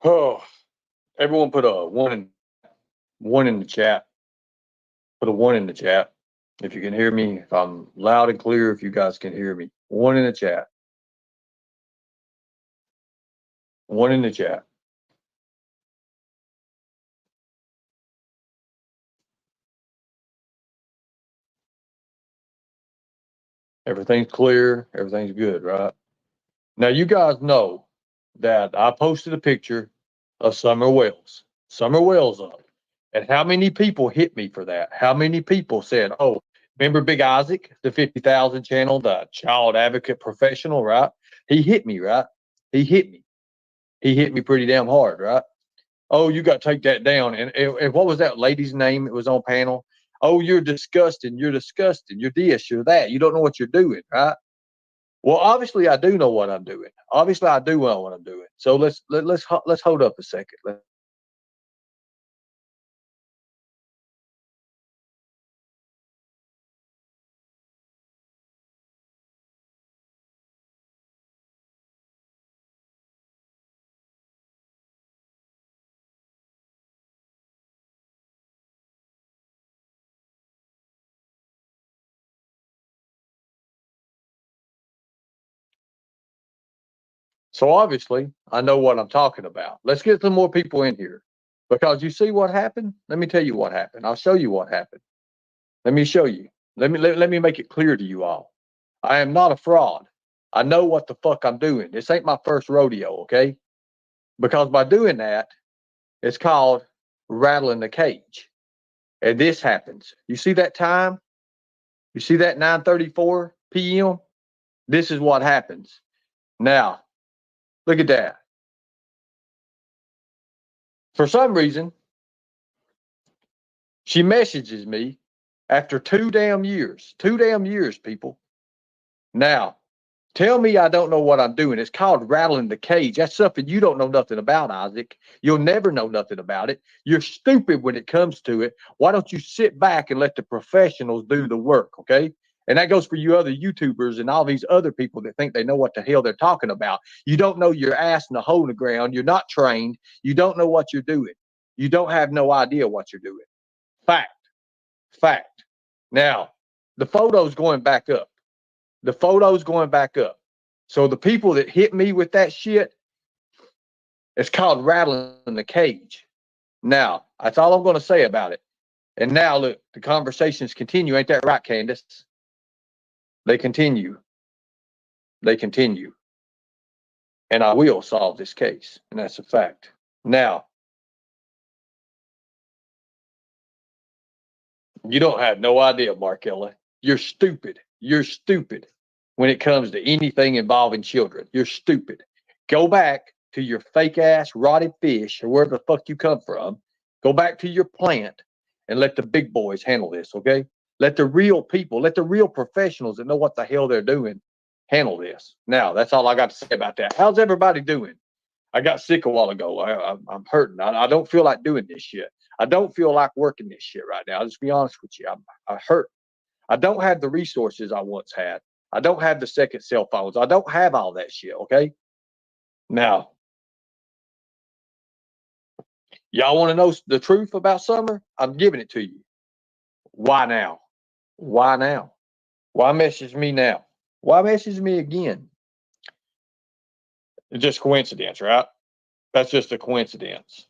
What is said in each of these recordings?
Oh, everyone put a one in the chat. Put a one in the chat. If you can hear me, if I'm loud and clear, if you guys can hear me. One in the chat. One in the chat. Everything's clear. Everything's good, right? Now, you guys know that I posted a picture of Summer Wells. Summer Wells up. And how many people hit me for that? How many people said, oh, remember Big Isaac, the 50,000 channel, the child advocate professional, right? He hit me, right? He hit me. He hit me pretty damn hard, right? Oh, you got to take that down. And what was that lady's name that was on panel? Oh, you're disgusting. You're disgusting. You're this, you're that. You don't know what you're doing, right? Well, obviously, I do know what I'm doing. Obviously, I do know what I'm doing. So let's hold up a second. So obviously, I know what I'm talking about. Let's get some more people in here because you see what happened. Let me tell you what happened. I'll show you what happened. Let me show you. Let me make it clear to you all. I am not a fraud. I know what the fuck I'm doing. This ain't my first rodeo, okay? Because by doing that, it's called rattling the cage. And this happens. You see that time? You see that 9:34 p.m.? This is what happens. Now, look at that. For some reason, she messages me after 2 damn years, people. Now, tell me I don't know what I'm doing. It's called rattling the cage. That's something you don't know nothing about, Isaac. You'll never know nothing about it. You're stupid when it comes to it. Why don't you sit back and let the professionals do the work, okay? And that goes for you other YouTubers and all these other people that think they know what the hell they're talking about. You don't know your ass in a hole in the ground. You're not trained. You don't know what you're doing. You don't have no idea what you're doing. Fact. Fact. Now, the photo's going back up. The photo's going back up. So the people that hit me with that shit, it's called rattling the cage. Now, that's all I'm going to say about it. And now, look, the conversations continue. Ain't that right, Candus? They continue. They continue. And I will solve this case. And that's a fact. Now, you don't have no idea, Markella. You're stupid. You're stupid when it comes to anything involving children. You're stupid. Go back to your fake ass rotted fish or wherever the fuck you come from. Go back to your plant and let the big boys handle this, okay? Let the real people, let the real professionals that know what the hell they're doing handle this. Now, that's all I got to say about that. How's everybody doing? I got sick a while ago. I'm hurting. I don't feel like doing this shit. I don't feel like working this shit right now. I'll just be honest with you. I hurt. I don't have the resources I once had. I don't have the second cell phones. I don't have all that shit. Okay. Now, y'all want to know the truth about Summer? I'm giving it to you. Why now? Why now? Why message me now? Why message me again? It's just coincidence, right? That's just a coincidence.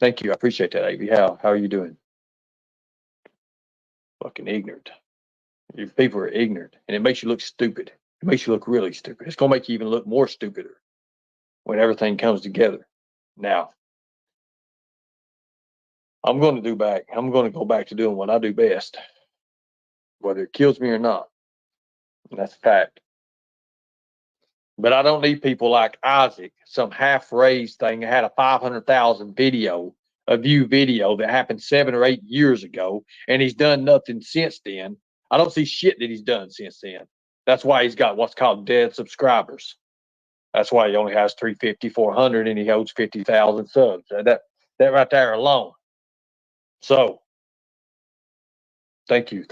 Thank you. I appreciate that, Avy. How are you doing? Fucking ignorant. You people are ignorant, and it makes you look stupid. It makes you look really stupid. It's gonna make you even look more stupider when everything comes together. Now, I'm going to go back to doing what I do best, whether it kills me or not. And that's a fact. But I don't need people like Isaac, some half-raised thing that had a 500,000 view video that happened 7 or 8 years ago, and he's done nothing since then. I don't see shit that he's done since then. That's why he's got what's called dead subscribers. That's why he only has 350, 400, and he holds 50,000 subs. That right there alone. So, thank you.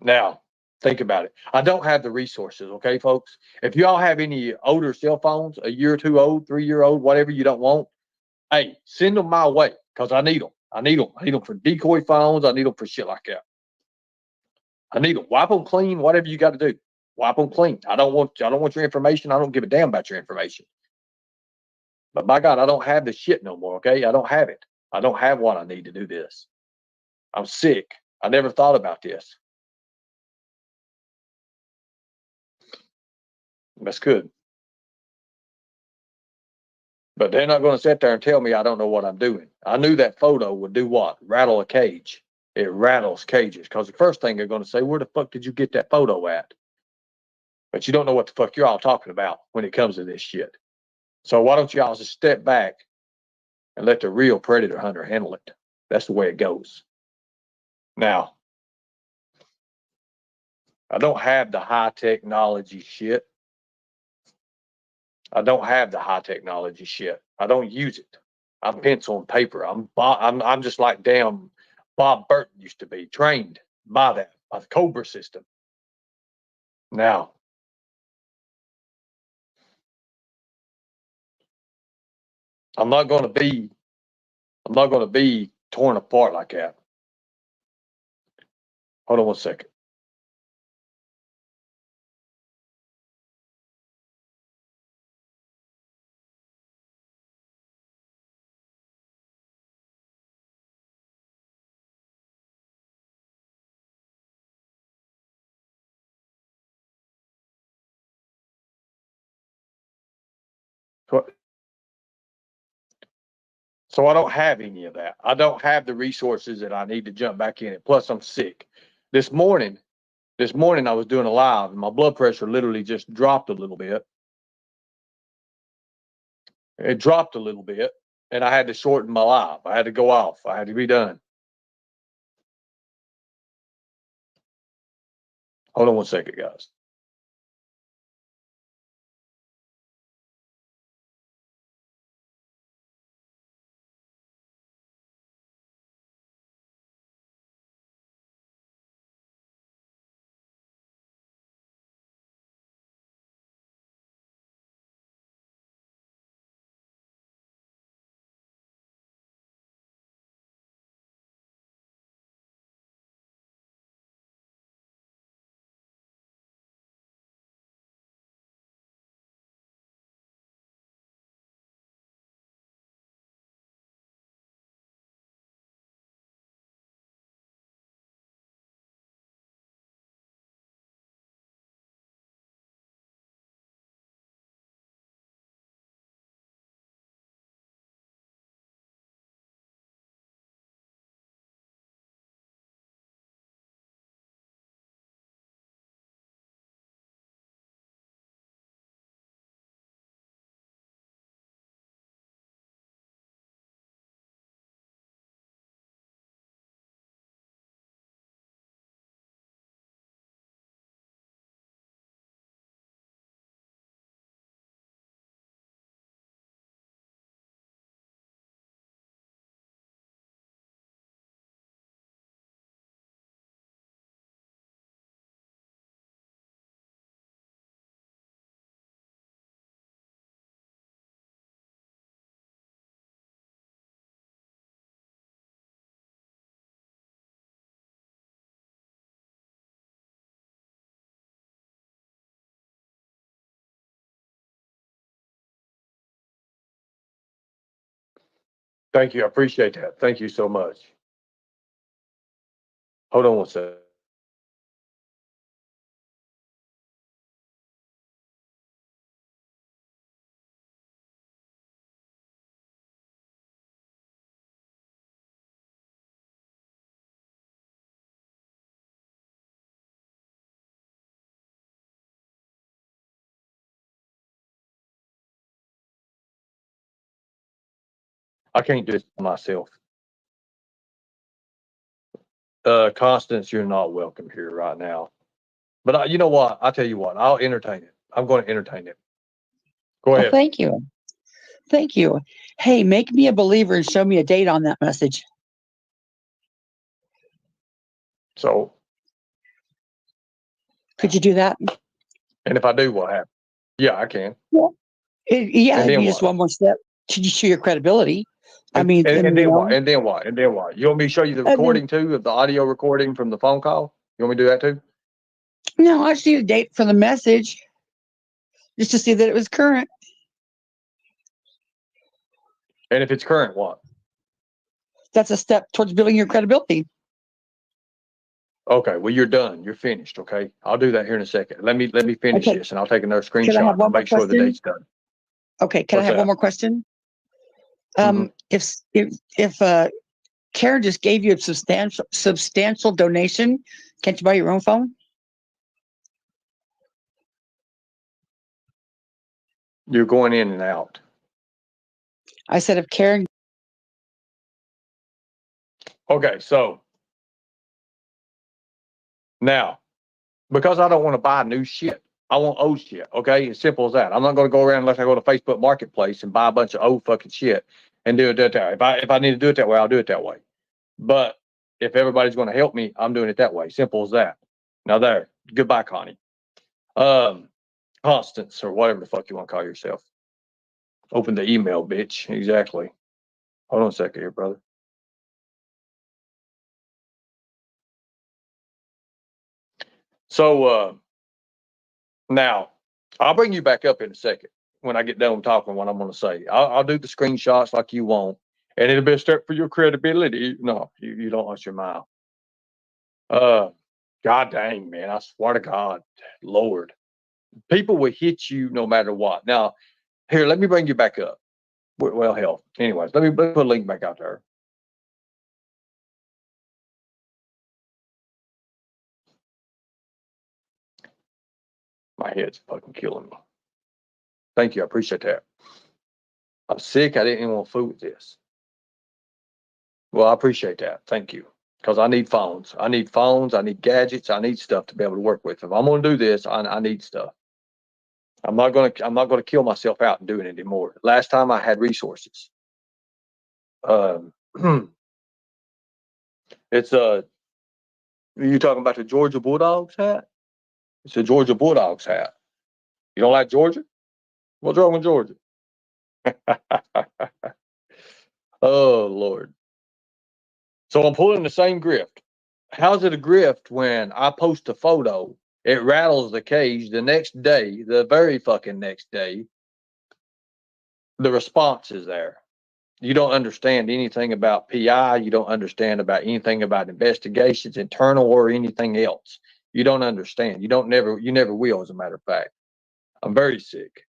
Now, Think about it. I don't have the resources, okay, folks? If y'all have any older cell phones, a year or two old, 3-year old, whatever you don't want, hey, send them my way because I need them. I need them. I need them for decoy phones. I need them for shit like that. I need them. Wipe them clean, whatever you got to do. Wipe them clean. I don't want your information. I don't give a damn about your information. But by God, I don't have the shit no more, okay? I don't have it. I don't have what I need to do this. I'm sick. I never thought about this. That's good. But they're not going to sit there and tell me I don't know what I'm doing. I knew that photo would do what? Rattle a cage. It rattles cages. Because the first thing they're going to say, where the fuck did you get that photo at? But you don't know what the fuck you're all talking about when it comes to this shit. So why don't y'all just step back and let the real predator hunter handle it? That's the way it goes. Now, I don't have the high technology shit. I don't have the high technology shit. I don't use it. I'm pencil and paper. I'm just like damn Bob Burton used to be, trained by the Cobra system. Now, I'm not going to be torn apart like that. Hold on one second. So I don't have any of that. I don't have the resources that I need to jump back in it. Plus, I'm sick. This morning I was doing a live and my blood pressure literally just dropped a little bit. It dropped a little bit and I had to shorten my live. I had to go off. I had to be done. Hold on one second, guys. Thank you. I appreciate that. Thank you so much. Hold on one second. I can't do this myself. Constance, you're not welcome here right now. But you know what? I'll tell you what. I'll entertain it. I'm going to entertain it. Go ahead. Oh, thank you. Thank you. Hey, make me a believer and show me a date on that message. So Could you do that? And if I do, what happens? Yeah, I can. Yeah, And it'd then be just what? one more step to show your credibility. I mean, And you then what? know, And then what? And then what? You want me to show you the and then, recording too, of the audio recording from the phone call? You want me to do that too? no, I just need a date for the message just to see that it was current. And if it's current, what? That's a step towards building your credibility. Okay, well, you're done. You're finished. Okay, I'll do that here in a second. Let me finish Okay. this, and I'll take another Can I screenshot have one and more make sure the question? date's done. Okay. Can I What's have one that? more question? Mhm. If Karen just gave you a substantial donation, can't you buy your own phone? You're going in and out. I said, if Karen, Okay, so now, because I don't want to buy new shit, I want old shit. Okay, as simple as that. I'm not going to go around unless I go to Facebook Marketplace and buy a bunch of old fucking shit and do it that way. If I need to do it that way, I'll do it that way. But if everybody's going to help me, I'm doing it that way. Simple as that. Now there. Goodbye, Connie. Constance, or whatever the fuck you want to call yourself. Open the email, bitch. Exactly. Hold on a second here, brother. So now I'll bring you back up in a second when I get done talking what I'm going to say. I'll do the screenshots like you want, and it'll be a step for your credibility. No, you don't want your mouth. God dang, man. I swear to God, Lord. People will hit you no matter what. Now, here, let me bring you back up. Well, hell. Anyways, let me put a link back out there. My head's fucking killing me. Thank you. I appreciate that. I'm sick. I didn't even want to fool with this. Well, I appreciate that. Thank you. Because I need phones. I need phones. I need gadgets. I need stuff to be able to work with. If I'm going to do this, I need stuff. I'm not gonna kill myself out and doing it anymore. Last time I had resources. It's you talking about the Georgia Bulldogs hat? It's a Georgia Bulldogs hat. You don't like Georgia? What's wrong with Georgia? Oh Lord. So I'm pulling the same grift. How's it a grift when I post a photo, it rattles the cage the next day, the very fucking next day, the response is there. You don't understand anything about PI. You don't understand about anything about investigations, internal or anything else. You don't understand. You never will, as a matter of fact. I'm very sick.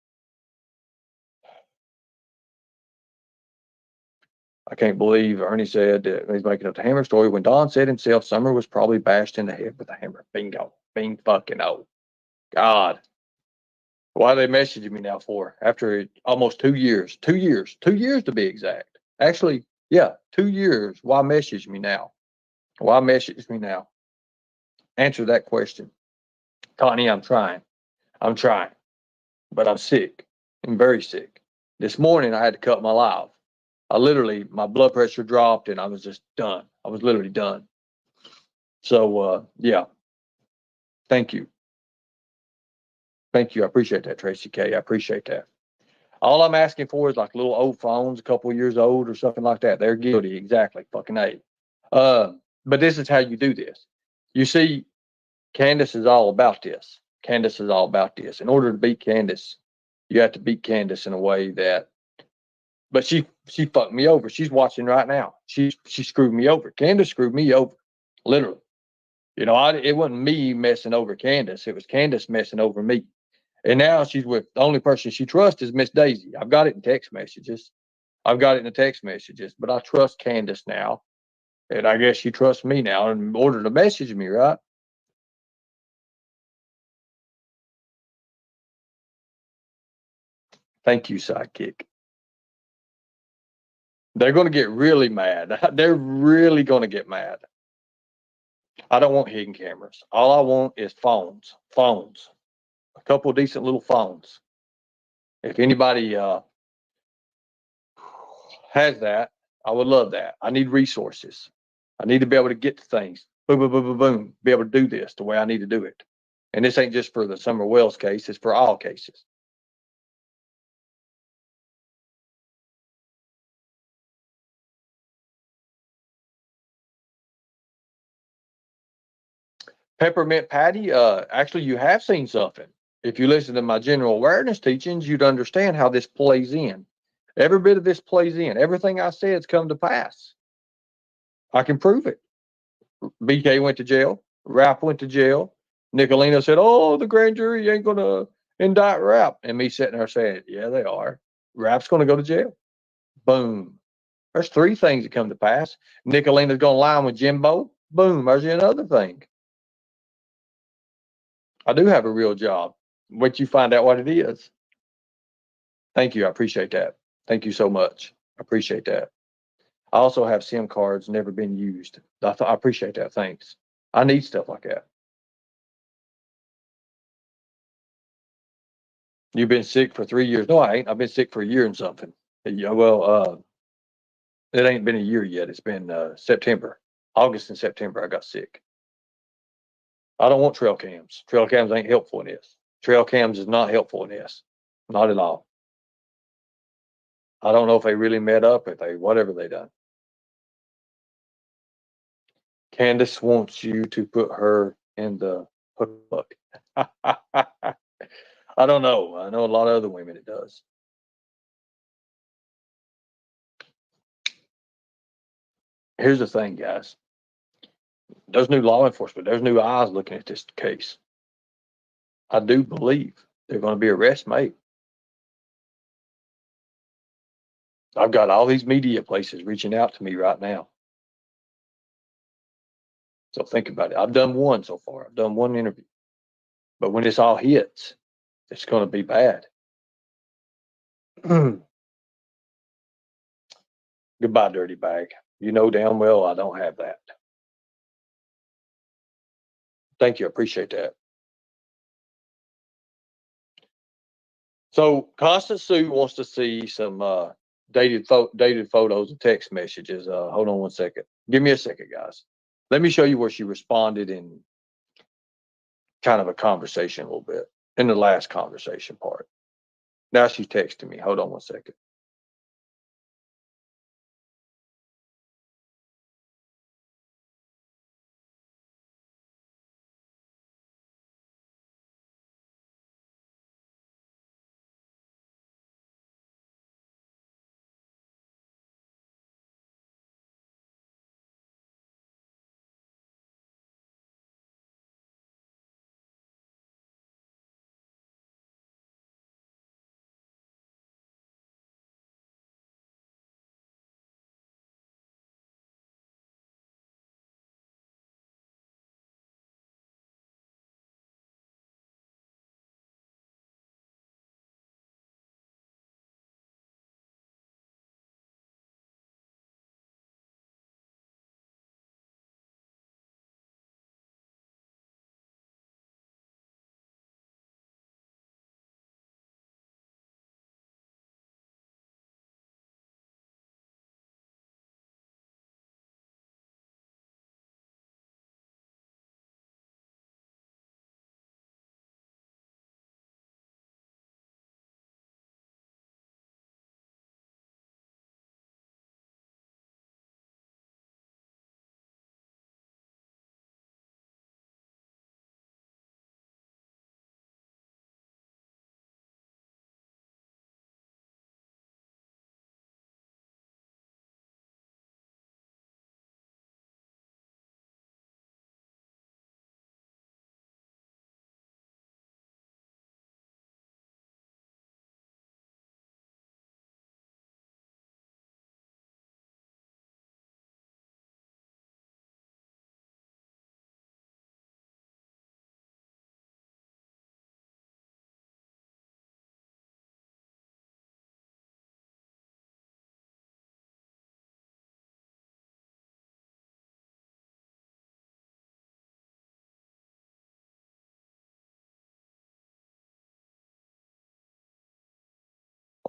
I can't believe Ernie said that he's making up the hammer story when Don said himself Summer was probably bashed in the head with a hammer. Bingo. Bing fucking oh. God. Why are they messaging me now for? After almost 2 years. 2 years. 2 years to be exact. Actually, yeah, 2 years. Why message me now? Why message me now? Answer that question. Connie, I'm trying. I'm trying. But I'm sick. I'm very sick. This morning I had to cut my live. My blood pressure dropped and I was just done. I was literally done. So yeah. Thank you. Thank you. I appreciate that, Tracy K. I appreciate that. All I'm asking for is like little old phones, a couple of years old or something like that. They're guilty. Exactly. Fucking A. But this is how you do this. You see, Candus is all about this. Candus is all about this. In order to beat Candus, you have to beat Candus in a way that, but she fucked me over. She's watching right now. She screwed me over. Candus screwed me over. Literally. You know, it wasn't me messing over Candus. It was Candus messing over me. And now she's with the only person she trusts is Miss Daisy. I've got it in text messages. I've got it in the text messages, but I trust Candus now. And I guess she trusts me now in order to message me, right? Thank you, sidekick. They're going to get really mad. They're really going to get mad. I don't want hidden cameras. All I want is phones. Phones. A couple of decent little phones. If anybody has that, I would love that. I need resources. I need to be able to get to things. Boom, boom, boom, boom, boom. Be able to do this the way I need to do it. And this ain't just for the Summer Wells case, it's for all cases. Peppermint Patty, actually, you have seen something. If you listen to my general awareness teachings, you'd understand how this plays in. Every bit of this plays in. Everything I said's come to pass. I can prove it. BK went to jail. Rap went to jail. Nicolino said, "Oh, the grand jury ain't gonna indict Rap," and me sitting there saying, "Yeah, they are. Rap's gonna go to jail." Boom. There's three things that come to pass. Nicolino's gonna line with Jimbo. Boom. There's another thing. I do have a real job. Wait, you find out what it is. Thank you. I appreciate that. Thank you so much. I appreciate that. I also have SIM cards never been used. I appreciate that. Thanks. I need stuff like that. You've been sick for 3 years. No, I ain't. I've been sick for a year and something. Yeah, well, it ain't been a year yet. It's been September, August and September. I got sick. I don't want trail cams. Trail cams ain't helpful in this. Trail cams is not helpful in this. Not at all. I don't know if they really met up, if they whatever they done. Candus wants you to put her in the hook. I don't know. I know a lot of other women it does. Here's the thing, guys. There's new law enforcement. There's new eyes looking at this case. I do believe there's going to be arrests made. I've got all these media places reaching out to me right now. So think about it. I've done one so far. I've done one interview. But when this all hits, it's going to be bad. Goodbye, dirty bag. You know damn well I don't have that. Thank you. I appreciate that. So Constant Sue wants to see some dated photos and text messages. Hold on one second. Give me a second, guys. Let me show you where she responded in kind of a conversation a little bit in the last conversation part. Now she's texting me. Hold on one second.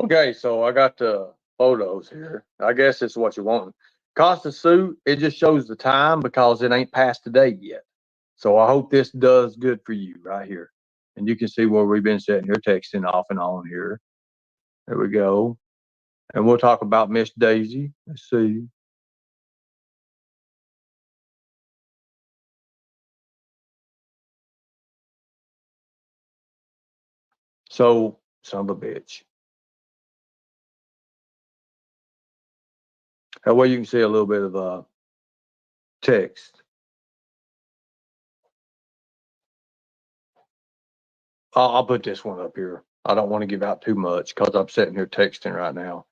Okay, so I got the photos here. I guess it's what you want. Constant Sue, it just shows the time because it ain't past the day yet. So I hope this does good for you right here. And you can see where we've been sitting here texting off and on here. There we go. And we'll talk about Miss Daisy. Let's see. So, son of a bitch. That way you can see a little bit of text. I'll put this one up here. I don't want to give out too much because I'm sitting here texting right now.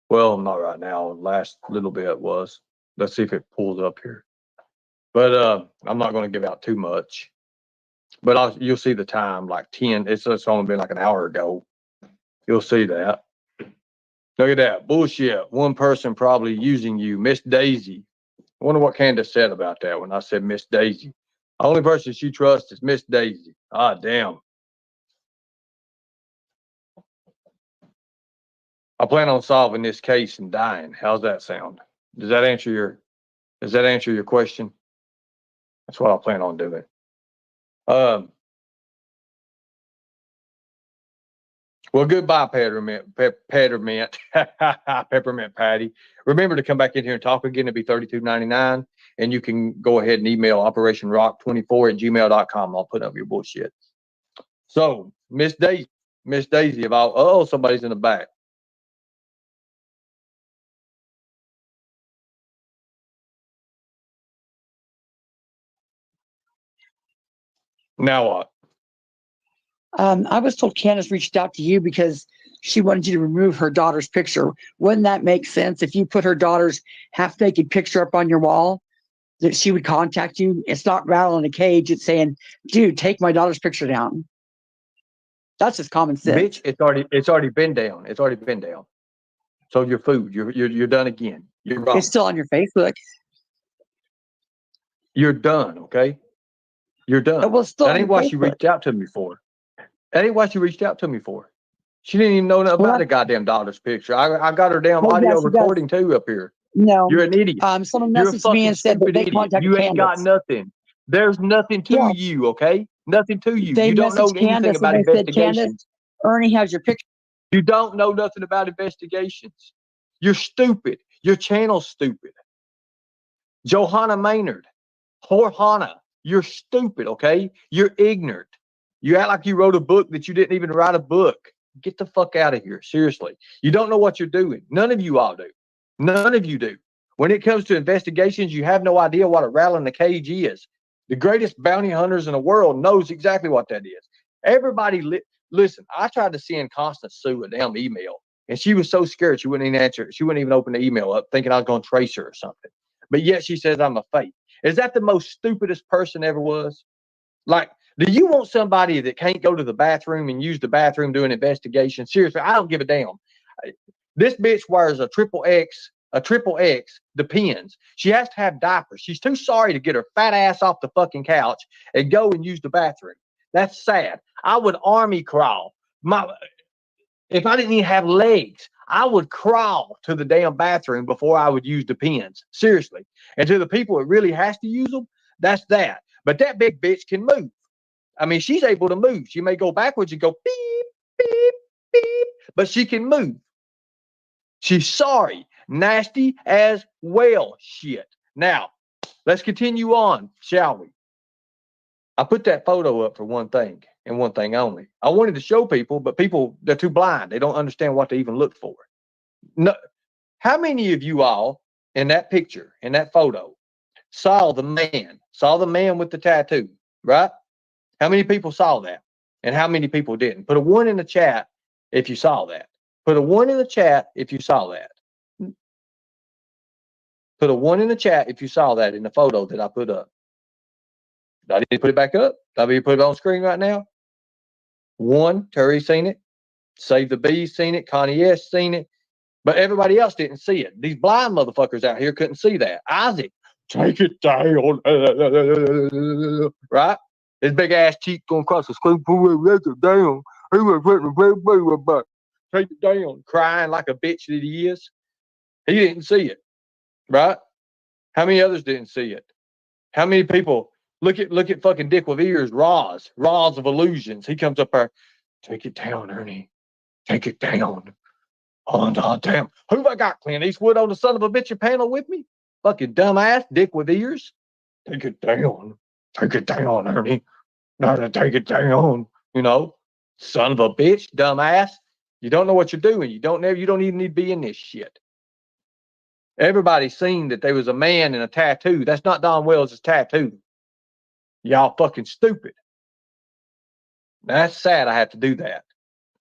Well, not right now. Last little bit was. Let's see if it pulls up here. But I'm not going to give out too much. But you'll see the time, like 10. It's only been like an hour ago. You'll see that. Look at that. Bullshit. One person probably using you. Miss Daisy. I wonder what Candus said about that when I said Miss Daisy. The only person she trusts is Miss Daisy. Ah, damn. I plan on solving this case and dying. How's that sound? Does that answer your question? That's what I plan on doing. Well, goodbye, Peppermint, Peppermint Patty. Remember to come back in here and talk again. It'll be $32.99. And you can go ahead and email operationrock24@gmail.com. I'll put up your bullshit. So, Miss Daisy, somebody's in the back. Now what? I was told Candace reached out to you because she wanted you to remove her daughter's picture. Wouldn't that make sense if you put her daughter's half-naked picture up on your wall, that she would contact you? It's not rattling a cage. It's saying, dude, take my daughter's picture down. That's just common sense. Bitch, it's already been down. It's already been down. So your food, you're done again. You're wrong. It's still on your Facebook. You're done, okay? You're done. It was still That on ain't your what she Facebook. reached out to me for. That ain't what she reached out to me for. She didn't even know nothing Well, about the goddamn daughter's picture. I got her damn Well, audio yes, she does. recording too up here. No. You're an idiot. Someone You're a messaged me fucking and said that stupid they idiot. contacted You ain't got Candace. nothing. There's nothing to Yeah. you, okay? Nothing to you. They You don't know messaged anything Candace about and they said, investigations. Candace, Ernie has your picture. You don't know nothing about investigations. You're stupid. Your channel's stupid. Johanna Maynard, Horhana, you're stupid, okay? You're ignorant. You act like you wrote a book that you didn't even write a book. Get the fuck out of here. Seriously. You don't know what you're doing. None of you all do. None of you do. When it comes to investigations, you have no idea what a rattle in the cage is. The greatest bounty hunters in the world knows exactly what that is. Everybody, listen, I tried to send Constance Sue a damn email, and she was so scared she wouldn't even answer it. She wouldn't even open the email up, thinking I was going to trace her or something. But yet she says I'm a fake. Is that the most stupidest person ever was? Like, do you want somebody that can't go to the bathroom and use the bathroom doing investigation? Seriously, I don't give a damn. This bitch wears a triple X, depends. She has to have diapers. She's too sorry to get her fat ass off the fucking couch and go and use the bathroom. That's sad. I would army crawl. If I didn't even have legs, I would crawl to the damn bathroom before I would use the pens. Seriously. And to the people that really has to use them, that's that. But that big bitch can move. I mean, she's able to move. She may go backwards and go beep, beep, beep, but she can move. She's sorry. Nasty as well shit. Now, let's continue on, shall we? I put that photo up for one thing and one thing only. I wanted to show people, but people, they're too blind. They don't understand what to even look for. No, how many of you all in that picture, in that photo, saw the man with the tattoo, right? How many people saw that? And how many people didn't? Put a 1 in the chat if you saw that. Put a 1 in the chat if you saw that. Put a 1 in the chat if you saw that in the photo that I put up. Do I need to put it back up? Do I need to put it on screen right now? 1, Terry seen it. Save the Bees seen it. Connie S seen it. But everybody else didn't see it. These blind motherfuckers out here couldn't see that. Isaac, take it down. Right? His big ass cheek going across the screen. Take it down. Take it down. Crying like a bitch that he is. He didn't see it. Right? How many others didn't see it? How many people Look at fucking Dick with ears, Roz of Illusions. He comes up there, take it down, Ernie. Take it down. Oh, no, damn. Who have I got, Clint Eastwood on the son of a bitch panel with me? Fucking dumbass, Dick with ears. Take it down. Take it down, Ernie. Not take it down. You know, son of a bitch, dumbass. You don't know what you're doing. You don't even need to be in this shit. Everybody's seen that there was a man in a tattoo. That's not Don Wells' tattoo. Y'all fucking stupid. That's sad I have to do that.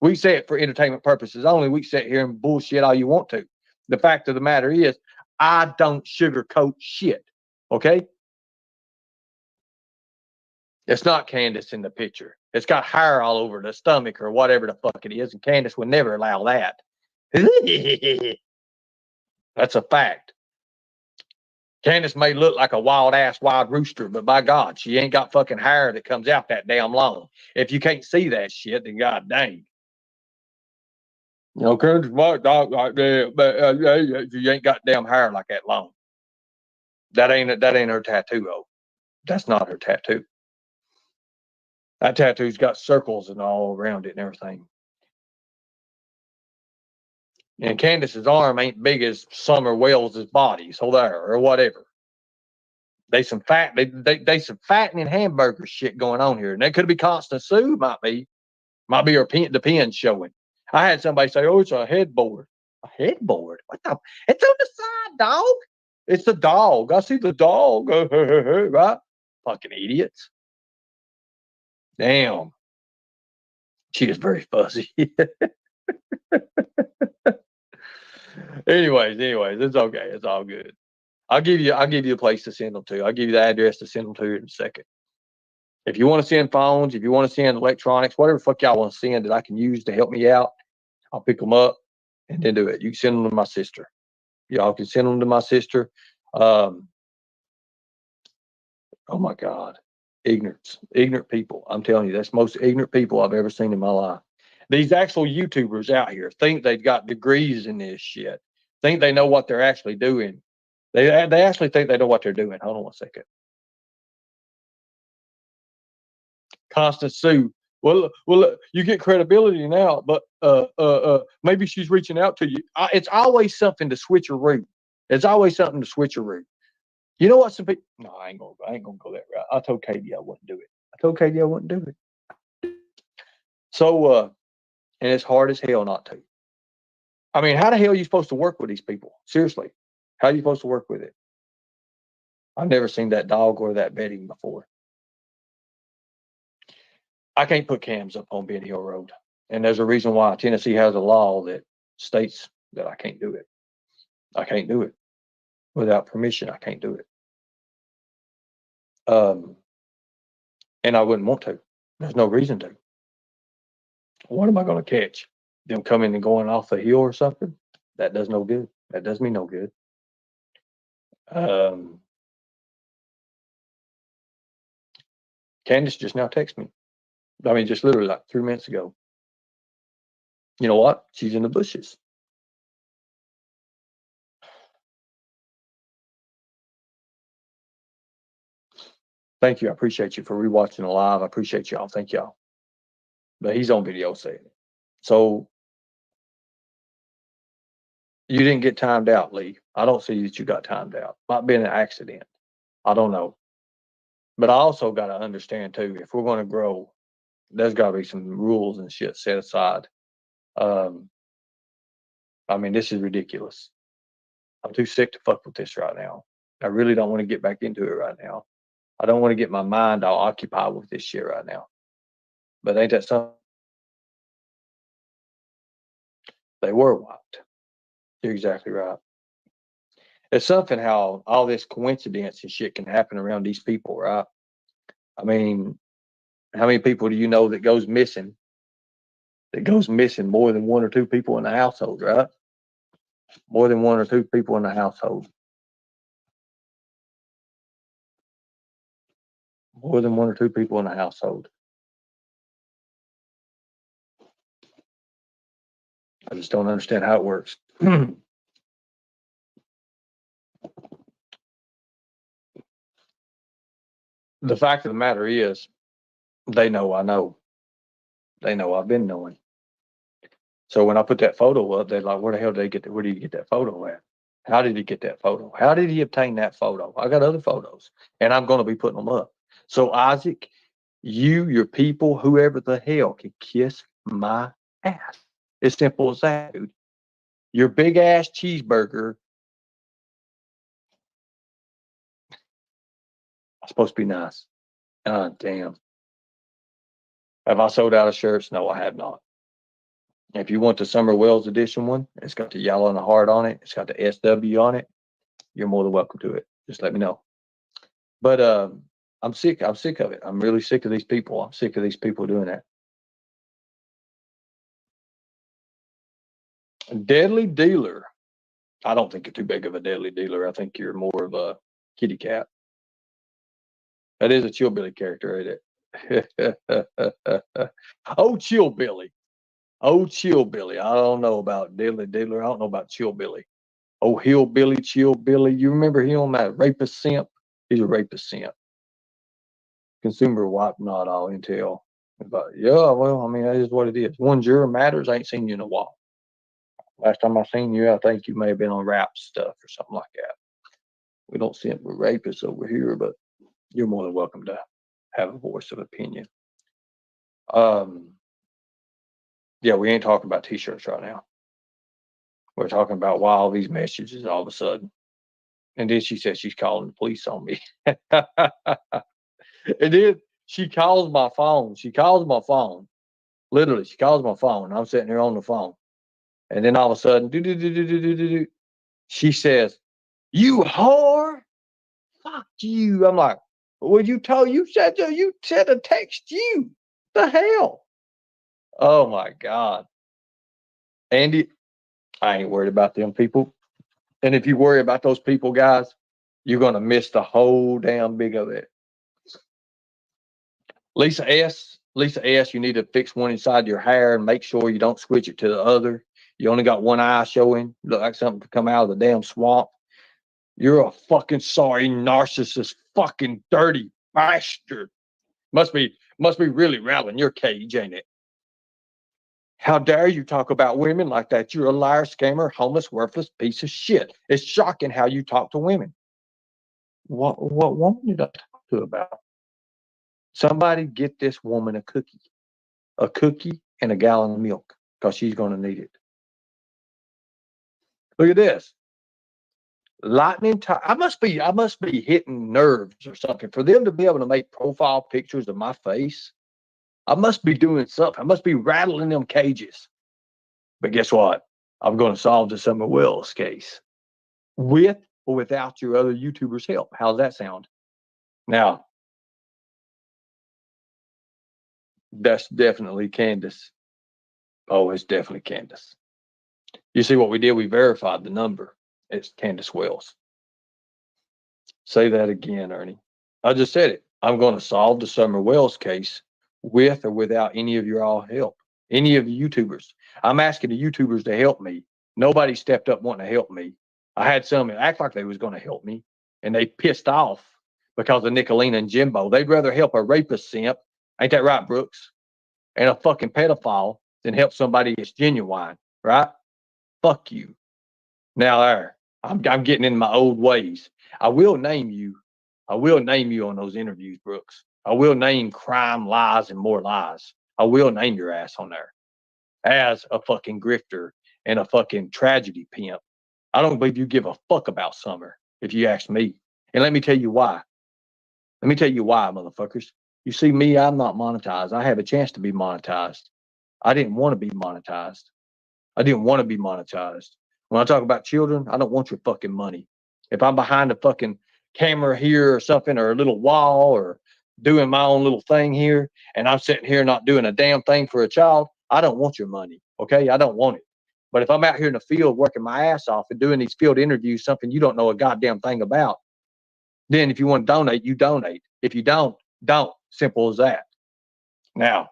We say it for entertainment purposes only. We sit here and bullshit all you want to. The fact of the matter is, I don't sugarcoat shit. Okay? It's not Candus in the picture. It's got hair all over the stomach or whatever the fuck it is, and Candus would never allow that. That's a fact. Candus may look like a wild rooster, but by God, she ain't got fucking hair that comes out that damn long. If you can't see that shit, then god dang. You know, Candus might dog like that, but you ain't got damn hair like that long. That ain't her tattoo, though. That's not her tattoo. That tattoo's got circles and all around it and everything. And Candus's arm ain't big as Summer Wells' body, so there, or whatever. They some fattening hamburger shit going on here. And that could be Constant Sue, might be her the pen showing. I had somebody say, oh, it's a headboard. A headboard? What the? It's on the side, dog. It's the dog. I see the dog. Right? Fucking idiots. Damn. She is very fuzzy. anyways, it's okay. It's all good. I'll give you a place to send them to. I'll give you the address to send them to in a second. If you want to send phones, if you want to send electronics, whatever the fuck y'all want to send that I can use to help me out, I'll pick them up and then do it. You can send them to my sister. Y'all can send them to my sister. Oh my God. Ignorant people. I'm telling you, that's the most ignorant people I've ever seen in my life. These actual YouTubers out here think they've got degrees in this shit. Think they know what they're actually doing. They actually think they know what they're doing. Hold on one second. Constant Sue. Well, you get credibility now, but maybe she's reaching out to you. It's always something to switcheroo. It's always something to switcheroo. You know what? Some people. No, I ain't gonna go that route. I told Katie I wouldn't do it. I told Katie I wouldn't do it. So, and it's hard as hell not to. I mean, how the hell are you supposed to work with these people? Seriously, how are you supposed to work with it? I've never seen that dog or that bedding before. I can't put cams up on Ben Hill Road. And there's a reason why. Tennessee has a law that states that I can't do it. I can't do it. Without permission, I can't do it. And I wouldn't want to. There's no reason to. What am I going to catch? Them coming and going off the hill or something? That does no good. That does me no good. Candace just now texted me. I mean, just literally like 3 minutes ago. You know what? She's in the bushes. Thank you. I appreciate you for rewatching the live. I appreciate y'all. Thank y'all. But he's on video saying it. So you didn't get timed out, Lee. I don't see that you got timed out. Might be an accident. I don't know. But I also got to understand too, if we're going to grow, there's got to be some rules and shit set aside. I mean, this is ridiculous. I'm too sick to fuck with this right now. I really don't want to get back into it right now. I don't want to get my mind all occupied with this shit right now. But ain't that something? They were wiped. You're exactly right. It's something how all this coincidence and shit can happen around these people, right? I mean, how many people do you know that goes missing? That goes missing more than one or two people in the household, right? More than one or two people in the household. More than one or two people in the household. I just don't understand how it works. The fact of the matter is, they know I know. They know I've been knowing. So when I put that photo up, they're like, where the hell did they get where did you get that photo at? How did he get that photo? How did he obtain that photo? I got other photos and I'm going to be putting them up. So Isaac, your people, whoever the hell can kiss my ass. As simple as that, dude. Your big ass cheeseburger. I'm supposed to be nice. God damn. Have I sold out of shirts? No, I have not. If you want the Summer Wells edition one, it's got the yellow and the heart on it. It's got the SW on it. You're more than welcome to it. Just let me know. But I'm sick. I'm sick of it. I'm really sick of these people. I'm sick of these people doing that. Deadly dealer. I don't think you're too big of a deadly dealer. I think you're more of a kitty cat. That is a Chillbilly character, ain't it? Oh, Chillbilly. Oh, Chillbilly. I don't know about deadly dealer. I don't know about Chillbilly. Oh, Hillbilly, Chillbilly. You remember him, that rapist simp? He's a rapist simp. Consumer wipe not all intel. But yeah, well, I mean, that is what it is. One juror matters. I ain't seen you in a while. Last time I seen you, I think you may have been on rap stuff or something like that. We don't see it with rapists over here, but you're more than welcome to have a voice of opinion. Yeah, we ain't talking about t-shirts right now. We're talking about why all these messages all of a sudden. And then she said she's calling the police on me. And then she calls my phone. She calls my phone. Literally, she calls my phone. I'm sitting here on the phone. And then all of a sudden, she says, "You whore, fuck you." I'm like, "Well, you said to text you. The hell?" Oh my God. Andy, I ain't worried about them people. And if you worry about those people, guys, you're gonna miss the whole damn big of it. Lisa S, you need to fix one inside your hair and make sure you don't switch it to the other. You only got one eye showing. Look like something could come out of the damn swamp. You're a fucking sorry narcissist, fucking dirty bastard. Must be really rattling your cage, ain't it? How dare you talk about women like that? You're a liar, scammer, homeless, worthless piece of shit. It's shocking how you talk to women. What woman did I talk to about? Somebody get this woman a cookie and a gallon of milk because she's going to need it. Look at this. Lightning time. I must be hitting nerves or something for them to be able to make profile pictures of my face. I must be doing something. I must be rattling them cages. But guess what? I'm going to solve the Summer Wells case with or without your other YouTubers' help. How's that sound? Now, that's definitely Candus. Oh, it's definitely Candus. You see what we did? We verified the number. It's Candus Wells. Say that again, Ernie. I just said it. I'm going to solve the Summer Wells case with or without any of your all help. Any of the YouTubers. I'm asking the YouTubers to help me. Nobody stepped up wanting to help me. I had some act like they was going to help me, and they pissed off because of Nicolina and Jimbo. They'd rather help a rapist simp, ain't that right, Brooks? And a fucking pedophile than help somebody that's genuine, right? Fuck you. Now there, I'm getting in my old ways. I will name you. I will name you on those interviews, Brooks. I will name crime, lies, and more lies. I will name your ass on there as a fucking grifter and a fucking tragedy pimp. I don't believe you give a fuck about Summer, if you ask me. And let me tell you why. Let me tell you why, motherfuckers. You see me, I'm not monetized. I have a chance to be monetized. I didn't want to be monetized. I didn't want to be monetized. When I talk about children, I don't want your fucking money. If I'm behind a fucking camera here or something, or a little wall, or doing my own little thing here, and I'm sitting here not doing a damn thing for a child, I don't want your money. Okay? I don't want it. But if I'm out here in the field working my ass off and doing these field interviews, something you don't know a goddamn thing about, then if you want to donate, you donate. If you don't. Simple as that. Now,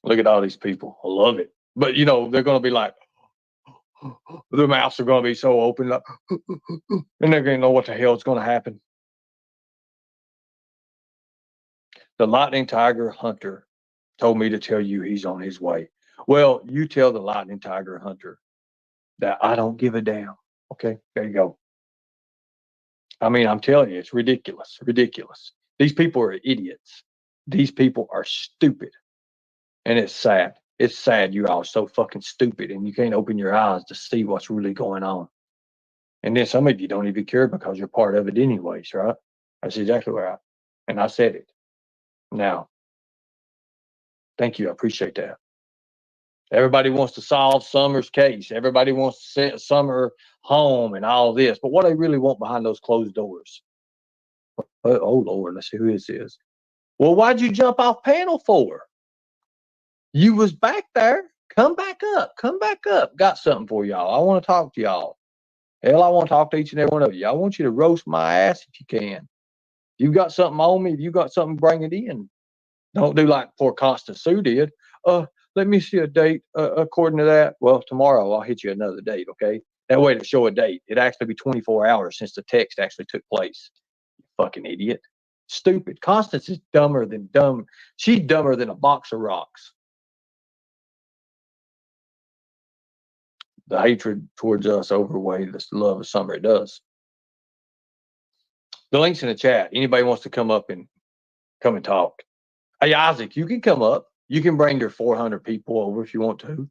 look at all these people. I love it. But, they're going to be like, their mouths are going to be so open, like, and they're going to know what the hell is going to happen. The lightning tiger hunter told me to tell you he's on his way. Well, you tell the lightning tiger hunter that I don't give a damn. Okay, there you go. I mean, I'm telling you, it's ridiculous. Ridiculous. These people are idiots. These people are stupid. And it's sad. It's sad you all are so fucking stupid and you can't open your eyes to see what's really going on. And then some of you don't even care because you're part of it anyways, right? That's exactly right. And I said it. Now, thank you. I appreciate that. Everybody wants to solve Summer's case. Everybody wants to send Summer home and all this. But what they really want behind those closed doors? Oh, Lord, let's see who this is. Well, why'd you jump off panel for? You was back there. Come back up. Come back up. Got something for y'all. I want to talk to y'all. Hell, I want to talk to each and every one of you. I want you to roast my ass if you can. If you got something on me, if you got something, bring it in. Don't do like poor Constance Sue did. Let me see a date according to that. Well, tomorrow I'll hit you another date, okay? That way to show a date. It'd actually be 24 hours since the text actually took place. You fucking idiot. Stupid. Constance is dumber than dumb. She's dumber than a box of rocks. The hatred towards us overweighs the love of Summer. It does. The link's in the chat. Anybody wants to come up and come and talk. Hey, Isaac, you can come up. You can bring your 400 people over if you want to.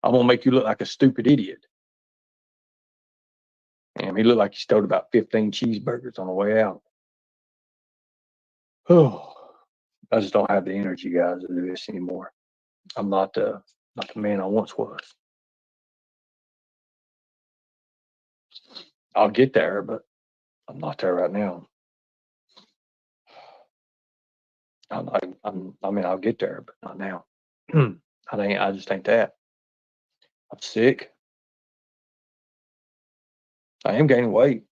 I'm going to make you look like a stupid idiot. And he looked like he stole about 15 cheeseburgers on the way out. Oh, I just don't have the energy, guys, to do this anymore. I'm not the man I once was. I'll get there, but I'm not there right now. I'll get there, but not now. I just ain't that. I'm sick. I am gaining weight.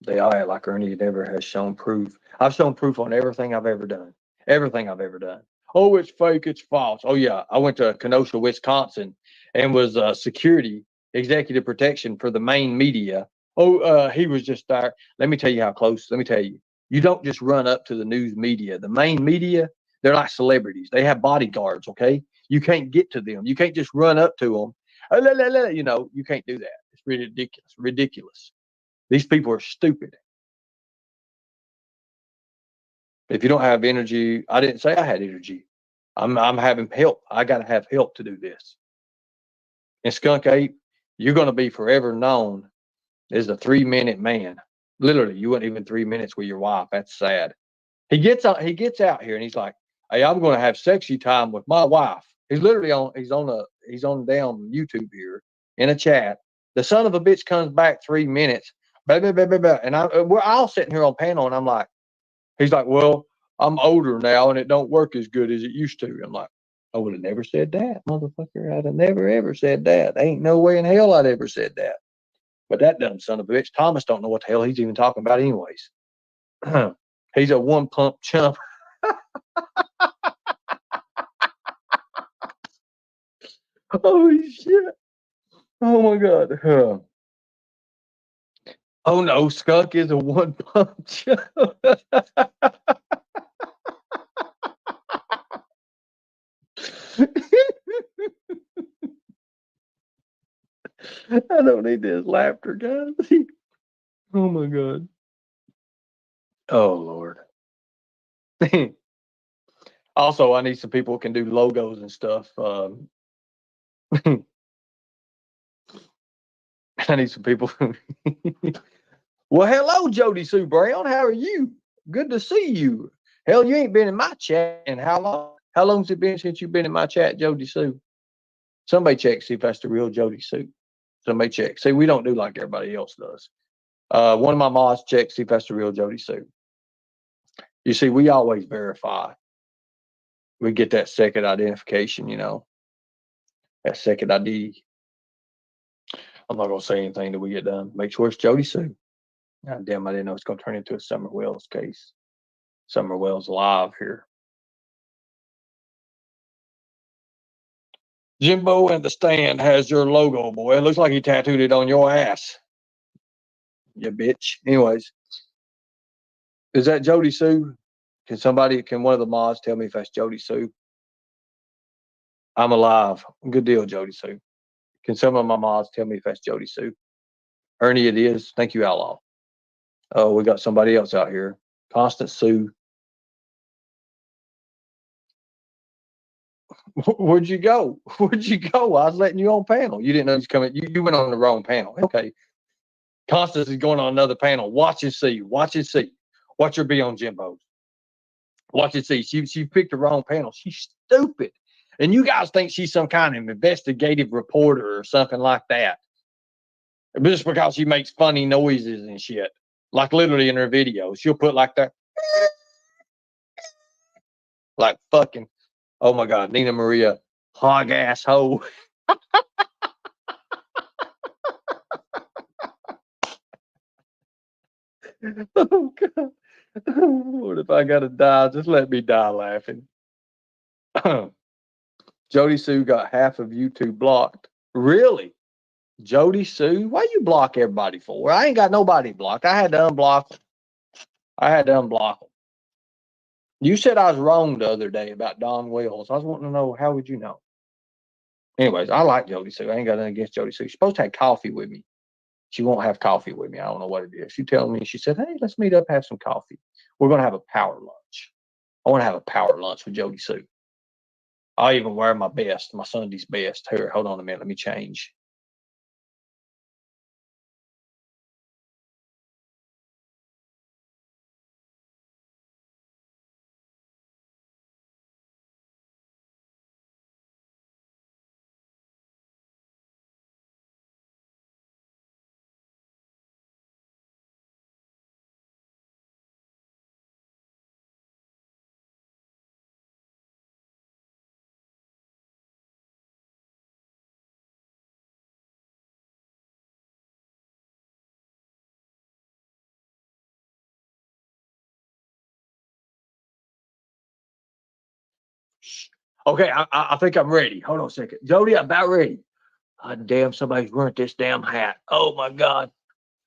They all act like Ernie never has shown proof. I've shown proof on everything I've ever done. Everything I've ever done. Oh, it's fake. It's false. Oh, yeah. I went to Kenosha, Wisconsin, and was security, executive protection for the main media. Oh, he was just there. Let me tell you how close. Let me tell you. You don't just run up to the news media. The main media, they're like celebrities. They have bodyguards, okay? You can't get to them. You can't just run up to them. You know, you can't do that. It's ridiculous. Ridiculous. These people are stupid. If you don't have energy, I didn't say I had energy. I'm having help. I got to have help to do this. And Skunk Ape, you're going to be forever known as the 3-minute man. Literally, you weren't even 3 minutes with your wife. That's sad. He gets out here and he's like, "Hey, I'm going to have sexy time with my wife." He's literally he's on down YouTube here in a chat. The son of a bitch comes back 3 minutes, blah, blah, blah, blah, blah. And we're all sitting here on panel, and I'm like, he's like, "Well, I'm older now and it don't work as good as it used to." I'm like, I would have never said that, motherfucker. I'd have never ever said that. Ain't no way in hell I'd ever said that. But that dumb son of a bitch, Thomas, don't know what the hell he's even talking about anyways. He's a one pump chump. Holy shit. Oh my God. Oh no, Skunk is a one pump chump. I don't need this laughter, guys. Oh my God. Oh Lord. Also, I need some people who can do logos and stuff. I need some people. Well, hello, Jody Sue Brown. How are you? Good to see you. Hell, you ain't been in my chat in how long? How long's it been since you've been in my chat, Jody Sue? Somebody check, see if that's the real Jody Sue. Somebody check. See, we don't do like everybody else does. One of my mods check, see if that's the real Jody Sue. You see, we always verify. We get that second identification, you know, that second ID. I'm not going to say anything till we get done. Make sure it's Jody Sue. God damn, I didn't know it's going to turn into a Summer Wells case. Summer Wells live here. Jimbo and the stand has your logo, boy. It looks like he tattooed it on your ass. You bitch. Anyways, is that Jody Sue? Can one of the mods tell me if that's Jody Sue? I'm alive. Good deal, Jody Sue. Can some of my mods tell me if that's Jody Sue? Ernie, it is. Thank you, Outlaw. Oh, we got somebody else out here. Constant Sue. Where'd you go? Where'd you go? I was letting you on panel. You didn't know he's coming. You went on the wrong panel. Okay. Constance is going on another panel. Watch and see. Watch and see. Watch her be on Jimbo's. Watch and see. She picked the wrong panel. She's stupid. And you guys think she's some kind of investigative reporter or something like that. Just because she makes funny noises and shit. Like literally in her videos. She'll put like that. Like fucking, oh my God, Nina Maria, hog asshole. Oh God. What if I gotta die? Just let me die laughing. Jody Sue got half of YouTube blocked. Really? Jody Sue? Why you block everybody for? I ain't got nobody blocked. I had to unblock them. You said I was wrong the other day about Don Wells. I was wanting to know, how would you know? Anyways, I like Jody Sue. I ain't got nothing against Jody Sue. She's supposed to have coffee with me. She won't have coffee with me. I don't know what it is. She tells me, she said, hey, let's meet up, have some coffee. We're going to have a power lunch. I want to have a power lunch with Jody Sue. I'll even wear my best, my Sunday's best. Here, hold on a minute. Let me change. Okay, I think I'm ready. Hold on a second. Jody, I'm about ready. God damn, somebody's ruined this damn hat. Oh my God.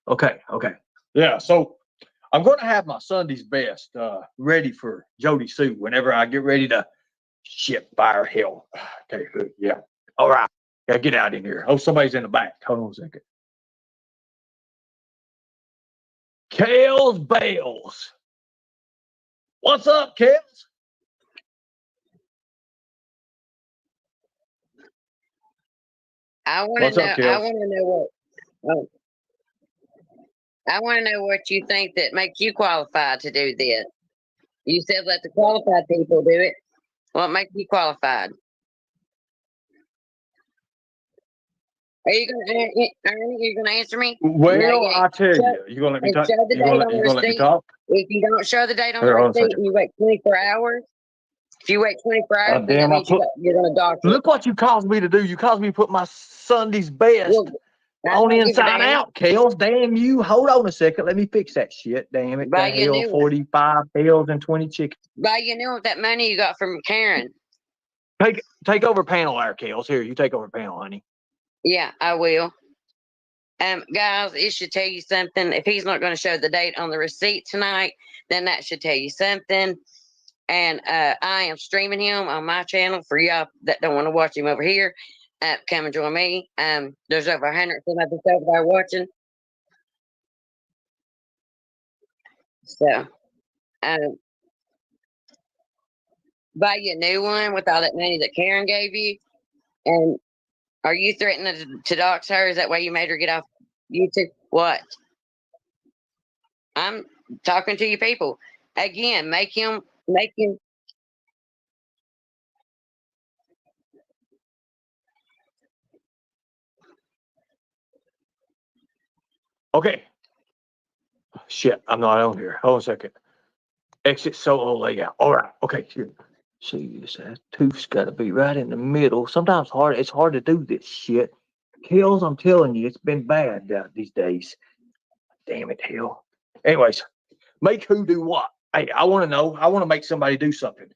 Okay. Yeah, so I'm going to have my Sunday's best ready for Jody Sue whenever I get ready to shit fire hell. Okay, good. Yeah. All right. Gotta get out in here. Oh, somebody's in the back. Hold on a second. Kales Bales. What's up, Kales? I want What's to up, know. I Kales? want to know what. Oh, I want to know what you think that makes you qualified to do this. You said let the qualified people do it. What makes you qualified? Are you gonna answer me? No, Well, you ain't. I tell Show, you, you gonna let me and talk? show the date on You the gonna let me receipt. talk? If you don't show the date on the Here, hold on a receipt second. and you wait 24 hours, if you wait 24 hours, then Damn, that means you're gonna dock it. look what you caused me to do. You caused me to put my Sunday's best Well, I on don't give a inside damn. out, Kales. Damn you. Hold on a second. Let me fix that shit. Damn it. Buy The you a hell, new one. 45 tails and 20 chickens. Buy you a new one with that money you got from Karen. Take over panel there, Kales. Here, you take over panel, honey. Yeah, I will. Guys, it should tell you something. If he's not going to show the date on the receipt tonight, then that should tell you something. And I am streaming him on my channel for y'all that don't want to watch him over here. Come and join me. There's over 100 some of us over there watching. So, buy you a new one with all that money that Karen gave you. And are you threatening to dox her? Is that why you made her get off YouTube? What? I'm talking to you people. Again, make him. Okay. Shit, I'm not on here. Hold on a second. Exit solo layout. All right. Okay. Here. See, that tooth's got to be right in the middle. Sometimes it's hard to do this shit. Kills, I'm telling you, it's been bad these days. Damn it, hell. Anyways, make who do what? Hey, I want to know. I want to make somebody do something.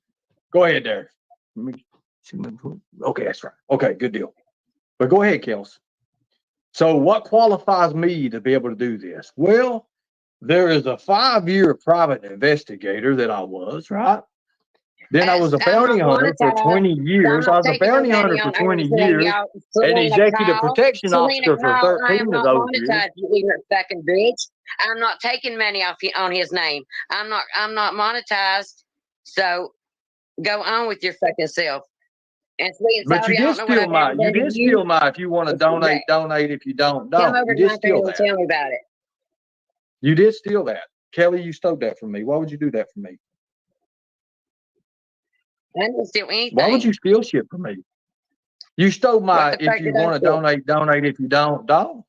Go ahead there. Okay, that's right. Okay, good deal. But go ahead, Kels. So what qualifies me to be able to do this? Well, there is a 5-year private investigator that I was, right? Then I was a I'm bounty not hunter for monetized, 20 so I'm years. I not was a taking no bounty hunter money for on 20 everything, years, y'all. an executive Kyle, protection Selena officer for Kyle, I 13 am of not those years. monetized, you ignorant fucking bitch. I'm not taking money off on his name. I'm not monetized. So go on with your fucking self. And sweet and But salty, you I did don't know what steal I've ever my, you done to did you. steal my, if you want to donate, donate. If you don't, Come don't. over You to did my steal phone and that. tell me about it. You did steal that. Kelly, you stole that from me. Why would you do that for me? I didn't steal anything. Why would you steal shit from me? You stole my, What the if fuck you did I want to steal? donate, donate. If you don't, don't.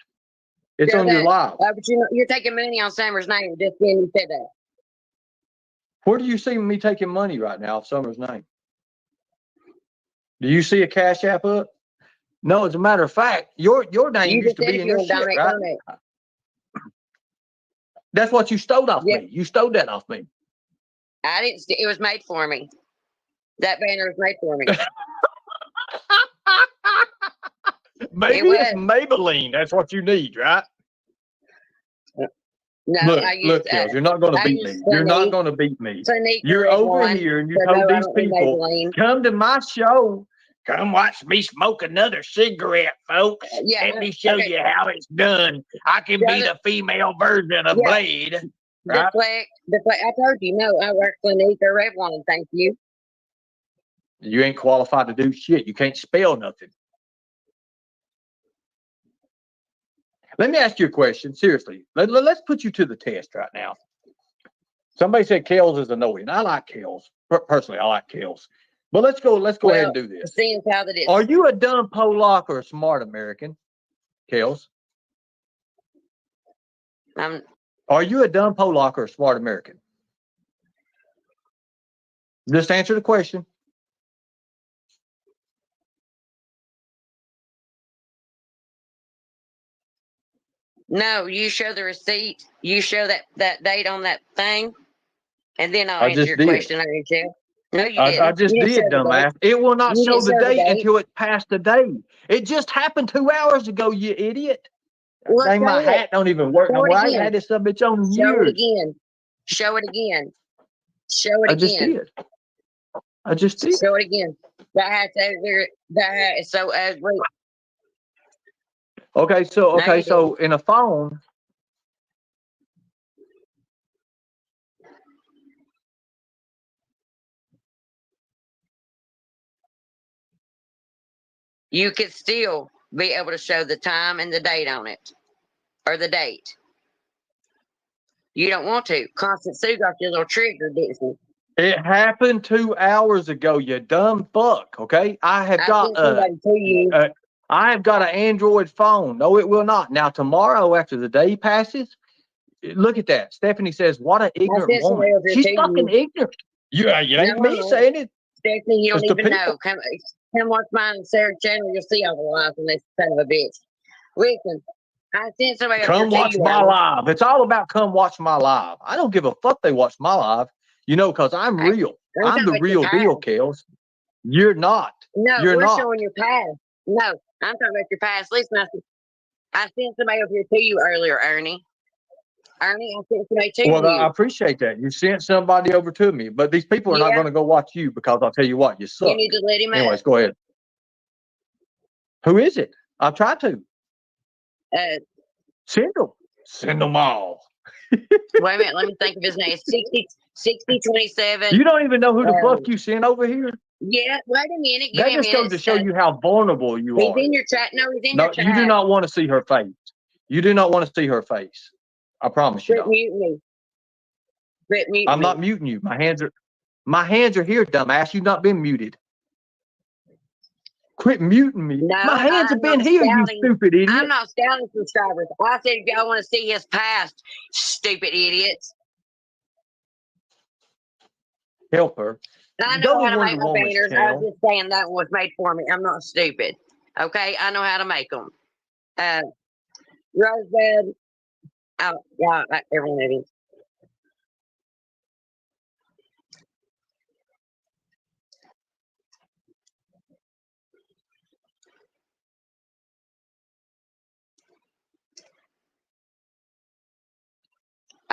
It's Show on your that. live. But you're taking money on Summer's name just when you said that. Where do you see me taking money right now off Summer's name? Do you see a Cash App up? No, as a matter of fact, your name You used just to said be if in you your want to shit, donate, right? donate. That's what you stole off Yeah. me. You stole that off me. I didn't steal. It was made for me. That banner was made for me. Maybe it's Maybelline. That's what you need, right? No, Look, I used look, Kels, you're not going to I beat used me. You're not Clinique. going to beat me. Clinique You're Red over One. here and you So told no, I these don't need people, Maybelline. come to my show. Come watch me smoke another cigarette, folks. Yeah, Let me show okay. you how it's done. I can be the female version of Yeah. Blade. Right? Deflect. I told you, no, I work Clinique or Red One. Thank you. You ain't qualified to do shit. You can't spell nothing. Let me ask you a question. Seriously. Let's put you to the test right now. Somebody said Kels is annoying. I like Kels. Personally, I like Kels. But let's go ahead and do this. Seeing how that is. Are you a dumb Polak or a smart American, Kels? Are you a dumb Polak or a smart American? Just answer the question. No, you show the receipt. You show that date on that thing, and then I'll answer your question. No, you didn't. I just did, dumbass. It will not show the date until it's past the day. It just happened 2 hours ago, you idiot. Dang, my hat don't even work no more. I ain't had this bitch on years. Show it again. Show it again. Show it again. I just did. Show it again. That hat is so ugly. Okay, so in a phone. You could still be able to show the time and the date on it, or the date. You don't want to. Constant Sue got your little trigger, didn't you? It happened 2 hours ago, you dumb fuck. Okay, I have got an Android phone. No, it will not. Now tomorrow, after the day passes, look at that. Stephanie says, "What an ignorant woman." She's fucking ignorant. You ain't me saying it. Stephanie, you don't even know. Come watch mine and Sarah's channel. You'll see all the lies on this son of a bitch. Listen, I sent somebody over come watch my live. It's all about come watch my live. I don't give a fuck they watch my live, because I'm real. I'm the real deal, Kels. You're not. No, you're not. Showing your past. No, I'm talking about your past. Listen, I sent somebody over here to you earlier, Ernie. Ernie, I sent somebody to you. Well, I appreciate that. You sent somebody over to me, but these people are not going to go watch you because I'll tell you what, you suck. You need to let him Anyways, go ahead. Who is it? I've tried to. Send them. Send them all. Wait a minute. Let me think of his name. 6027. You don't even know who the fuck you sent over here? Yeah, wait a minute. That just goes to show you how vulnerable you are. He's in your chat. No, he's in your chat. You do not want to see her face. You do not want to see her face. I promise you. Mute me. I'm not muting you. My hands are here, dumbass. You've not been muted. Quit muting me. No, my hands have been here, you stupid idiot. I'm not scouting subscribers. I said if y'all want to see his past, stupid idiots. Help her. I know how to make my banners. I was just saying that one was made for me. I'm not stupid. Okay, I know how to make them. Rosebud. Oh, yeah, everyone it is.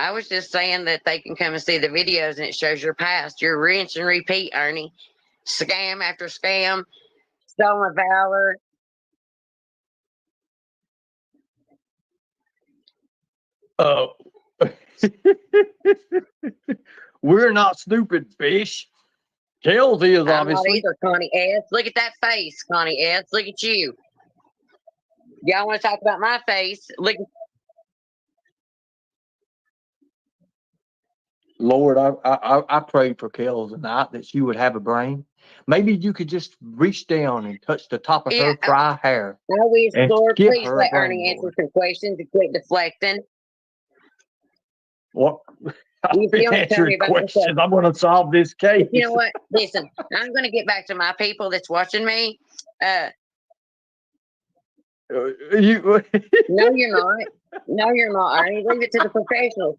I was just saying that they can come and see the videos and it shows your past. You're rinse and repeat, Ernie. Scam after scam, stolen valor. Uh, we're not stupid fish. Kels is I'm not obviously. either, Connie S. Look at that face, Connie S. Look at you. Y'all want to talk about my face? Look, Lord, I prayed for Kels tonight that she would have a brain. Maybe you could just reach down and touch the top of yeah. her fry hair I wish, and Lord, give please her a let brain, Ernie answer Lord. some questions and quit deflecting. What? I've You been still ain't telling me answering about myself. questions. I'm going to solve this case. You know what? Listen, I'm going to get back to my people that's watching me. You, No, you're not. No, you're not, Ernie. Leave it to the professionals.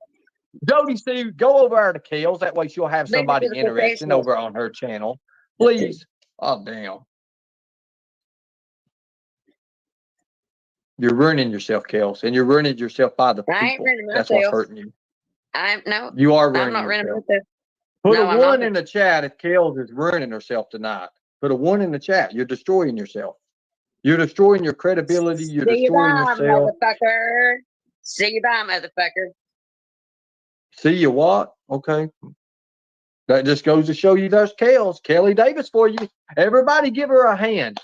Jody, Steve, go over there to Kels. That way she'll have Leave it somebody to the interested professionals. over on her channel. Please. Oh, damn. You're ruining yourself, Kels, and you're ruining yourself by the I ain't people. running That's what's myself. hurting you. You are I'm ruining not running yourself. myself. Put No, a I'm one not. in the chat if Kels is ruining herself tonight. Put a one in the chat. You're destroying yourself. You're destroying your credibility. You're See you destroying bye, yourself. motherfucker. See you bye, motherfucker. See you what? Okay. That just goes to show you there's Kels. Kelly Davis for you. Everybody give her a hand.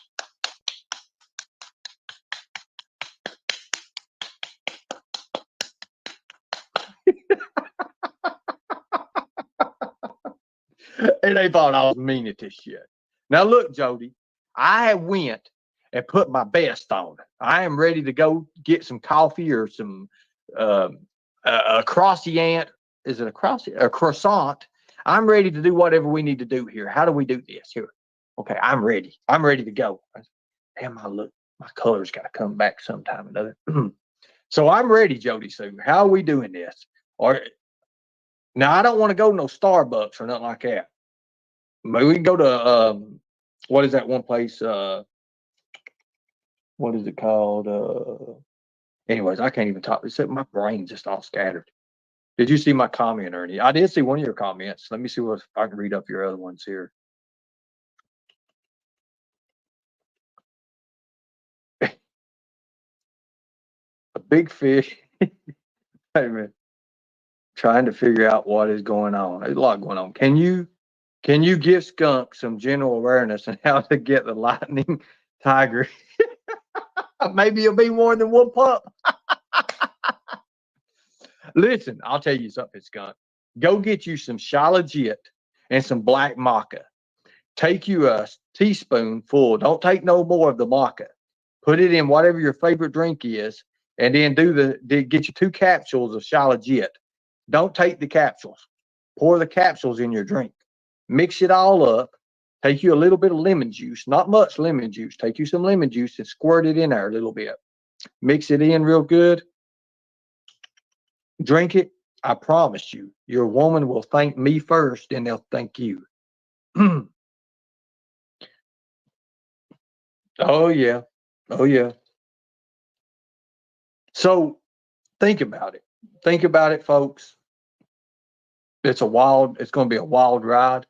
And they thought I was mean at this shit. Now look, Jody, I have went and put my best on. I am ready to go get some coffee or some a croissant. Is it a croissant? A croissant. I'm ready to do whatever we need to do here. How do we do this here? Okay, I'm ready. I'm ready to go. Damn, my color's got to come back sometime or another. So I'm ready, Jody Sue. How are we doing this? Or now I don't want to go to no Starbucks or nothing like that. Maybe we can go to what is that one place? What is it called? Anyways, I can't even talk. Except my brain's just all scattered. Did you see my comment, Ernie? I did see one of your comments. Let me see what if I can read up your other ones here. A big fish. Wait a minute. Trying to figure out what is going on. There's a lot going on. Can you give Skunk some general awareness on how to get the lightning tiger? Maybe it'll be more than one pup. Listen, I'll tell you something, Skunk. Go get you some Shilajit and some black maca. Take you a teaspoonful. Don't take no more of the maca. Put it in whatever your favorite drink is, and then get you 2 capsules of Shilajit. Don't take the capsules. Pour the capsules in your drink. Mix it all up. Take you a little bit of lemon juice, not much lemon juice. Take you some lemon juice and squirt it in there a little bit. Mix it in real good. Drink it. I promise you, your woman will thank me first, and they'll thank you. Oh, yeah. Oh, yeah. So think about it. Think about it, folks. It's going to be a wild ride.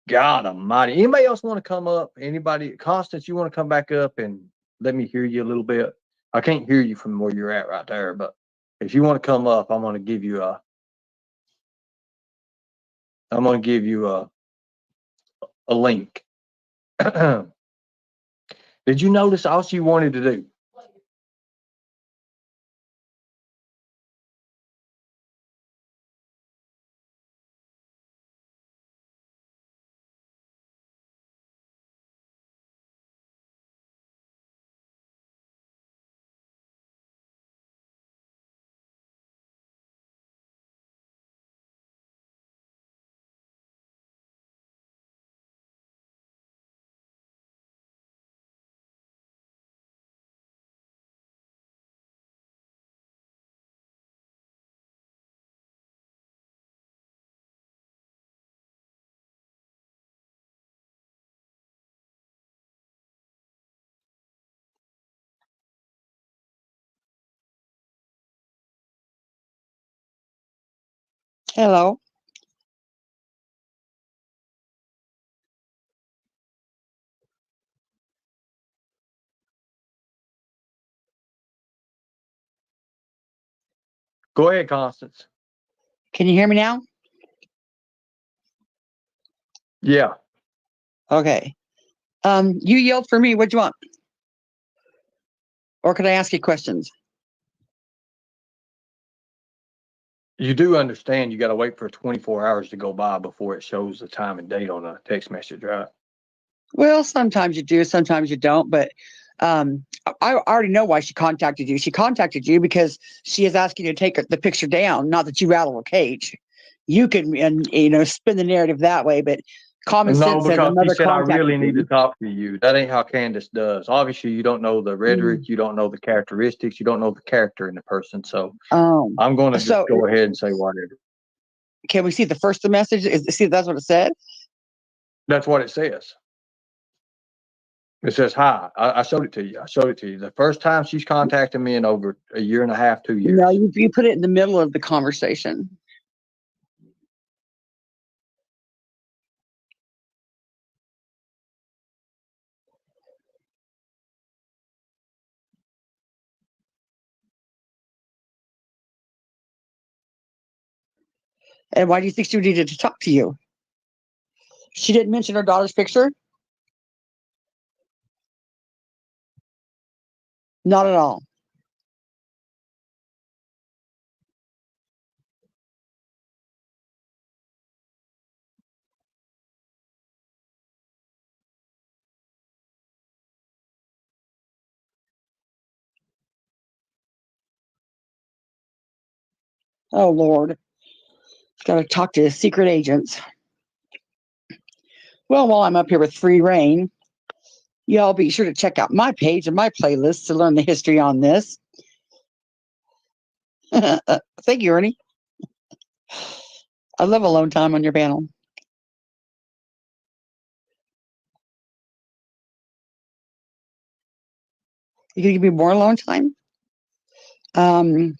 God almighty. Anybody else want to come up? Anybody? Constance, you want to come back up and let me hear you a little bit? I can't hear you from where you're at right there, but if you want to come up, I'm going to give you a link. Did you notice all you wanted to do? Hello. Go ahead, Constance. Can you hear me now? Yeah. Okay. You yelled for me. What do you want? Or could I ask you questions? You do understand you got to wait for 24 hours to go by before it shows the time and date on a text message, right? Well, sometimes you do, sometimes you don't. But I already know why she contacted you. She contacted you because she is asking you to take the picture down. Not that you rattle a cage. You can, and spin the narrative that way. But common No, sense says because she another said, I contacted really need to you. talk to you. That ain't how Candace does. Obviously, you don't know the rhetoric. You don't know the characteristics. You don't know the character in the person. So I'm going to just So go ahead and say whatever. can we see the first message? See, that's what it said. That's what it says. It says, hi. I showed it to you. I showed it to you. The first time she's contacted me in over a year and a half, 2 years. No, you put it in the middle of the conversation. And why do you think she needed to talk to you? She didn't mention her daughter's picture? Not at all. Oh, Lord. Got to talk to secret agents. Well, while I'm up here with Free Reign, y'all be sure to check out my page and my playlist to learn the history on this. Thank you, Ernie. I love alone time on your panel. You can give me more alone time?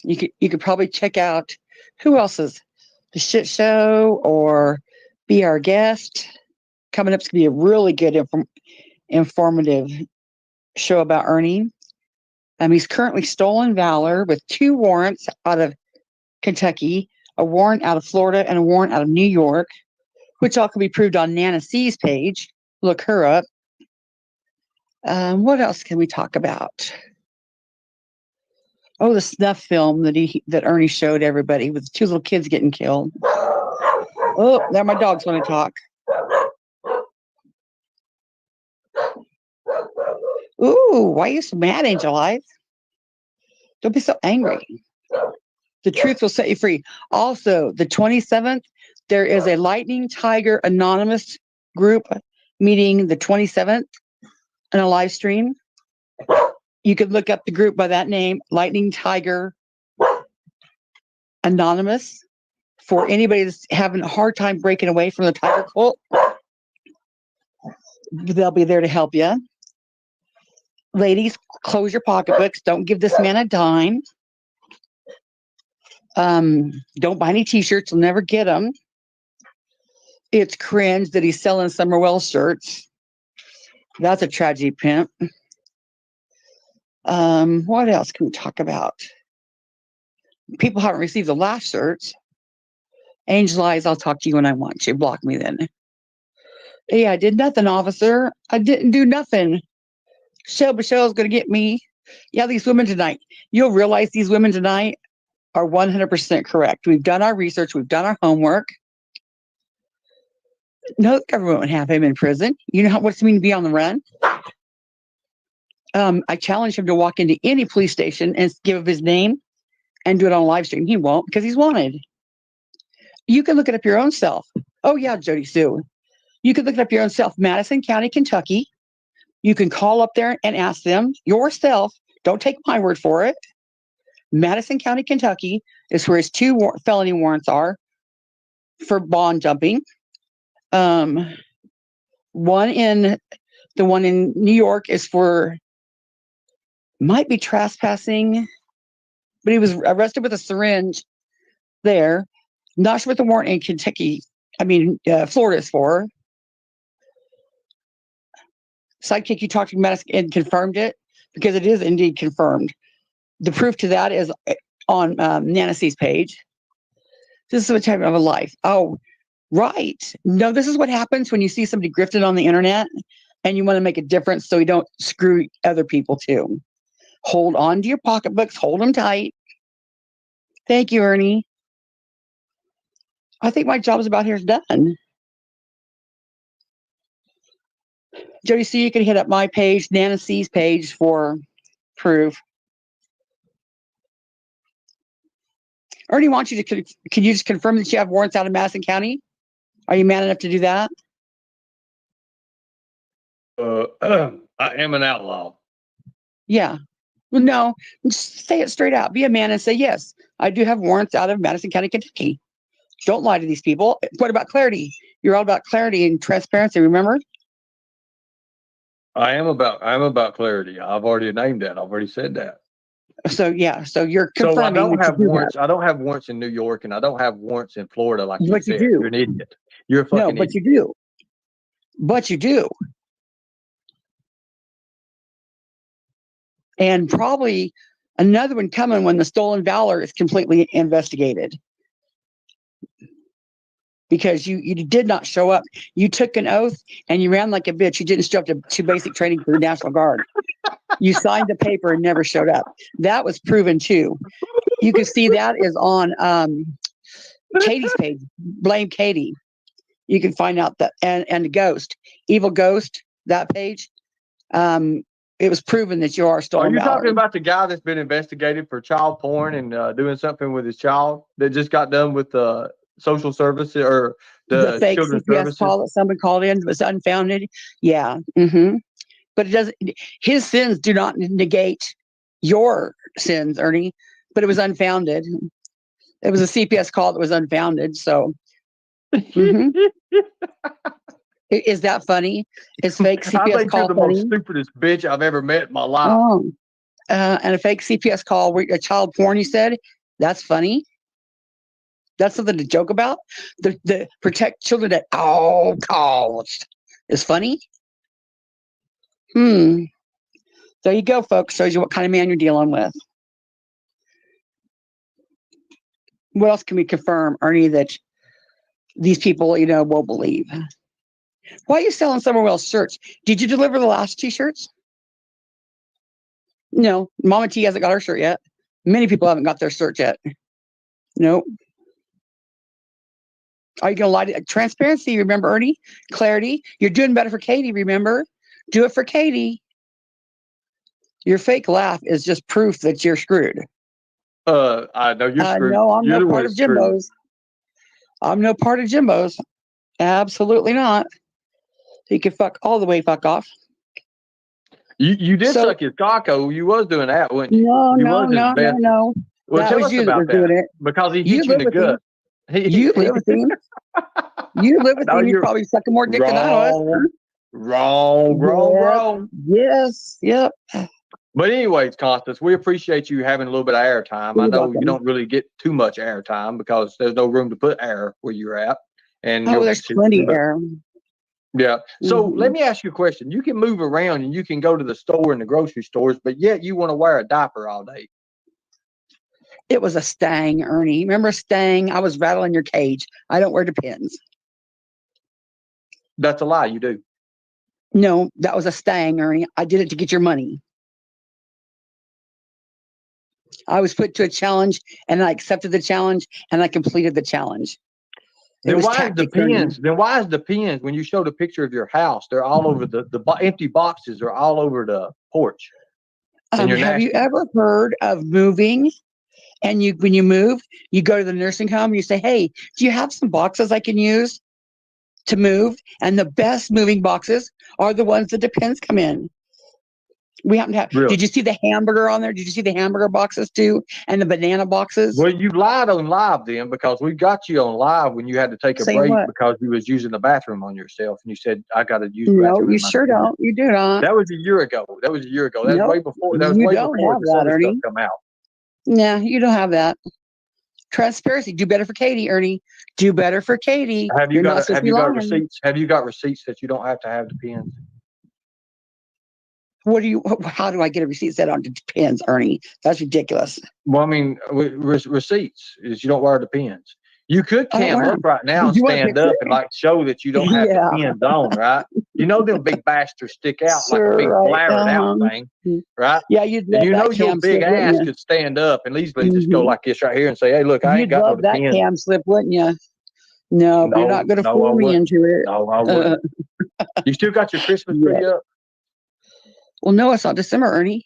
You could probably check out who else is the shit show or be our guest. Coming up is gonna be a really good informative show about Ernie. He's currently stolen valor with 2 warrants out of Kentucky, a warrant out of Florida, and a warrant out of New York, which all can be proved on Nana C's page. Look her up. What else can we talk about? Oh, the snuff film that Ernie showed everybody with 2 little kids getting killed. Oh, now my dogs want to talk. Ooh, why are you so mad, Angel Eyes? Don't be so angry. The truth will set you free. Also, the 27th, there is a Lightning Tiger Anonymous group meeting the 27th on a live stream. You could look up the group by that name, Lightning Tiger Anonymous, for anybody that's having a hard time breaking away from the tiger cult. They'll be there to help you. Ladies, close your pocketbooks. Don't give this man a dime. Don't buy any t-shirts. You'll never get them. It's cringe that he's selling Summer Wells shirts. That's a tragedy, pimp. What else can we talk about? People haven't received the last shirts. Angel Eyes, I'll talk to you when I want to. Block me then. Yeah, I did nothing, officer. I didn't do nothing. Michelle's going to get me. Yeah, these women tonight. You'll realize these women tonight are 100% correct. We've done our research. We've done our homework. No government would have him in prison. You know what it means to be on the run? I challenge him to walk into any police station and give his name and do it on a live stream. He won't because he's wanted. You can look it up your own self. Oh, yeah, Jody Sue. You can look it up your own self. Madison County, Kentucky. You can call up there and ask them yourself. Don't take my word for it. Madison County, Kentucky is where his 2 felony warrants are for bond jumping. The one in New York is for might be trespassing, but he was arrested with a syringe there. Not sure what the warrant in Kentucky, Florida is for. Sidekick, you talked to Madison and confirmed it because it is indeed confirmed. The proof to that is on Nana C's page. This is what type of a life. Oh, right. No, this is what happens when you see somebody grifted on the internet and you want to make a difference so you don't screw other people too. Hold on to your pocketbooks. Hold them tight. Thank you, Ernie. I think my job is about here is done. Jody C, you can hit up my page, Nana C's page for proof. Ernie wants you to, can you just confirm that you have warrants out of Madison County? Are you man enough to do that? I am an outlaw. Yeah. Well, no, just say it straight out. Be a man and say, yes, I do have warrants out of Madison County, Kentucky. Don't lie to these people. What about clarity? You're all about clarity and transparency, remember? I am about clarity. I've already named that. I've already said that. So yeah, so you're confirming. So I don't have warrants. That. I don't have warrants in New York, and I don't have warrants in Florida, like you but said. You do. You're an idiot. You're a fucking but idiot. You do. But you do. And probably another one coming when the stolen valor is completely investigated. Because you did not show up. You took an oath and you ran like a bitch. You didn't show up to basic training for the National Guard. You signed the paper and never showed up. That was proven too. You can see that is on Katie's page. Blame Katie. You can find out that and the ghost, evil ghost, that page. It was proven that you are stolen. Are you talking about the guy that's been investigated for child porn and doing something with his child that just got done with the social services or the fake children's CPS services? call that someone called in was unfounded? Yeah. But it doesn't. His sins do not negate your sins, Ernie. But it was unfounded. It was a CPS call that was unfounded. So, Is that funny? Is fake CPS I think call you're the funny? most stupidest bitch I've ever met in my life. Oh, and a fake CPS call, a child porn. You said that's funny. That's something to joke about. The protect children at all costs is funny. There you go, folks. Shows you what kind of man you're dealing with. What else can we confirm, Ernie, that these people, won't believe? Why are you selling Summer Wells shirts? Did you deliver the last T-shirts? No, Mama T hasn't got her shirt yet. Many people haven't got their shirt yet. Nope. Are you going to lie to transparency? Remember, Ernie? Clarity. You're doing better for Katie, remember? Do it for Katie. Your fake laugh is just proof that you're screwed. I know you're screwed. No, I'm you're no part of Jimbo's. I'm no part of Jimbo's. Absolutely not. He can fuck off. You did suck his cocko. You was doing that, wasn't you? No. Well, that tell was us you about that was doing it. Because he hit you in the gut. You live with him. You live with him. You're probably sucking more dick than I was. Wrong. Yes. Yep. But anyways, Constance, we appreciate you having a little bit of airtime. I know you don't really get too much airtime because there's no room to put air where you're at. And there's plenty of air. Yeah. So let me ask you a question. You can move around and you can go to the store and the grocery stores, but yet you want to wear a diaper all day. It was a stang, Ernie. Remember stang? I was rattling your cage. I don't wear Depends. That's a lie. You do. No, that was a stang, Ernie. I did it to get your money. I was put to a challenge and I accepted the challenge and I completed the challenge. Then why is the pins, when you showed a picture of your house, they're all over the empty boxes are all over the porch? Have you ever heard of moving? And when you move, you go to the nursing home and you say, hey, do you have some boxes I can use to move? And the best moving boxes are the ones that Depends come in. We happen to have. Really? Did you see the hamburger on there? Did you see the hamburger boxes too? And the banana boxes? Well, you lied on live then, because we got you on live when you had to take a break because you was using the bathroom on yourself. And you said, I got to use the bathroom. No, you sure don't. You do not. That was a year ago. That was way before. That was way before the other stuff come out. Yeah, you don't have that. Transparency. Do better for Katie, Ernie. Do better for Katie. You're not supposed to be lying. receipts? Have you got receipts that you don't have to have the pins? How do I get a receipt set on the pins, Ernie? That's ridiculous. Well, I mean, receipts is you don't wear the pins. You could cam up right now and You want a stand picture? up and like show that you don't have Yeah. the pins on, right? You know them big bastards stick out like a Sure, big right. flared out thing, right? Yeah, you'd love And you that know your cam big slip, wouldn't ass you? could stand up and easily just go like this right here and say, "Hey, look, I ain't You'd got no love that pins." cam slip, wouldn't you? No, you're not going to No, I fool me wouldn't. into it. No, I wouldn't. You still got your Christmas tree up? Well, no, it's not December, Ernie.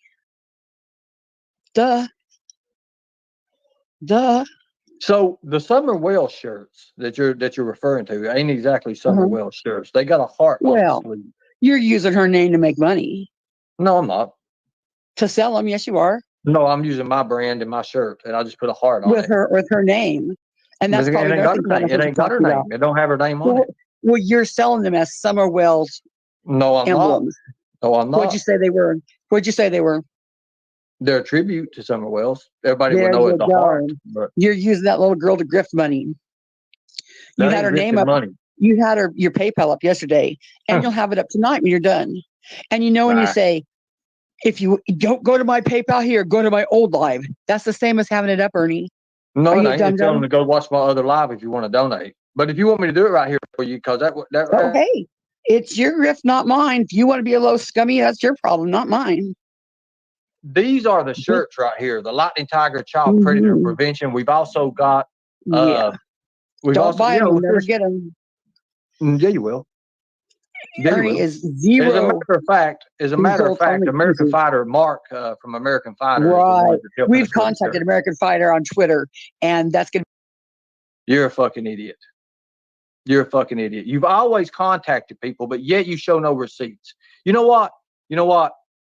Duh. So the Summer Wells shirts that you're referring to ain't exactly Summer Wells shirts. They got a heart on the sleeve. You're using her name to make money. No, I'm not. To sell them, yes, you are. No, I'm using my brand in my shirt, and I just put a heart on with it. With her name, and that's probably another thing. It ain't got her name. It don't have her name on it. Well, you're selling them as Summer Wells. No, I'm emblems. Not. No, I'm not. What'd you say they were? They're a tribute to Summer Wells. Everybody would know it's the heart. But you're using that little girl to grift money. You had her name up. Money. You had your PayPal up yesterday, and you'll have it up tonight when you're done. And you know when you say, if you don't go to my PayPal here, go to my old live. That's the same as having it up, Ernie. No, it ain't. You tell them to go watch my other live if you want to donate. But if you want me to do it right here for you, because hey, it's your grift, not mine. If you want to be a low scummy, that's your problem, not mine. These are the shirts right here. The Lightning Tiger Child Predator Prevention. We've also got. Don't buy them. You'll never get them. Yeah, you will. Yeah, Ernie is zero. As a matter of fact, American Fighter Mark from American Fighter. Right. We've contacted American Fighter on Twitter, and that's gonna. You're a fucking idiot. You're a fucking idiot. You've always contacted people, but yet you show no receipts. You know what?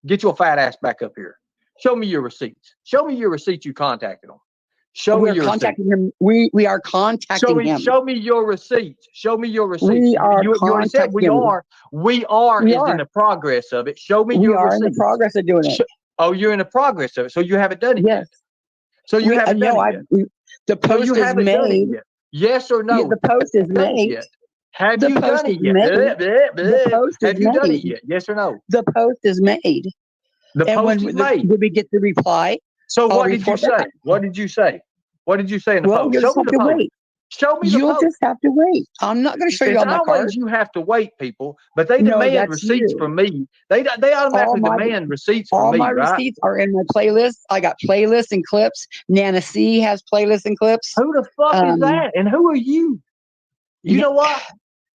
Get your fat ass back up here. Show me your receipts. Show me your receipts you contacted them. Show me your contacting him. We are contacting him. Show me your receipts. Show me your receipts. We are you already said we are. We are in the progress of it. Show me your receipts. We are in the progress of doing it. Oh, you're in the progress of it. So you haven't done it yet. So you haven't done it yet. The post is made. Yes or no? Yeah, the post is made. Have you done it yet? Have you done it yet? Yes or no? The post is made. The post is made. Did we get the reply? So what did you say? What did you say? What did you say in the post? Show me the post. Show me the post. You'll just have to wait. I'm not going to show you on my card. You have to wait, people. But they demand receipts from me. They automatically demand receipts from me, right? All my receipts are in my playlist. I got playlists and clips. Nana C has playlists and clips. Who the fuck is that? And who are you? You know what?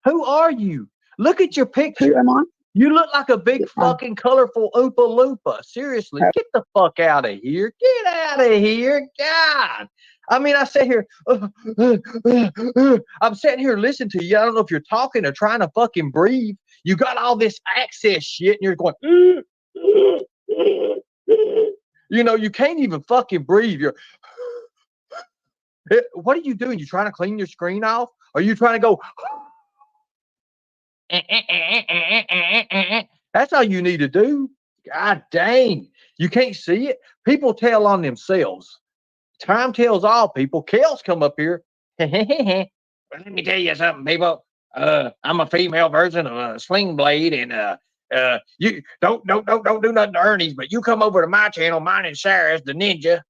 Who are you? Look at your picture. Who am I? You look like a big fucking colorful Oompa Loompa. Seriously, get the fuck out of here. Get out of here. God. I mean, I sit here. I'm sitting here listening to you. I don't know if you're talking or trying to fucking breathe. You got all this access shit and you're going, you can't even fucking breathe. What are you doing? You trying to clean your screen off? Are you trying to go? That's all you need to do. God dang. You can't see it. People tell on themselves. Time tells all, people. Kels come up here. Let me tell you something, people. I'm a female version of a sling blade, and you don't do nothing to Ernie's, but you come over to my channel, mine and Sarah's, the ninja.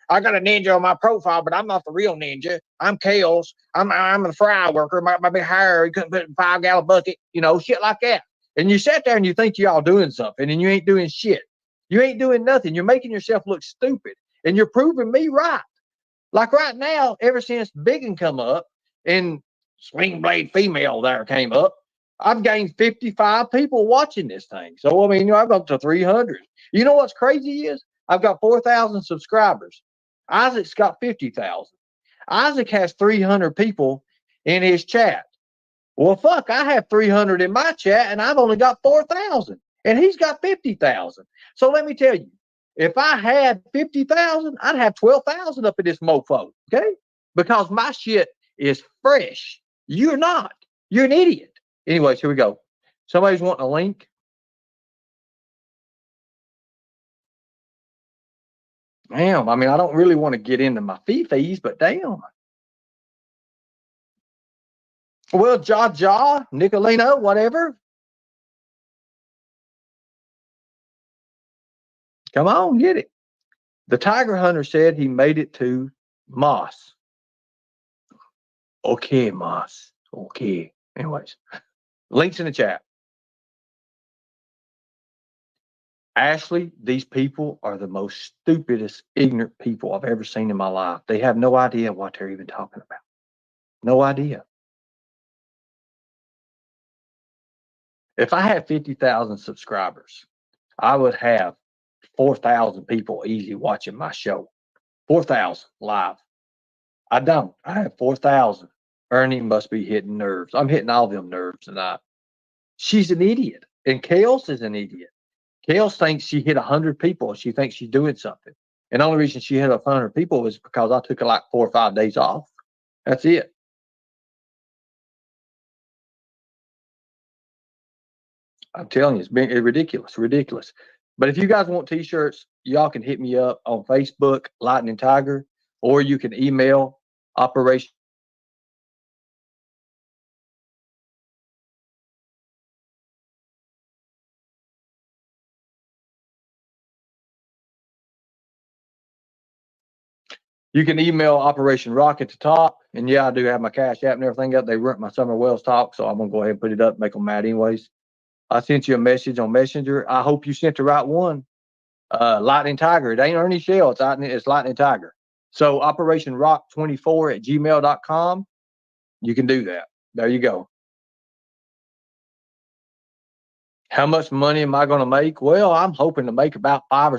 I got a ninja on my profile, but I'm not the real ninja. I'm Kels. I'm the fry worker. My big hair, you couldn't put in a 5-gallon bucket, shit like that. And you sat there and you think y'all doing something, and you ain't doing shit. You ain't doing nothing. You're making yourself look stupid, and you're proving me right. Like right now, ever since Biggin come up and Swing Blade Female there came up, I've gained 55 people watching this thing. So, I mean, I'm up to 300. You know what's crazy is? I've got 4,000 subscribers. Isaac's got 50,000. Isaac has 300 people in his chat. Well, fuck, I have 300 in my chat, and I've only got 4,000. And he's got 50,000. So let me tell you, if I had 50,000, I'd have 12,000 up in this mofo, okay? Because my shit is fresh. You're not. You're an idiot. Anyways, here we go. Somebody's wanting a link. Damn, I mean, I don't really want to get into my fee-fees, but damn. Well, Nicolino, whatever. Come on, get it. The tiger hunter said he made it to Moss. Okay, Moss. Okay. Anyways, links in the chat. Ashley, these people are the most stupidest, ignorant people I've ever seen in my life. They have no idea what they're even talking about. No idea. If I had 50,000 subscribers, I would have 4,000 people easy watching my show. 4,000 live. I don't. I have 4,000. Ernie must be hitting nerves. I'm hitting all them nerves tonight. She's an idiot. And Kales is an idiot. Kales thinks she hit 100 people. She thinks she's doing something. And the only reason she hit 100 people was because I took like 4 or 5 days off. That's it. I'm telling you, it's ridiculous. But if you guys want t-shirts, y'all can hit me up on Facebook, Lightning Tiger, or you can email Operation. You can email Operation Rock at the top. And yeah, I do have my Cash App and everything up. They rent my Summer Wells talk, so I'm going to go ahead and put it up, make them mad anyways. I sent you a message on Messenger. I hope you sent the right one. Lightning Tiger. It ain't Ernie Shell. It's Lightning Tiger. So Operation Rock 24 at gmail.com. You can do that. There you go. How much money am I going to make? Well, I'm hoping to make about $500 or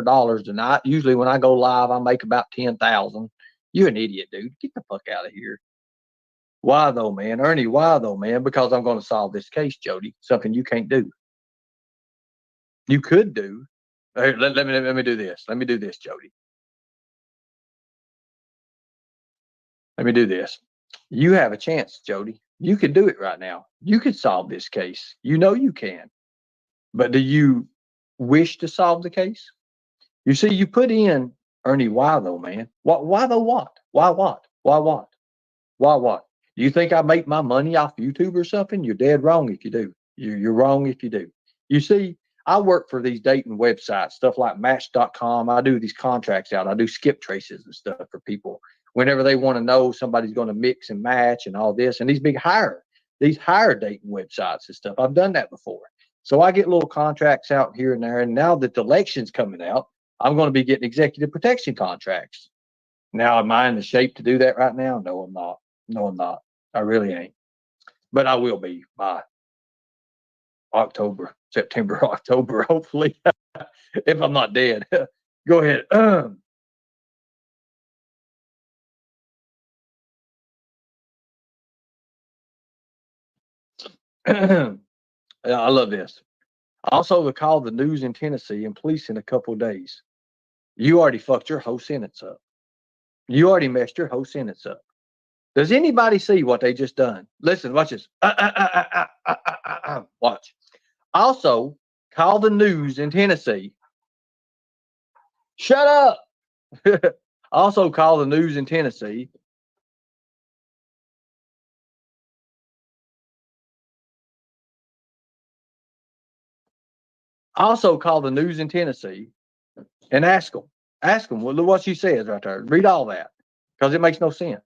$600 tonight. Usually when I go live, I make about 10,000. You're an idiot, dude. Get the fuck out of here. Why though, man? Ernie, why though, man? Because I'm going to solve this case, Jody. Something you can't do. You could do. Let me do this. Let me do this, Jody. Let me do this. You have a chance, Jody. You could do it right now. You could solve this case. You know you can. But do you wish to solve the case? You see, you put in Ernie, why though, man? Why though what? Why what? Why what? Why what? Do you think I make my money off YouTube or something? You're dead wrong if you do. You're wrong if you do. You see, I work for these dating websites, stuff like Match.com. I do these contracts out. I do skip traces and stuff for people whenever they want to know somebody's going to mix and match and all this. And these hire dating websites and stuff. I've done that before. So I get little contracts out here and there. And now that the election's coming out, I'm going to be getting executive protection contracts. Now, am I in the shape to do that right now? No, I'm not. No, I'm not. I really ain't. But I will be by September, October, hopefully, if I'm not dead. Go ahead. I love this. Also, to call the news in Tennessee and police in a couple of days. You already fucked your whole sentence up. You already messed your whole sentence up. Does anybody see what they just done? Listen, watch this. Watch. Also, call the news in Tennessee. Shut up. Also, call the news in Tennessee. Also, call the news in Tennessee and ask them. Ask them what she says right there. Read all that because it makes no sense.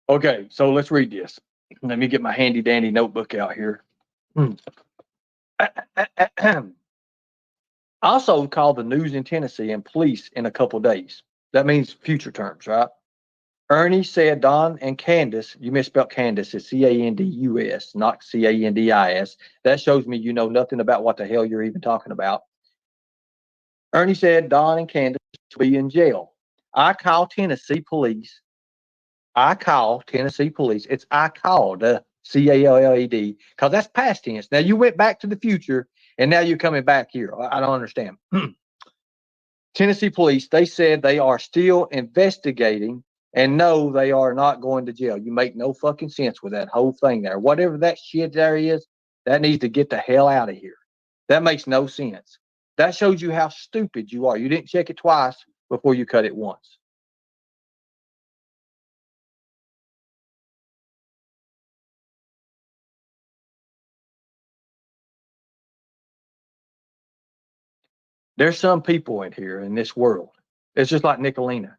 Okay, so let's read this. Let me get my handy dandy notebook out here. Also, call the news in Tennessee and police in a couple days. That means future terms, right? Ernie said Don and Candus, you misspelled Candus, it's Candus, not Candis. That shows me you know nothing about what the hell you're even talking about. Ernie said Don and Candus will be in jail. I call Tennessee police. I call Tennessee police. It's I called Called, because that's past tense. Now you went back to the future and now you're coming back here. I don't understand. Tennessee police, they said they are still investigating and no, they are not going to jail. You make no fucking sense with that whole thing there. Whatever that shit there is, that needs to get the hell out of here. That makes no sense. That shows you how stupid you are. You didn't check it twice before you cut it once. There's some people in here in this world. It's just like Nicolina.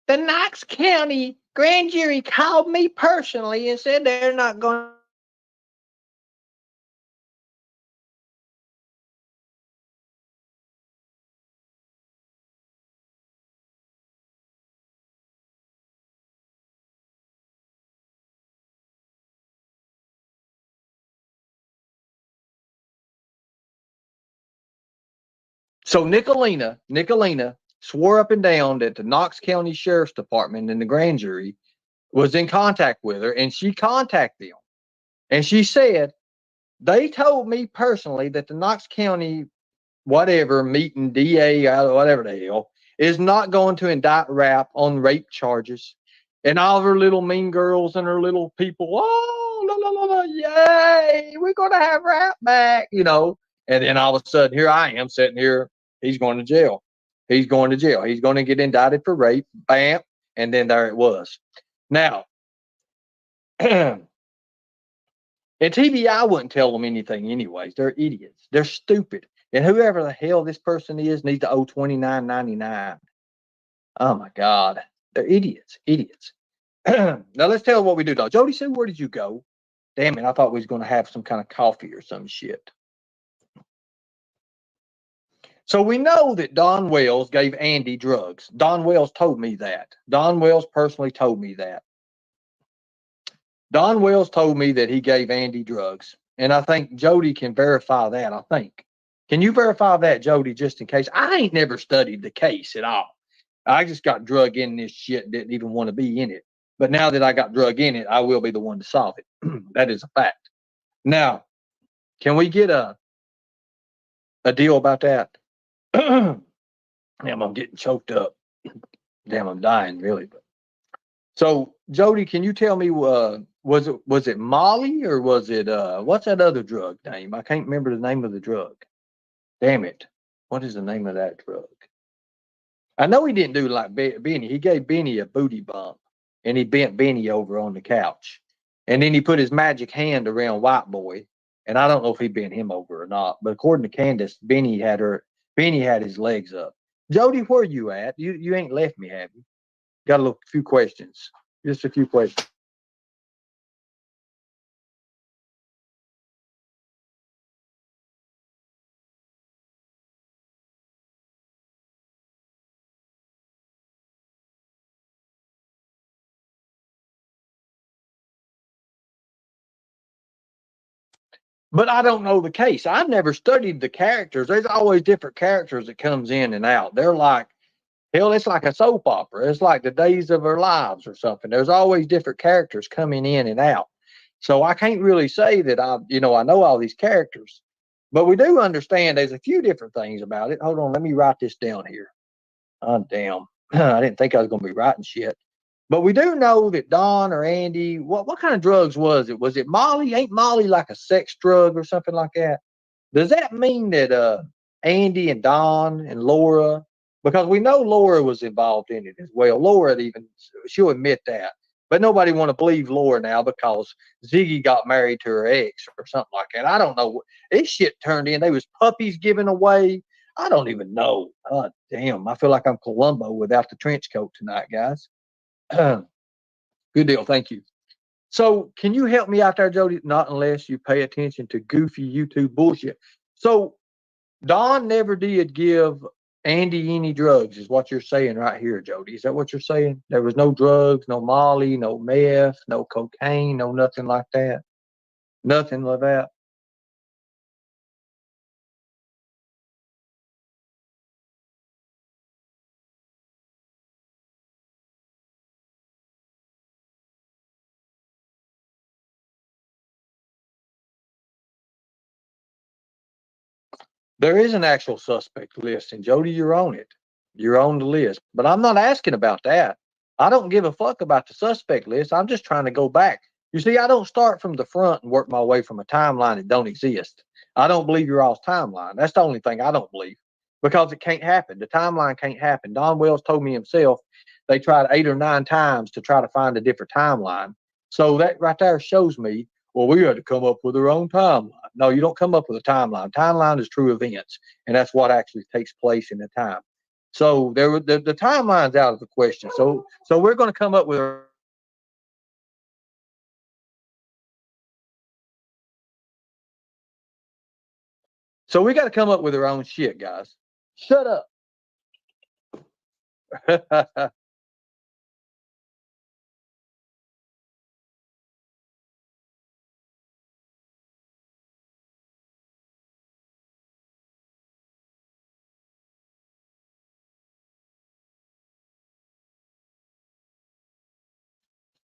The Knox County grand jury called me personally and said they're not going. So Nicolina swore up and down that the Knox County Sheriff's Department and the grand jury was in contact with her, and she contacted them. And she said, they told me personally that the Knox County, whatever, meeting DA, whatever the hell, is not going to indict Rap on rape charges. And all of her little mean girls and her little people, oh, la, la, la, la, yay, we're going to have Rap back, you know. And then all of a sudden, here I am sitting here. He's going to jail. He's going to jail. He's going to get indicted for rape. Bam. And then there it was. Now, and TBI wouldn't tell them anything anyways. They're idiots. They're stupid. And whoever the hell this person is needs to owe $29.99. Oh my God. They're idiots. Idiots. Now let's tell them what we do, dog. Jody Sue, where did you go? Damn it. I thought we was going to have some kind of coffee or some shit. So we know that Don Wells gave Andy drugs. Don Wells told me that. Don Wells personally told me that. Don Wells told me that he gave Andy drugs. And I think Jody can verify that, I think. Can you verify that, Jody, just in case? I ain't never studied the case at all. I just got drug in this shit, didn't even want to be in it. But now that I got drug in it, I will be the one to solve it. That is a fact. Now, can we get a deal about that? Damn, I'm getting choked up. Damn, I'm dying, really. But so, Jody, can you tell me, was it Molly or was it what's that other drug name? I can't remember the name of the drug. Damn it! What is the name of that drug? I know he didn't do like Benny. He gave Benny a booty bump, and he bent Benny over on the couch, and then he put his magic hand around White Boy, and I don't know if he bent him over or not. But according to Candus, Benny had his legs up. Jody, where you at? You ain't left me, have you? Got a few questions. Just a few questions. But I don't know the case. I've never studied the characters. There's always different characters that comes in and out. They're like, hell, it's like a soap opera. It's like the days of our lives or something. There's always different characters coming in and out. So I can't really say that I know all these characters. But we do understand there's a few different things about it. Hold on, let me write this down here. Oh, damn. I didn't think I was going to be writing shit. But we do know that Don or Andy, what kind of drugs was it? Was it Molly? Ain't Molly like a sex drug or something like that? Does that mean that Andy and Don and Laura, because we know Laura was involved in it as well. She'll admit that. But nobody want to believe Laura now because Ziggy got married to her ex or something like that. I don't know. This shit turned in. They was puppies given away. I don't even know. Oh, damn. I feel like I'm Columbo without the trench coat tonight, guys. Good deal. Thank you. So can you help me out there, Jody? Not unless you pay attention to goofy YouTube bullshit. So Don never did give Andy any drugs is what you're saying right here, Jody. Is that what you're saying? There was no drugs, no Molly, no meth, no cocaine, no nothing like that. Nothing like that. There is an actual suspect list, and Jody, you're on it. You're on the list. But I'm not asking about that. I don't give a fuck about the suspect list. I'm just trying to go back. You see, I don't start from the front and work my way from a timeline that don't exist. I don't believe your all's timeline. That's the only thing I don't believe because it can't happen. The timeline can't happen. Don Wells told me himself they tried 8 or 9 times to try to find a different timeline. So that right there shows me, well, we had to come up with our own timeline. No, you don't come up with a timeline. Timeline is true events, and that's what actually takes place in the time. So the timeline's out of the question. So we're going to come up with. So we got to come up with our own shit, guys. Shut up.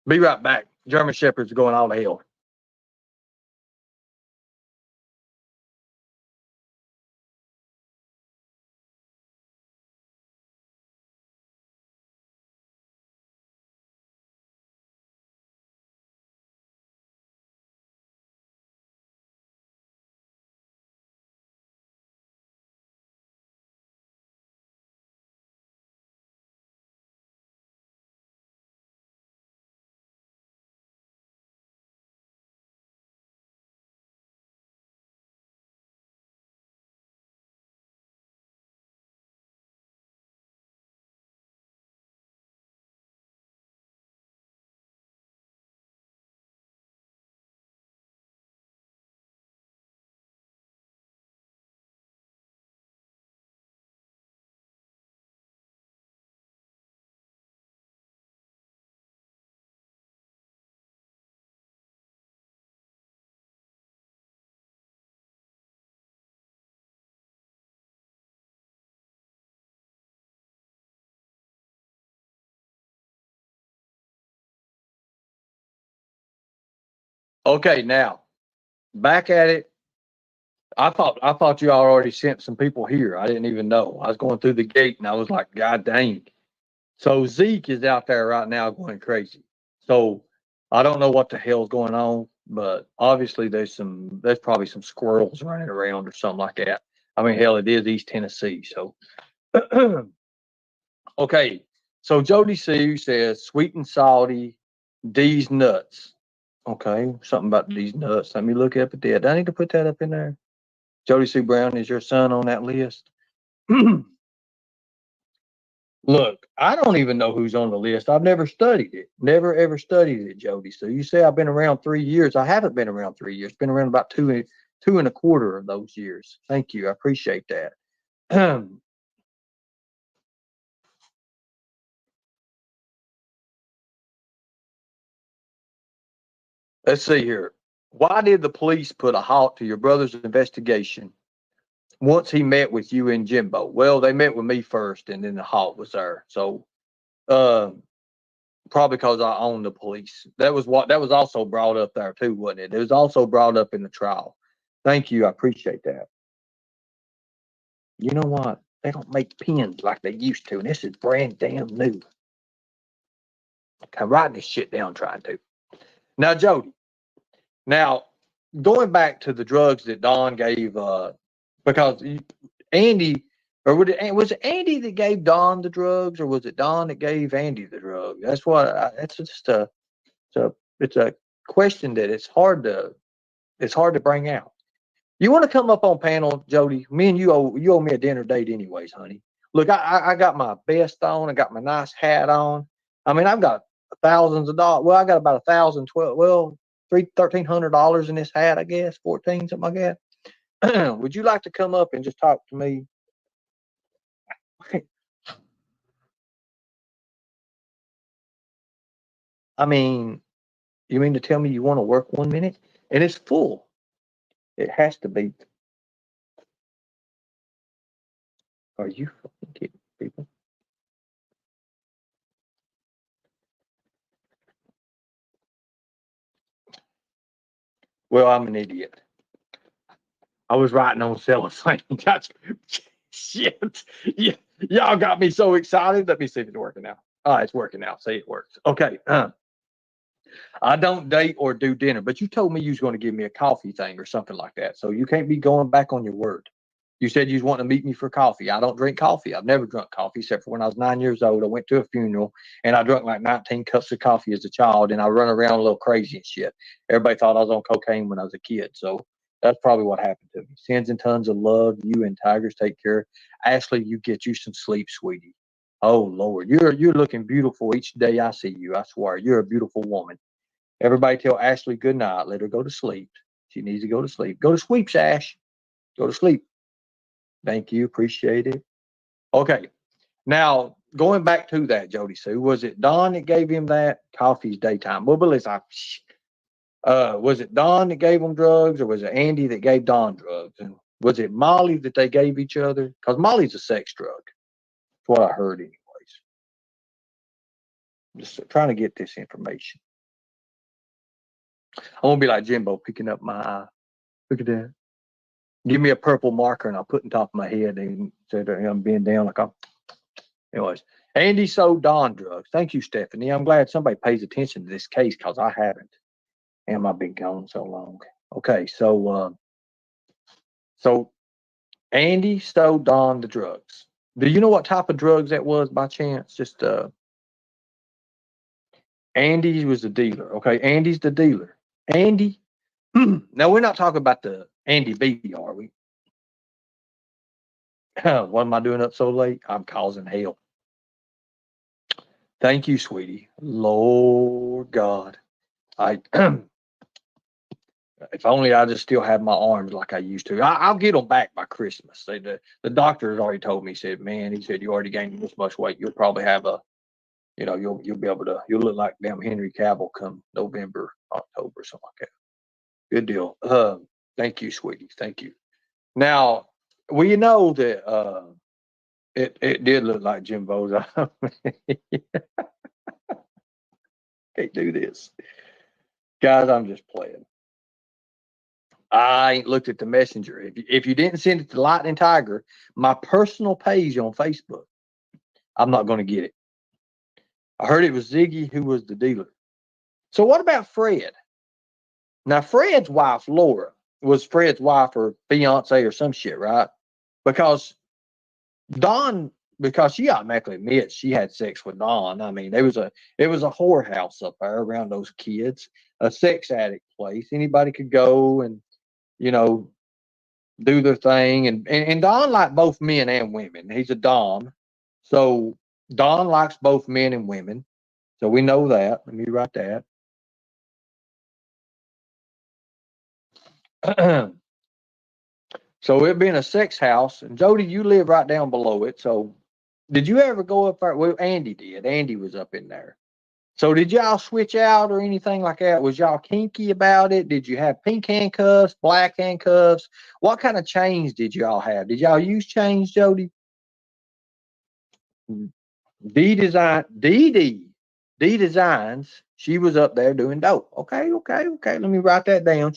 Be right back. German Shepherds are going all to hell. Okay, now back at it. I thought you already sent some people here. I didn't even know. I was going through the gate and I was like, God dang. So Zeke is out there right now going crazy. So I don't know what the hell's going on, but obviously there's probably some squirrels running around or something like that. I mean, hell, it is East Tennessee. So okay. So Jody Sue says sweet and salty, D's nuts. Okay, something about these nuts. Let me look up at that. Do I need to put that up in there? Jody Sue Brown is your son on that list. Look, I don't even know who's on the list. I've never studied it. Never ever studied it, Jody. So you say I've been around 3 years. I haven't been around 3 years. Been around about two and a quarter of those years. Thank you. I appreciate that. Let's see here. Why did the police put a halt to your brother's investigation once he met with you in Jimbo? Well, they met with me first, and then the halt was there. So, probably because I own the police. That was also brought up there too, wasn't it? It was also brought up in the trial. Thank you. I appreciate that. You know what? They don't make pens like they used to, and this is brand damn new. I'm writing this shit down trying to. Now, Jody. Now, going back to the drugs that Don gave, because Andy, or was it Andy that gave Don the drugs, or was it Don that gave Andy the drug? That's what. That's just it's a question that it's hard to bring out. You want to come up on panel, Jody? Me and you owe me a dinner date, anyways, honey. Look, I got my best on. I got my nice hat on. I mean, I've got thousands of dollars. Well, I got about 1,012. Well, $1,300 in this hat, I guess, 14, something like that. Would you like to come up and just talk to me? I mean, you mean to tell me you want to work 1 minute and it's full? It has to be. Are you fucking kidding people? Well, I'm an idiot. I was writing on cellophane. That's shit. Yeah, y'all got me so excited. Let me see if it's working now. Oh, it's working now. See, it works. Okay. I don't date or do dinner, but you told me you was going to give me a coffee thing or something like that. So you can't be going back on your word. You said you was wanting to meet me for coffee. I don't drink coffee. I've never drunk coffee except for when I was 9 years old. I went to a funeral and I drank like 19 cups of coffee as a child, and I run around a little crazy and shit. Everybody thought I was on cocaine when I was a kid. So that's probably what happened to me. Sends and tons of love. You and Tigers take care. Ashley, you get you some sleep, sweetie. Oh Lord, you're looking beautiful each day I see you. I swear, you're a beautiful woman. Everybody tell Ashley good night. Let her go to sleep. She needs to go to sleep. Go to sleep, Ash. Go to sleep. Thank you. Appreciate it. Okay. Now, going back to that, Jody Sue, was it Don that gave him that? Coffee's daytime. Well, but listen, was it Don that gave him drugs, or was it Andy that gave Don drugs? And was it Molly that they gave each other? Because Molly's a sex drug. That's what I heard, anyways. Just trying to get this information. I won't be like Jimbo picking up my eye. Look at that. Give me a purple marker and I'll put on top of my head and said I'm being down like I'm. Anyways, Andy sold Don drugs. Thank you, Stephanie. I'm glad somebody pays attention to this case because I haven't. And I've been gone so long. Okay, so Andy sold Don the drugs. Do you know what type of drugs that was by chance? Just Andy was the dealer. Okay, Andy's the dealer. Andy. Now we're not talking about the Andy B, are we? What am I doing up so late? I'm causing hell. Thank you, sweetie. Lord God. I if only I just still have my arms like I used to. I'll get them back by Christmas. The doctor has already told me, he said, man, he said, you already gained this much weight. You'll probably have you'll be able to, you'll look like damn Henry Cavill come November, October, something like that. Good deal. Thank you, sweetie. Thank you. Now, we know that it did look like Jimbo's. Can't do this. Guys, I'm just playing. I ain't looked at the messenger. If you didn't send it to Lightning Tiger, my personal page on Facebook, I'm not going to get it. I heard it was Ziggy who was the dealer. So what about Fred? Now, Fred's wife, Laura, was Fred's wife or fiance or some shit, right? Because she automatically admits she had sex with Don. I mean, it was a whorehouse up there around those kids, a sex addict place. Anybody could go and, do their thing. And Don liked both men and women. He's a Dom. So Don likes both men and women. So we know that. Let me write that. So it being a sex house, and Jody, you live right down below it. So did you ever go up there? Well, Andy did. Andy was up in there. So did y'all switch out or anything like that? Was y'all kinky about it? Did you have pink handcuffs, black handcuffs? What kind of chains did y'all have? Did y'all use chains, Jody? D Designs. She was up there doing dope. Okay. Let me write that down.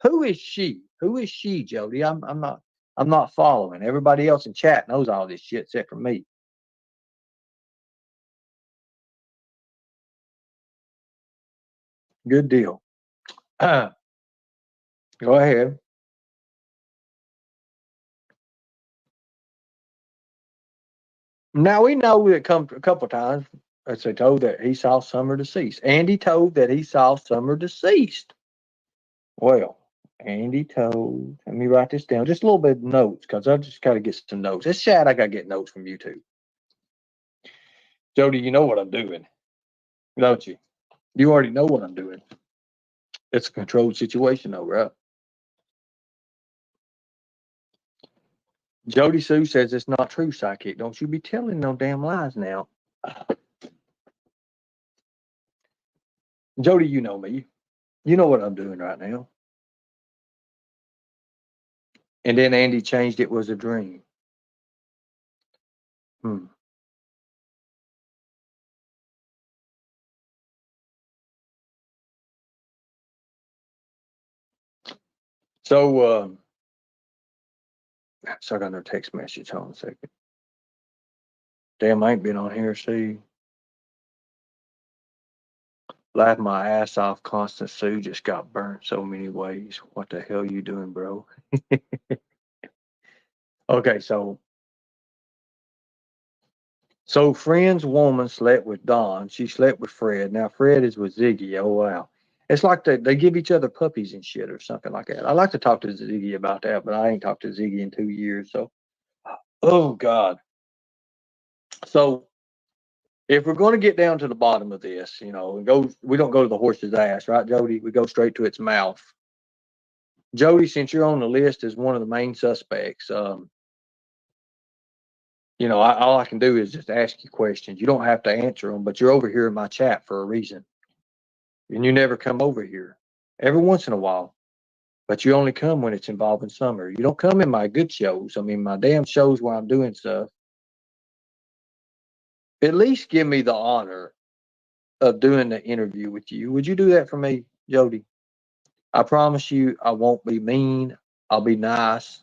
Who is she? Who is she, Jody? I'm not following. Everybody else in chat knows all this shit except for me. Good deal. Go ahead. Now we know that come a couple of times, as they told that he saw Summer deceased. Andy told that he saw Summer deceased. Well, Andy told. Let me write this down. Just a little bit of notes, because I just got to get some notes. It's sad I got to get notes from you too. Jody, you know what I'm doing, don't you? You already know what I'm doing. It's a controlled situation, though, right? Jody Sue says it's not true, psychic. Don't you be telling no damn lies now. Jody, you know me. You know what I'm doing right now. And then Andy changed it was a dream. Hmm. So, so I got no text message. Hold on a second. Damn, I ain't been on here. See, laugh my ass off. Constant Sue just got burnt so many ways. What the hell you doing, bro? Okay, so friend's woman slept with Don. She slept with Fred. Now Fred is with Ziggy. Oh wow. It's like they give each other puppies and shit or something like that. I like to talk to Ziggy about that, but I ain't talked to Ziggy in 2 years. So, oh God. So if we're going to get down to the bottom of this, we don't go to the horse's ass, right, Jody? We go straight to its mouth. Jody, since you're on the list as one of the main suspects, all I can do is just ask you questions. You don't have to answer them, but you're over here in my chat for a reason. And you never come over here. Every once in a while. But you only come when it's involving Summer. You don't come in my good shows. I mean, my damn shows where I'm doing stuff. At least give me the honor of doing the interview with you. Would you do that for me, Jody? I promise you, I won't be mean. I'll be nice.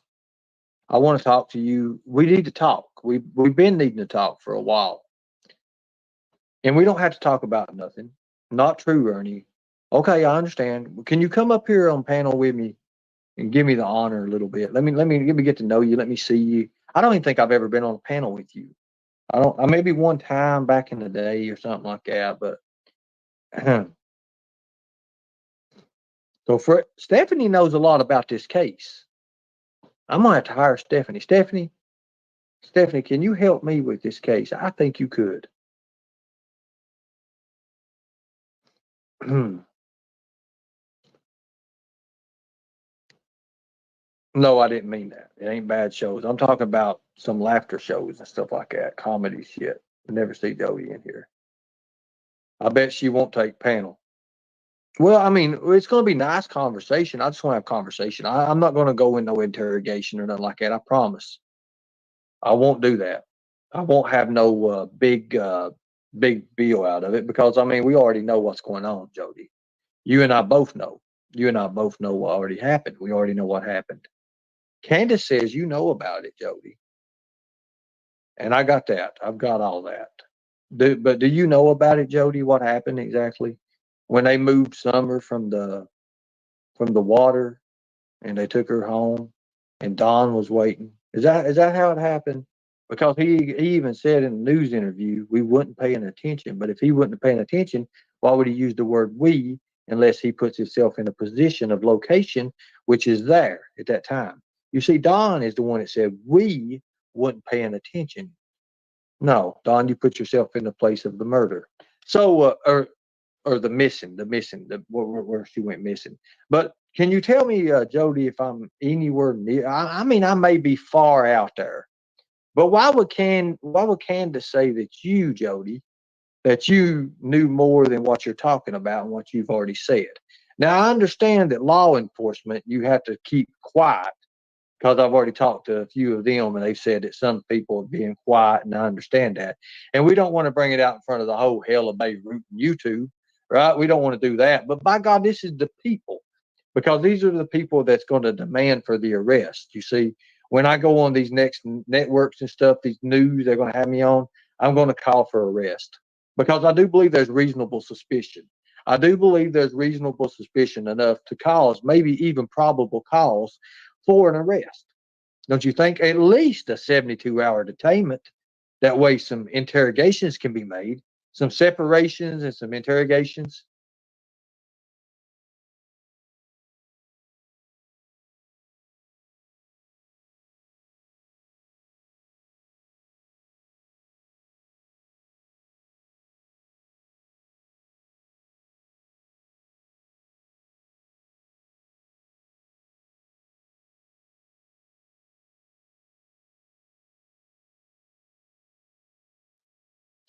I want to talk to you. We need to talk. We've been needing to talk for a while. And we don't have to talk about nothing. Not true, Ernie. Okay, I understand. Can you come up here on panel with me and give me the honor a little bit? Let me get to know you. Let me see you. I don't even think I've ever been on a panel with you. I maybe one time back in the day or something like that, but so for Stephanie knows a lot about this case. I'm gonna have to hire Stephanie. Stephanie, can you help me with this case? I think you could. No, I didn't mean that. It ain't bad shows. I'm talking about some laughter shows and stuff like that, comedy shit. I never see Jody in here. I bet she won't take panel. Well, I mean, it's going to be nice conversation. I just want to have conversation. I'm not going to go in no interrogation or nothing like that. I promise. I won't do that. I won't have no big deal out of it because I mean we already know what's going on, Jody. You and I both know. You and I both know what already happened. We already know what happened. Candus says you know about it, Jody, and I got that. I've got all that. But do you know about it, Jody? What happened exactly when they moved Summer from the water and they took her home, and Don was waiting? Is that how it happened? Because he even said in the news interview we wasn't paying attention. But if he wasn't paying attention, why would he use the word we unless he puts himself in a position of location, which is there at that time? You see, Don is the one that said we wasn't paying attention. No, Don, you put yourself in the place of the murder. So, or where she went missing. But can you tell me, Jody, if I'm anywhere near? I mean, I may be far out there, but why would Candace say that you, Jody, that you knew more than what you're talking about and what you've already said? Now I understand that law enforcement you have to keep quiet because I've already talked to a few of them and they've said that some people are being quiet, and I understand that. And we don't want to bring it out in front of the whole hell of Beirut and YouTube, right? We don't want to do that. But by God, this is the people because these are the people that's going to demand for the arrest. You see, when I go on these next networks and stuff, these news they're going to have me on, I'm going to call for arrest because I do believe there's reasonable suspicion. I do believe there's reasonable suspicion enough to cause, maybe even probable cause for an arrest. Don't you think? At least a 72-hour detainment. That way, some interrogations can be made, some separations and some interrogations.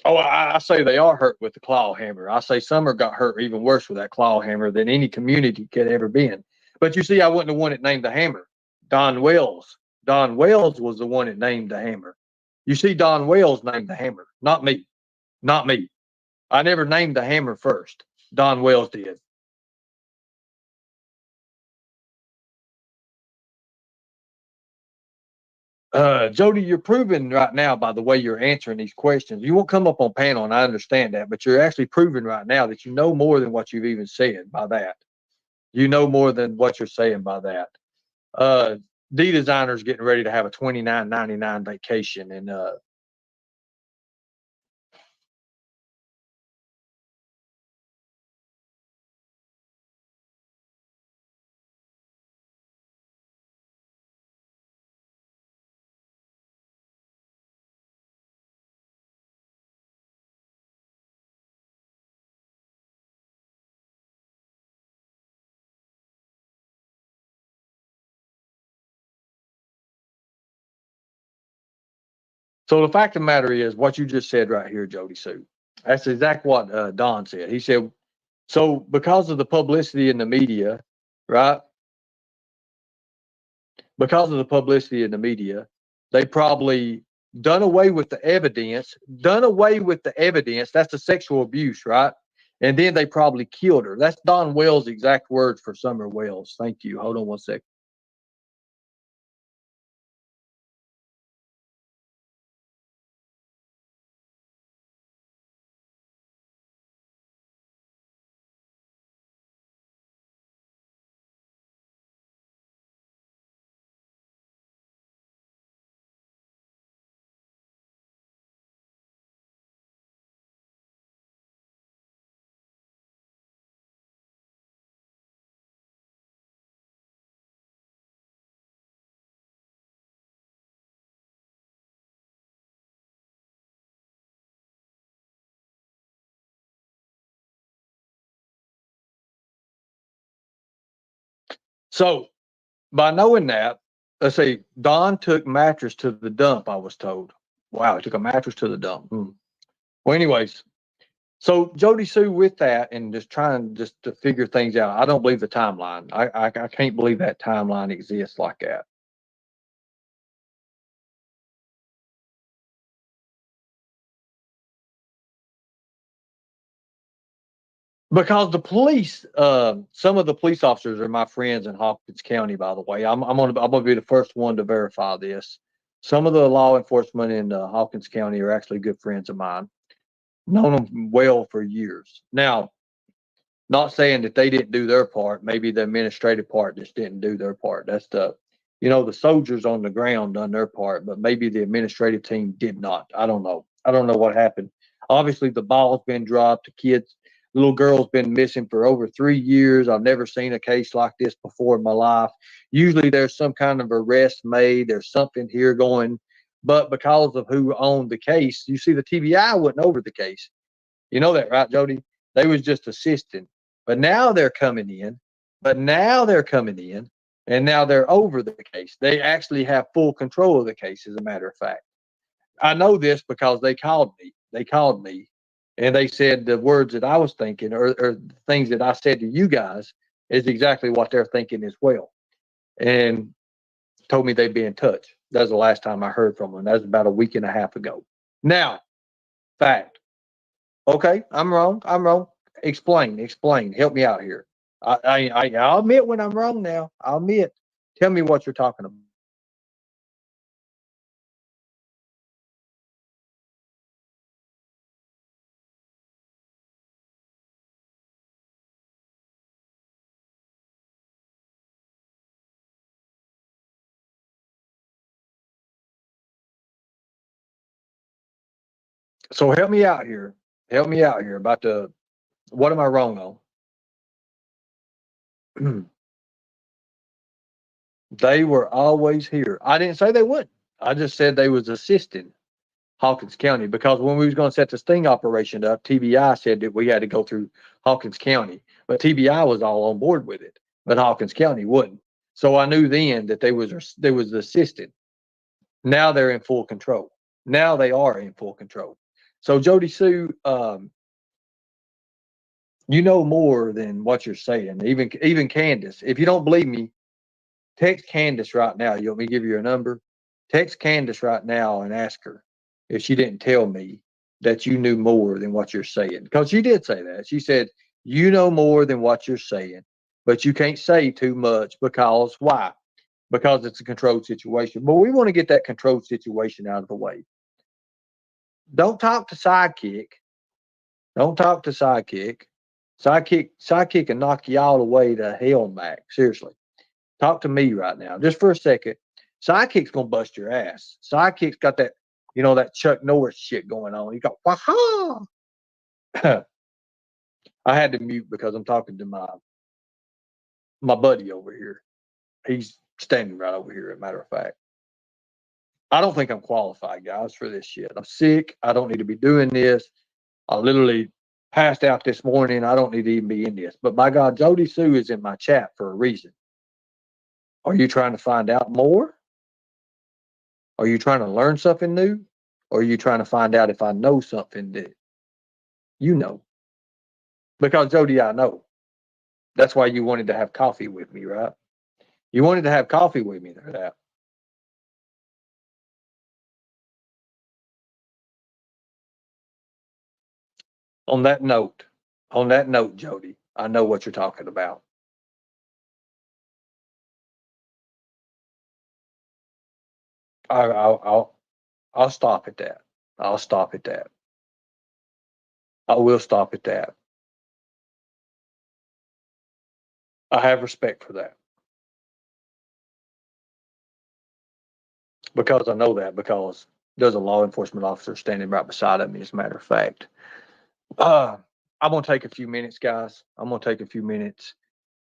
Oh, I say they are hurt with the claw hammer. I say Summer got hurt even worse with that claw hammer than any community could ever been. But you see, I wasn't the one that named the hammer. Don Wells. Don Wells was the one that named the hammer. You see, Don Wells named the hammer, not me. Not me. I never named the hammer first. Don Wells did. Jody, you're proving right now by the way you're answering these questions. You won't come up on panel, and I understand that, but you're actually proving right now that you know more than what you've even said by that. You know more than what you're saying by that. Uh, D designer's getting ready to have a $29.99 vacation, and so the fact of the matter is what you just said right here, Jody Sue. That's exactly what Don said. He said, so because of the publicity in the media, right? Because of the publicity in the media, they probably done away with the evidence, done away with the evidence. That's the sexual abuse, right? And then they probably killed her. That's Don Wells' exact words for Summer Wells. Thank you. Hold on one second. So by knowing that, let's say Don took mattress to the dump, I was told. Wow, he took a mattress to the dump. Well, anyways, so Jody Sue, with that, and just trying just to figure things out, I don't believe the timeline. I can't believe that timeline exists like that. Because the police, some of the police officers are my friends in Hawkins County. By the way, I'm gonna be the first one to verify this. Some of the law enforcement in Hawkins County are actually good friends of mine. Known them well for years. Now, not saying that they didn't do their part. Maybe the administrative part just didn't do their part. That's the soldiers on the ground done their part, but maybe the administrative team did not. I don't know. I don't know what happened. Obviously, the ball's been dropped. The kids, little girl's been missing for over 3 years. I've never seen a case like this before in my life. Usually, there's some kind of arrest made. There's something here going, but because of who owned the case, you see, the TBI wasn't over the case. You know that, right, Jody? They was just assisting. But now they're coming in. But now they're coming in, and now they're over the case. They actually have full control of the case, as a matter of fact. I know this because they called me. They called me, and they said the words that I was thinking, or things that I said to you guys, is exactly what they're thinking as well. And told me they'd be in touch. That was the last time I heard from them. That was about a week and a half ago. Now, fact. Okay, I'm wrong. I'm wrong. Explain, explain. Help me out here. I'll admit when I'm wrong now. I'll admit. Tell me what you're talking about. So help me out here. Help me out here about what am I wrong on? They were always here. I didn't say they wouldn't. I just said they was assisting Hawkins County because when we was going to set the sting operation up, TBI said that we had to go through Hawkins County, but TBI was all on board with it, but Hawkins County wouldn't. So I knew then that they was assisting. Now they're in full control. Now they are in full control. So Jody Sue, you know more than what you're saying. Even Candus. If you don't believe me, text Candus right now. You want me to give you her number? Text Candus right now and ask her if she didn't tell me that you knew more than what you're saying. Because she did say that. She said, you know more than what you're saying, but you can't say too much because why? Because it's a controlled situation. But we want to get that controlled situation out of the way. Don't talk to Sidekick. Don't talk to Sidekick. Sidekick can knock you all the way to hell and back. Seriously. Talk to me right now, just for a second. Sidekick's gonna bust your ass. Sidekick's got that, that Chuck Norris shit going on. He got waha. I had to mute because I'm talking to my buddy over here. He's standing right over here, as a matter of fact. I don't think I'm qualified, guys, for this shit. I'm sick. I don't need to be doing this. I literally passed out this morning. I don't need to even be in this. But by God, Jody Sue is in my chat for a reason. Are you trying to find out more? Are you trying to learn something new? Or are you trying to find out if I know something that you know? Because Jody, I know. That's why you wanted to have coffee with me, right? You wanted to have coffee with me there. That. On that note, Jody, I know what you're talking about. I'll stop at that. I'll stop at that. I will stop at that. I have respect for that. Because I know that, because there's a law enforcement officer standing right beside me, as a matter of fact. I'm going to take a few minutes, guys. I'm going to take a few minutes.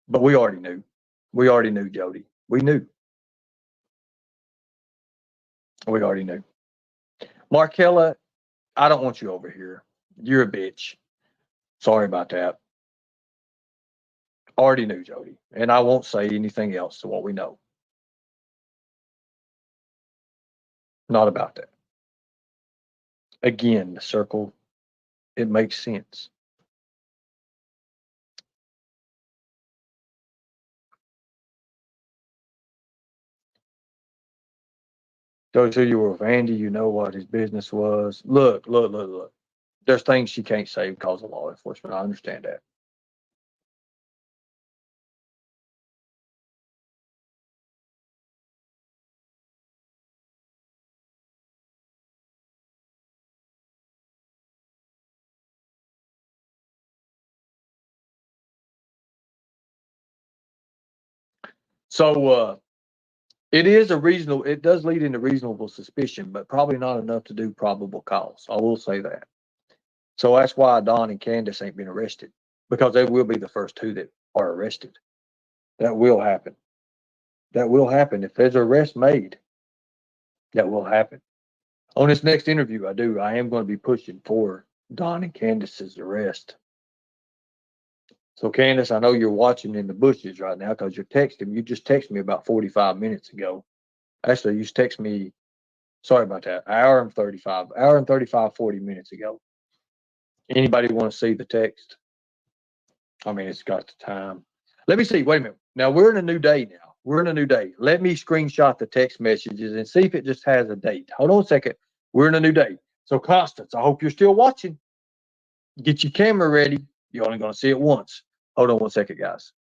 But we already knew. We already knew, Jody. We knew. We already knew. Markella, I don't want you over here. You're a bitch. Sorry about that. Already knew, Jody. And I won't say anything else to what we know. Not about that. Again, the circle, it makes sense. Go to you were with Andy, you know what his business was. Look. There's things she can't say because of law enforcement. I understand that. So it does lead into reasonable suspicion, but probably not enough to do probable cause. I will say that. So that's why Don and Candus ain't been arrested, because they will be the first two that are arrested. That will happen. That will happen. If there's an arrest made, that will happen. On this next interview I am going to be pushing for Don and Candus's arrest. So Candus, I know you're watching in the bushes right now because you're texting. You just texted me about 45 minutes ago. Actually, you just texted me, sorry about that, hour and 35, 40 minutes ago. Anybody want to see the text? I mean, it's got the time. Let me see. Wait a minute. Now we're in a new day now. We're in a new day. Let me screenshot the text messages and see if it just has a date. Hold on a second. We're in a new day. So Constance, I hope you're still watching. Get your camera ready. You're only going to see it once. Hold on one second, guys.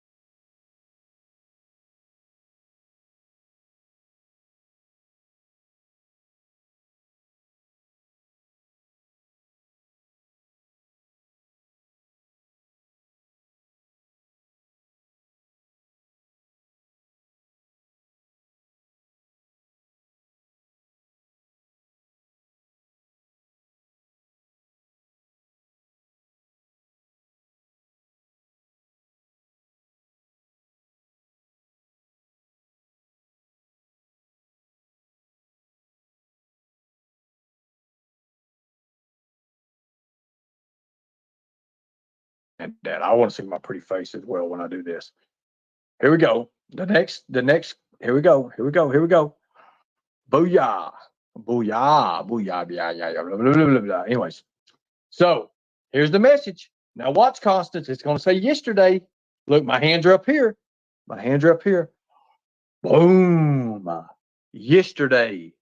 And Dad, I want to see my pretty face as well when I do this. Here we go. The next, here we go. Booyah. Booyah. Booyah. Blah, blah, blah, blah, blah. Anyways, So here's the message. Now watch, Constance. It's going to say yesterday. Look, my hands are up here. My hands are up here. Boom. Yesterday.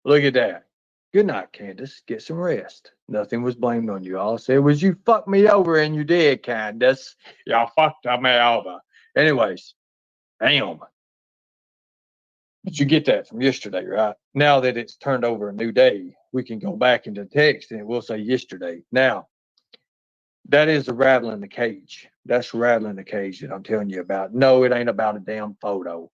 Look at that. Good night, Candus. Get some rest. Nothing was blamed on you. All I said was you fucked me over, and you did, Candus. Y'all fucked me over. Anyways, damn. But you get that from yesterday, right? Now that it's turned over a new day, we can go back into text and it will say yesterday. Now, that is the rattling the cage. That's rattling the cage that I'm telling you about. No, it ain't about a damn photo.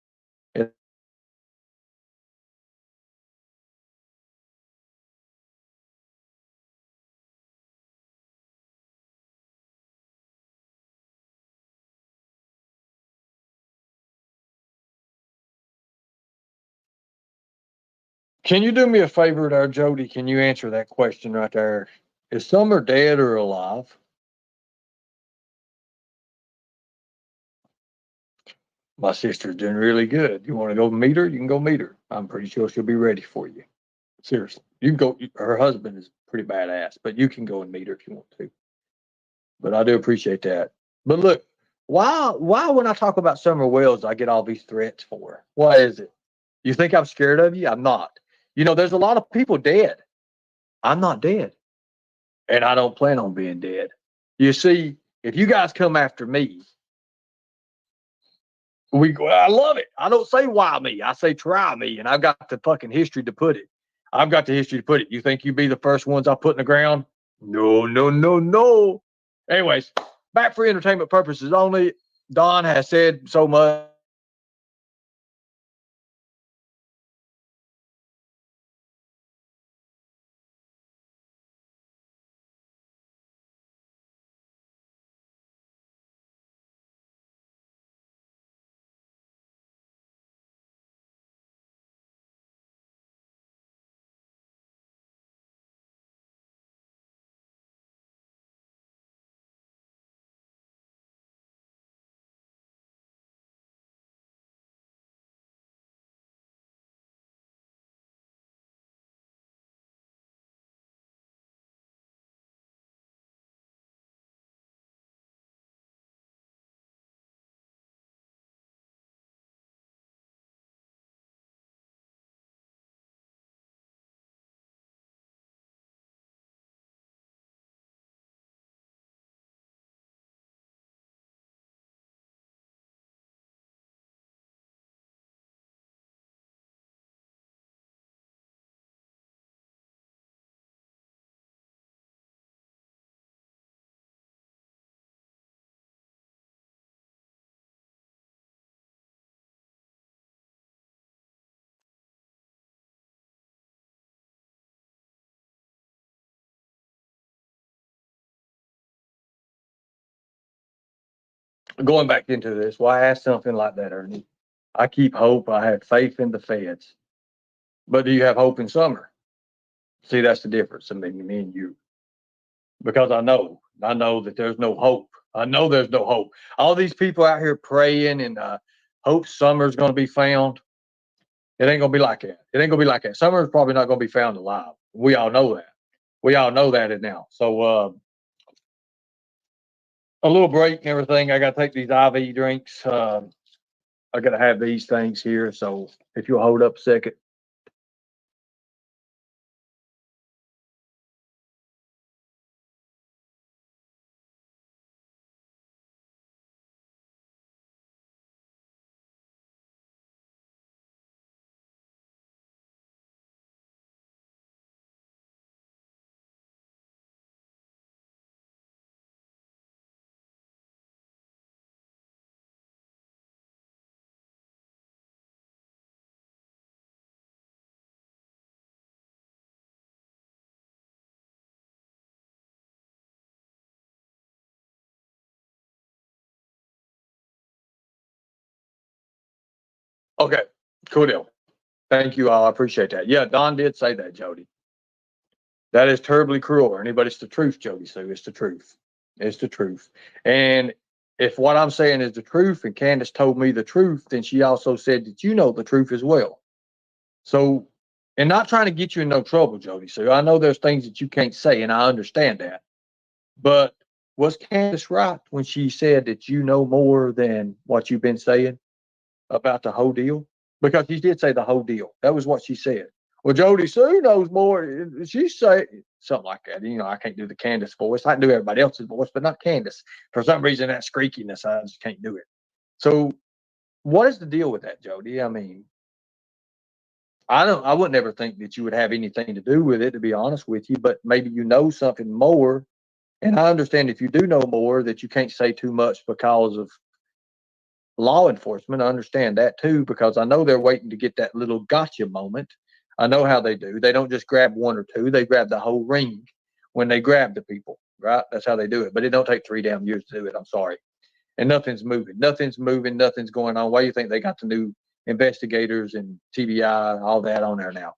Can you do me a favor there, Jody? Can you answer that question right there? Is Summer dead or alive? My sister's doing really good. You want to go meet her? You can go meet her. I'm pretty sure she'll be ready for you. Seriously. You can go. Her husband is pretty badass, but you can go and meet her if you want to. But I do appreciate that. But look, why when I talk about Summer Wells, I get all these threats for her? What is it? You think I'm scared of you? I'm not. You know, there's a lot of people dead. I'm not dead. And I don't plan on being dead. You see, if you guys come after me, I love it. I don't say why me. I say try me. And I've got the fucking history to put it. I've got the history to put it. You think you be the first ones I put in the ground? No, no, no, no. Anyways, back for entertainment purposes only. Don has said so much. Going back into this, why ask something like that, Ernie? I keep hope. I have faith in the feds. But do you have hope in Summer? See, that's the difference in me and you. Because I know that there's no hope. I know there's no hope. All these people out here praying and hope Summer's going to be found. It ain't going to be like that. It ain't going to be like that. Summer's probably not going to be found alive. We all know that. We all know that now. So a little break and everything. I got to take these IV drinks. I got to have these things here. So if you'll hold up a second. Okay, cool deal. Thank you all. I appreciate that. Yeah, Don did say that, Jody. That is terribly cruel, Ernie, but it's the truth, Jody. So it's the truth. It's the truth. And if what I'm saying is the truth and Candace told me the truth, then she also said that you know the truth as well. So, and not trying to get you in no trouble, Jody. So I know there's things that you can't say, and I understand that. But was Candace right when she said that you know more than what you've been saying about the whole deal? Because she did say the whole deal. That was what she said. Well, Jody Sue knows more. She say something like that. You know, I can't do the Candace voice. I can do everybody else's voice, but not Candace. For some reason, that squeakiness, I just can't do it. So, what is the deal with that, Jody? I mean, I wouldn't ever think that you would have anything to do with it, to be honest with you, but maybe you know something more. And I understand if you do know more that you can't say too much because of law enforcement. I understand that too, because I know they're waiting to get that little gotcha moment. I know how they do. They don't just grab one or two, they grab the whole ring when they grab the people, right? That's how they do it. But it don't take 3 damn years to do it. I'm sorry. And nothing's moving. Nothing's moving. Nothing's going on. Why do you think they got the new investigators and TBI, all that on there now?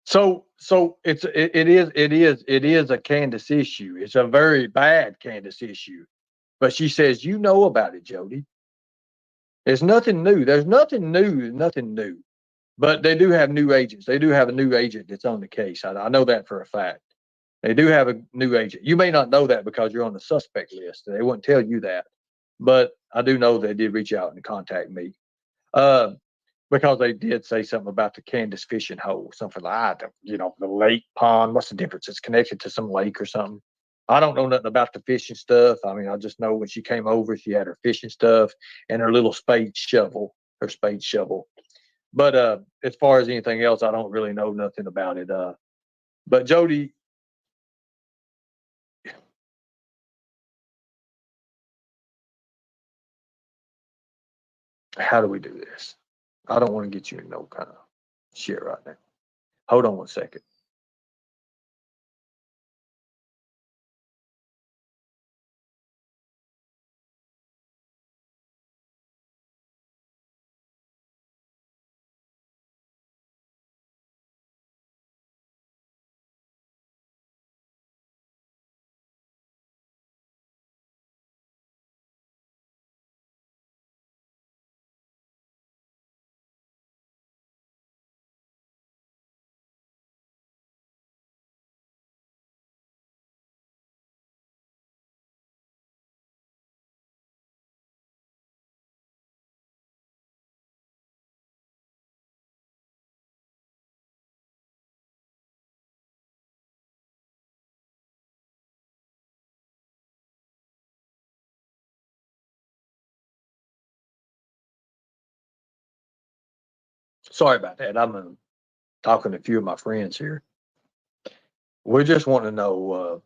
So it is a Candace issue. It's a very bad Candace issue. But she says you know about it, Jody. There's nothing new. There's nothing new. Nothing new. But they do have new agents. They do have a new agent that's on the case. I know that for a fact. They do have a new agent. You may not know that because you're on the suspect list. They wouldn't tell you that. But I do know they did reach out and contact me. Uh, because they did say something about the Candace fishing hole, something like that. You know, the lake pond. What's the difference? It's connected to some lake or something. I don't know nothing about the fishing stuff. I mean, I just know when she came over, she had her fishing stuff and her little spade shovel. But as far as anything else, I don't really know nothing about it. But Jody, how do we do this? I don't want to get you in no kind of shit right now. Hold on one second. Sorry about that. I'm talking to a few of my friends here. We just want to know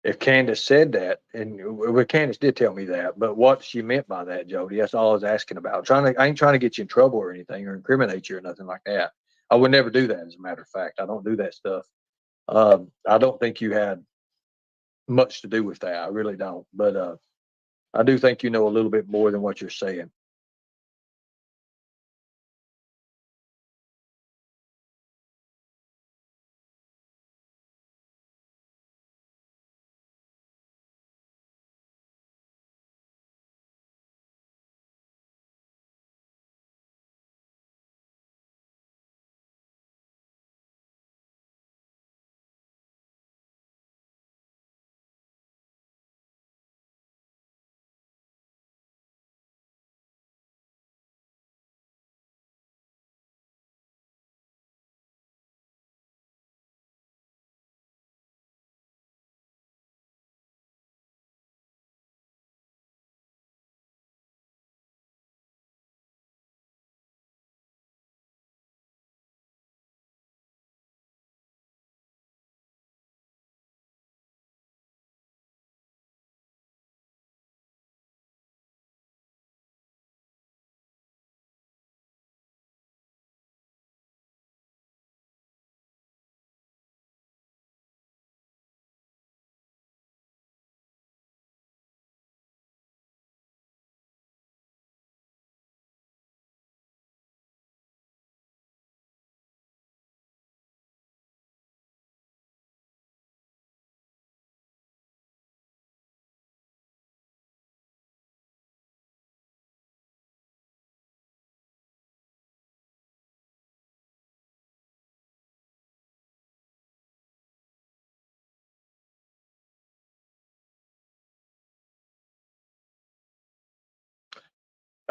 if Candace said that, and well, Candace did tell me that, but what she meant by that, Jody. That's all I was asking about. I ain't trying to get you in trouble or anything or incriminate you or nothing like that. I would never do that. As a matter of fact, I don't do that stuff. I don't think you had much to do with that. I really don't. But I do think you know a little bit more than what you're saying.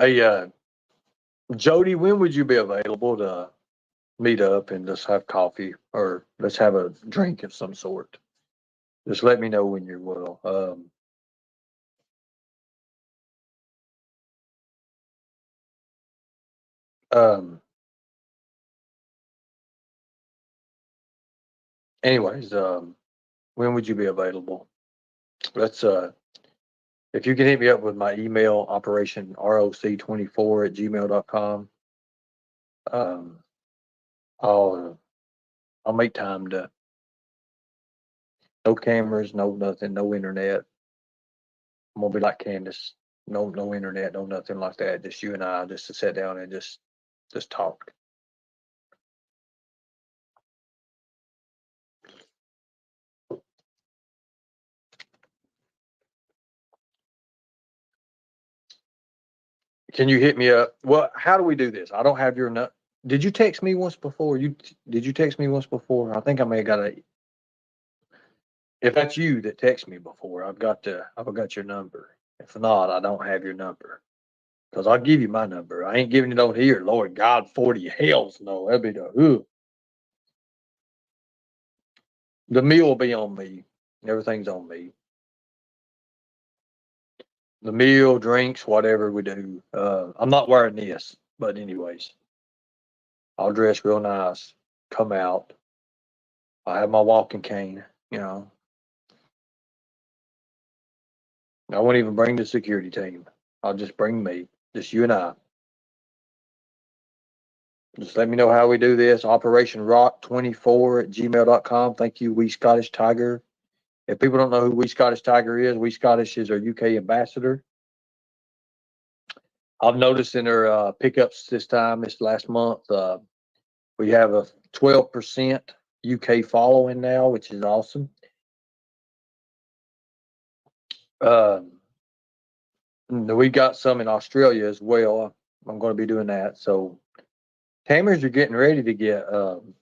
Hey, Jody, when would you be available to meet up and just have coffee or let's have a drink of some sort? Just let me know when you're will. Um, anyways, when would you be available? Let's if you can hit me up with my email, operation roc24@gmail.com. Um, I'll make time to no cameras, no nothing, no internet. I'm gonna be like Candace. No internet, no nothing like that. Just you and I, just to sit down and just talk. Can you hit me up? Well, how do we do this? I don't have your nut. Did you text me once before? Did you text me once before? I think I may have got a. If that's you that text me before, I've got your number. If not, I don't have your number. Because I'll give you my number. I ain't giving it on here. Lord God, 40 hells no. That'd be the meal will be on me. Everything's on me. The meal, drinks, whatever we do. I'm not wearing this, but anyways, I'll dress real nice, come out. I have my walking cane, you know. I won't even bring the security team. I'll just bring me, just you and I. Just let me know how we do this. Operation Rock24@gmail.com. Thank you, We Scottish Tiger. If people don't know who We Scottish Tiger is, We Scottish is our UK ambassador. I've noticed in our pickups this last month, we have a 12% UK following now, which is awesome. We got some in Australia as well. I'm going to be doing that. So Tamers are getting ready to get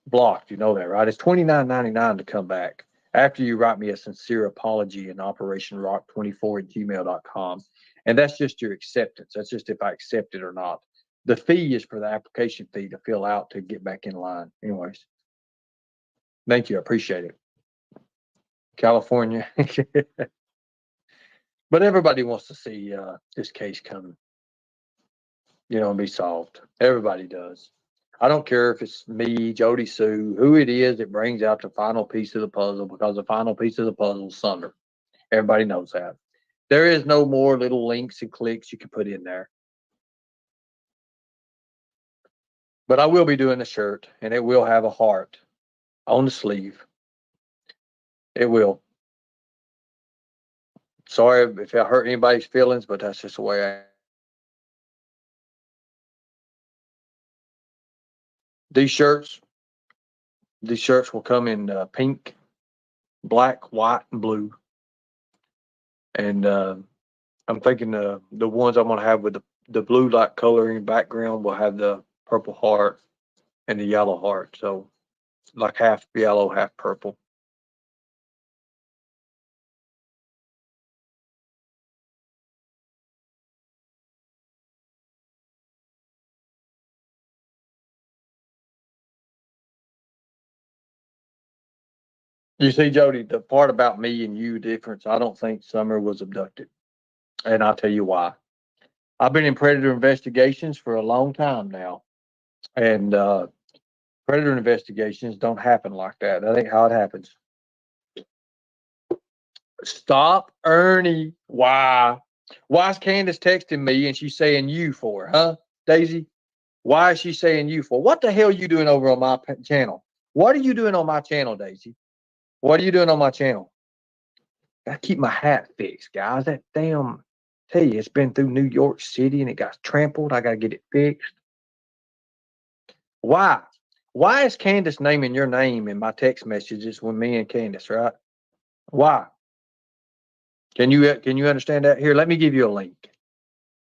blocked. You know that, right? It's $29.99 to come back after you write me a sincere apology in Operation Rock24@gmail.com. And that's just your acceptance. That's just if I accept it or not. The fee is for the application fee to fill out to get back in line. Anyways, thank you. I appreciate it. California. But everybody wants to see this case come, and be solved. Everybody does. I don't care if it's me, Jody Sue, who it is that brings out the final piece of the puzzle, because the final piece of the puzzle is Summer. Everybody knows that. There is no more little links and clicks you can put in there. But I will be doing a shirt, and it will have a heart on the sleeve. It will. Sorry if I hurt anybody's feelings, but that's just the way I am. These shirts will come in pink, black, white, and blue. And I'm thinking the ones I'm gonna have with the blue light coloring background will have the purple heart and the yellow heart. So like half yellow, half purple. You see, Jody, the part about me and you difference, I don't think Summer was abducted. And I'll tell you why. I've been in predator investigations for a long time now. And predator investigations don't happen like that. That ain't how it happens. Stop, Ernie. Why? Why is Candace texting me and she's saying you for, huh, Daisy? Why is she saying you for? What the hell are you doing over on my channel? What are you doing on my channel, Daisy? What are you doing on my channel? I keep my hat fixed, guys. That damn, tell you, it's been through New York City and it got trampled. I got to get it fixed. Why? Why is Candace naming your name in my text messages with me and Candace, right? Why? Can you understand that? Here, let me give you a link.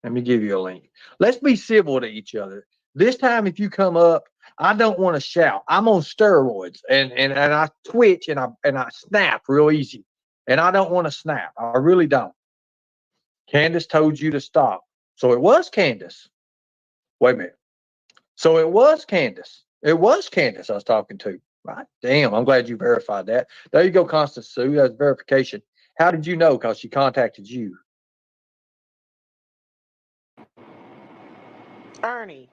Let me give you a link. Let's be civil to each other. This time, if you come up, I don't want to shout. I'm on steroids and I twitch and I snap real easy. And I don't want to snap. I really don't. Candace told you to stop. So it was Candus. Wait a minute. So it was Candus. It was Candus I was talking to. Right? Damn, I'm glad you verified that. There you go, Constance Sue. That's verification. How did you know? Because she contacted you. Ernie,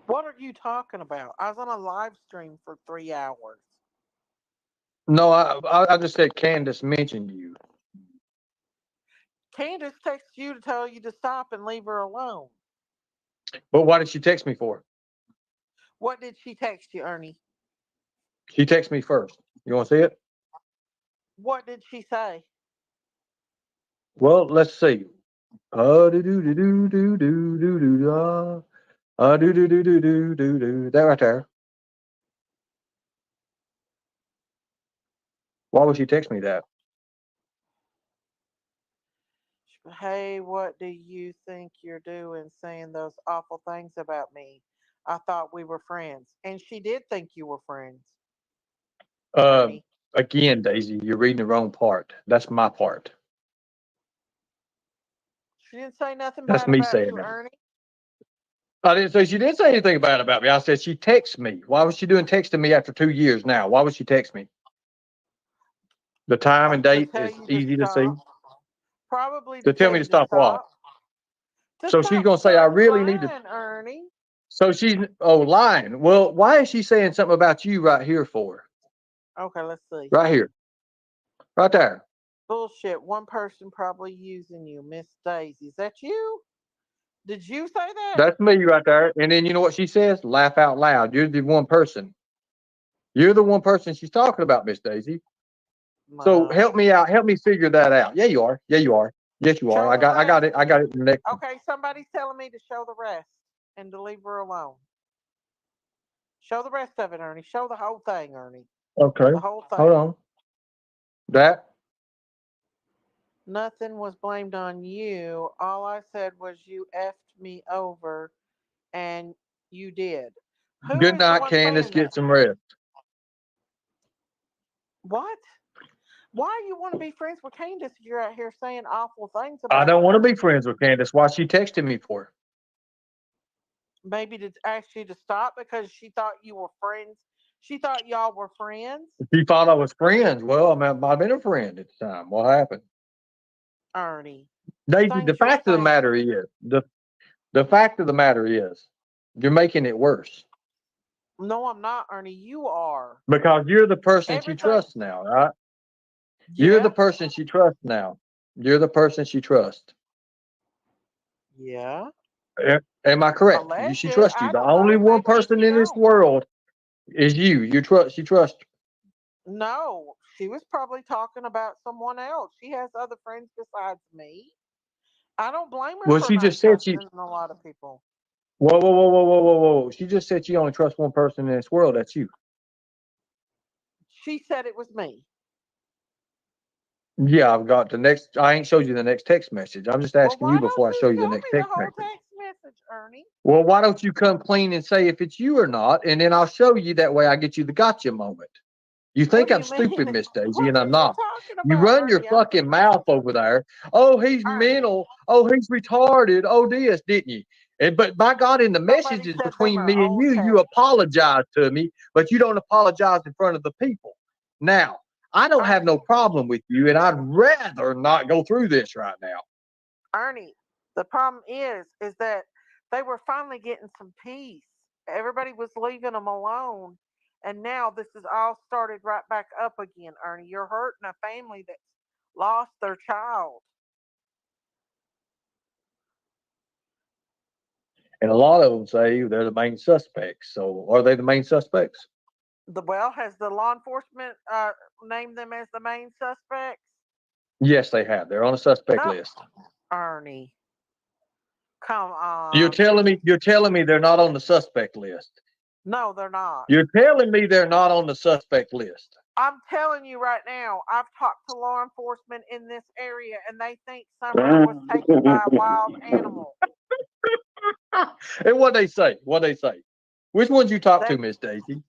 what are you talking about? I was on a live stream for 3 hours. No, I just said Candace mentioned you. Candace texted you to tell you to stop and leave her alone. But why did she text me for? What did she text you, Ernie? She texted me first. You want to see it? What did she say? Well, let's see. Do do do do do do do do do. Do do do do do do do. That right there. Why would she text me that? Hey, what do you think you're doing saying those awful things about me? I thought we were friends. And she did think you were friends. Ernie. Again, Daisy, you're reading the wrong part. That's my part. She didn't say nothing That's bad me about saying you, that. Ernie. I didn't say she didn't say anything bad about me. I said she texted me. Why was she doing texting me after 2 years now? Why would she text me? The time and To date tell is you easy to to see. stop. Probably To to tell tell me to you to stop what? stop. To So she's stop gonna say I starting really need to. lying, Ernie. So she's lying. Well, why is she saying something about you right here for? Okay, let's see. Right here. Right there. Bullshit. One person probably using you, Miss Daisy. Is that you? Did you say that? That's me right there. And then you know what she says? Laugh out loud. You're the one person. You're the one person she's talking about, Miss Daisy. So No. help me out. Help me figure that out. Yeah, you are. Yeah, you are. Yes, you are. Show I the got rest. it. I got it in the next one. Okay, somebody's telling me to show the rest and to leave her alone. Show the rest of it, Ernie. Show the whole thing, Ernie. Okay. The whole thing. Hold on. That. Nothing was blamed on you. All I said was you effed me over, and you did. Who Good is the night, one Candace. saying that? Get some rest. What? Why you want to be friends with Candace if you're out here saying awful things I about don't want to her? be friends with Candace. Why she texting me for? Maybe to ask you to stop because she thought you were friends. She thought y'all were friends. She thought I was friends. Well, I mean, I've been a friend at the time. What happened? Ernie. Daisy, the Things you're fact of the saying. matter is, the fact of the matter is, you're making it worse No, I'm not, Ernie. You are. because you're the person she Everything. trusts now, right? You're the Yeah. person she trusts now. You're the person she trusts. Yeah. Am I correct? Alleged. She trusts you. I The don't know. only one Maybe person she in this don't. world is you. She trusts you. No, she was probably talking about someone else. She has other friends besides me. I don't blame her Well, for she not just said she. trusting a lot of people. Whoa, whoa, whoa, whoa, whoa, whoa, whoa! She just said she only trusts one person in this world. That's you. She said it was me. Yeah, I've got the next. I ain't showed you the next text message. I'm just Well, asking why you don't before I you show you the show next me the text whole message. text message, Ernie? Well, why don't you come clean and say if it's you or not, and then I'll show you. That way, I get you the gotcha moment. You What think do I'm you mean? stupid, Miss Daisy, What and are I'm you not. talking You about, run your Ernie? fucking mouth over there. Oh, he's Ernie. mental. Oh, he's retarded. Oh, this, didn't you? But by God, in the Somebody messages said they between were me and old you, you text. apologize to me, but you don't apologize in front of the people. Now, I don't have no Ernie. problem with you, and I'd rather not go through this right now. Ernie, the problem is that they were finally getting some peace. Everybody was leaving them alone, and now this is all started right back up again. Ernie, you're hurting a family that's lost their child. And a lot of them say they're the main suspects. So are they the main suspects? Has the law enforcement named them as the main suspects? Yes, they have. They're on a suspect No, list. Ernie, come You're on. telling me they're not on the suspect list. No, they're not. You're telling me they're not on the suspect list. I'm telling you right now, I've talked to law enforcement in this area, and they think Summer was taken by a wild animal. And what they say? What they say? Which ones you talk They, to, Miss Daisy?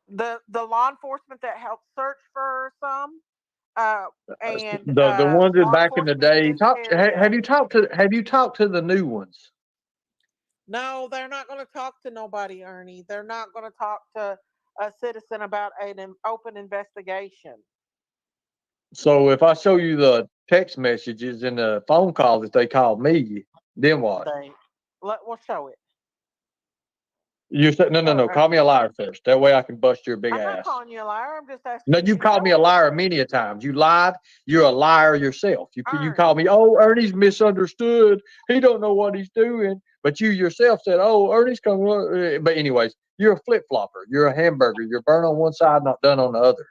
the law enforcement that helped search for some, And The ones that law back in the enforcement day. in this area. Have you talked to the new ones? No, they're not going to talk to nobody, Ernie. They're not going to talk to a citizen about an open investigation. So if I show you the text messages and the phone calls that they called me, then what? We'll show it. You said no. Call me a liar first. That way I can bust your big I'm not ass. calling you a liar. I'm just asking No, you you to called show me a it. liar many a times. You lied. You're a liar yourself. You Ernie. called me. Oh, Ernie's misunderstood. He don't know what he's doing. But you yourself said, oh, Ernie's coming. But anyways, you're a flip flopper. You're a hamburger. You're burnt on one side, not done on the other.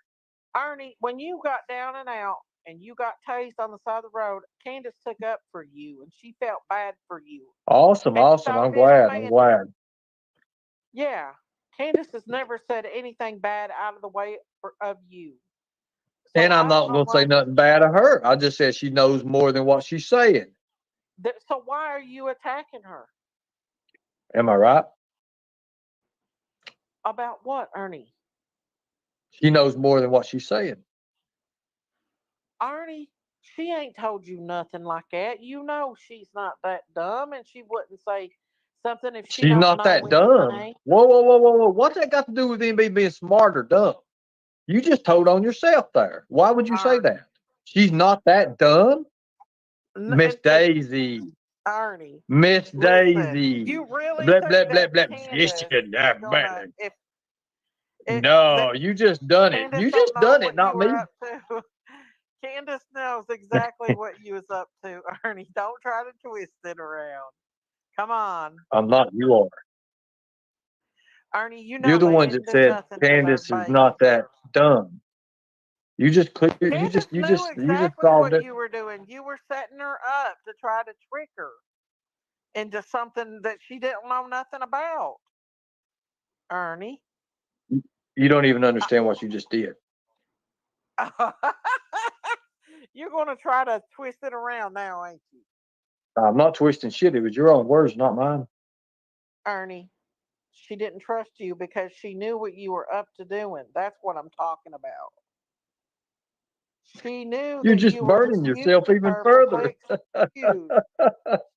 Ernie, when you got down and out and you got tased on the side of the road, Candus took up for you and she felt bad for you. Awesome. And Awesome. so I'm did glad. I'm Amanda. glad. Yeah. Candace has never said anything bad out of the way of you. So And I'm I don't not know going to say why. nothing bad of her. I just said she knows more than what she's saying. So why are you attacking her? Am I right? About what, Ernie? She knows more than what she's saying. Ernie, she ain't told you nothing like that. You know she's not that dumb, and she wouldn't say something if she She's don't not know that dumb. anything. Whoa. What's that got to do with anybody being smart or dumb? You just told on yourself there. Why would you say that? She's not that dumb? Miss Daisy. Ernie, Miss listen, Daisy. you really Blah, think blah, blah, that blah. Candace Yes, is gonna if no, that you just done it. Candace You don't just know done it, what you not me. were up to. Candace knows exactly what you was up to, Ernie. Don't try to twist it around. Come on, I'm not. You are. Ernie. You You're know the they ones that didn't do said nothing to their Candace is baby. not that dumb. You just clear. Candace knew You just exactly solved what it. you were doing. You were setting her up to try to trick her into something that she didn't know nothing about. Ernie. You don't even understand what you just did. You're going to try to twist it around now, ain't you? I'm not twisting shit. It was your own words, not mine. Ernie, she didn't trust you because she knew what you were up to doing. That's what I'm talking about. She knew You're that just you were burning just yourself using even her for further. excuse.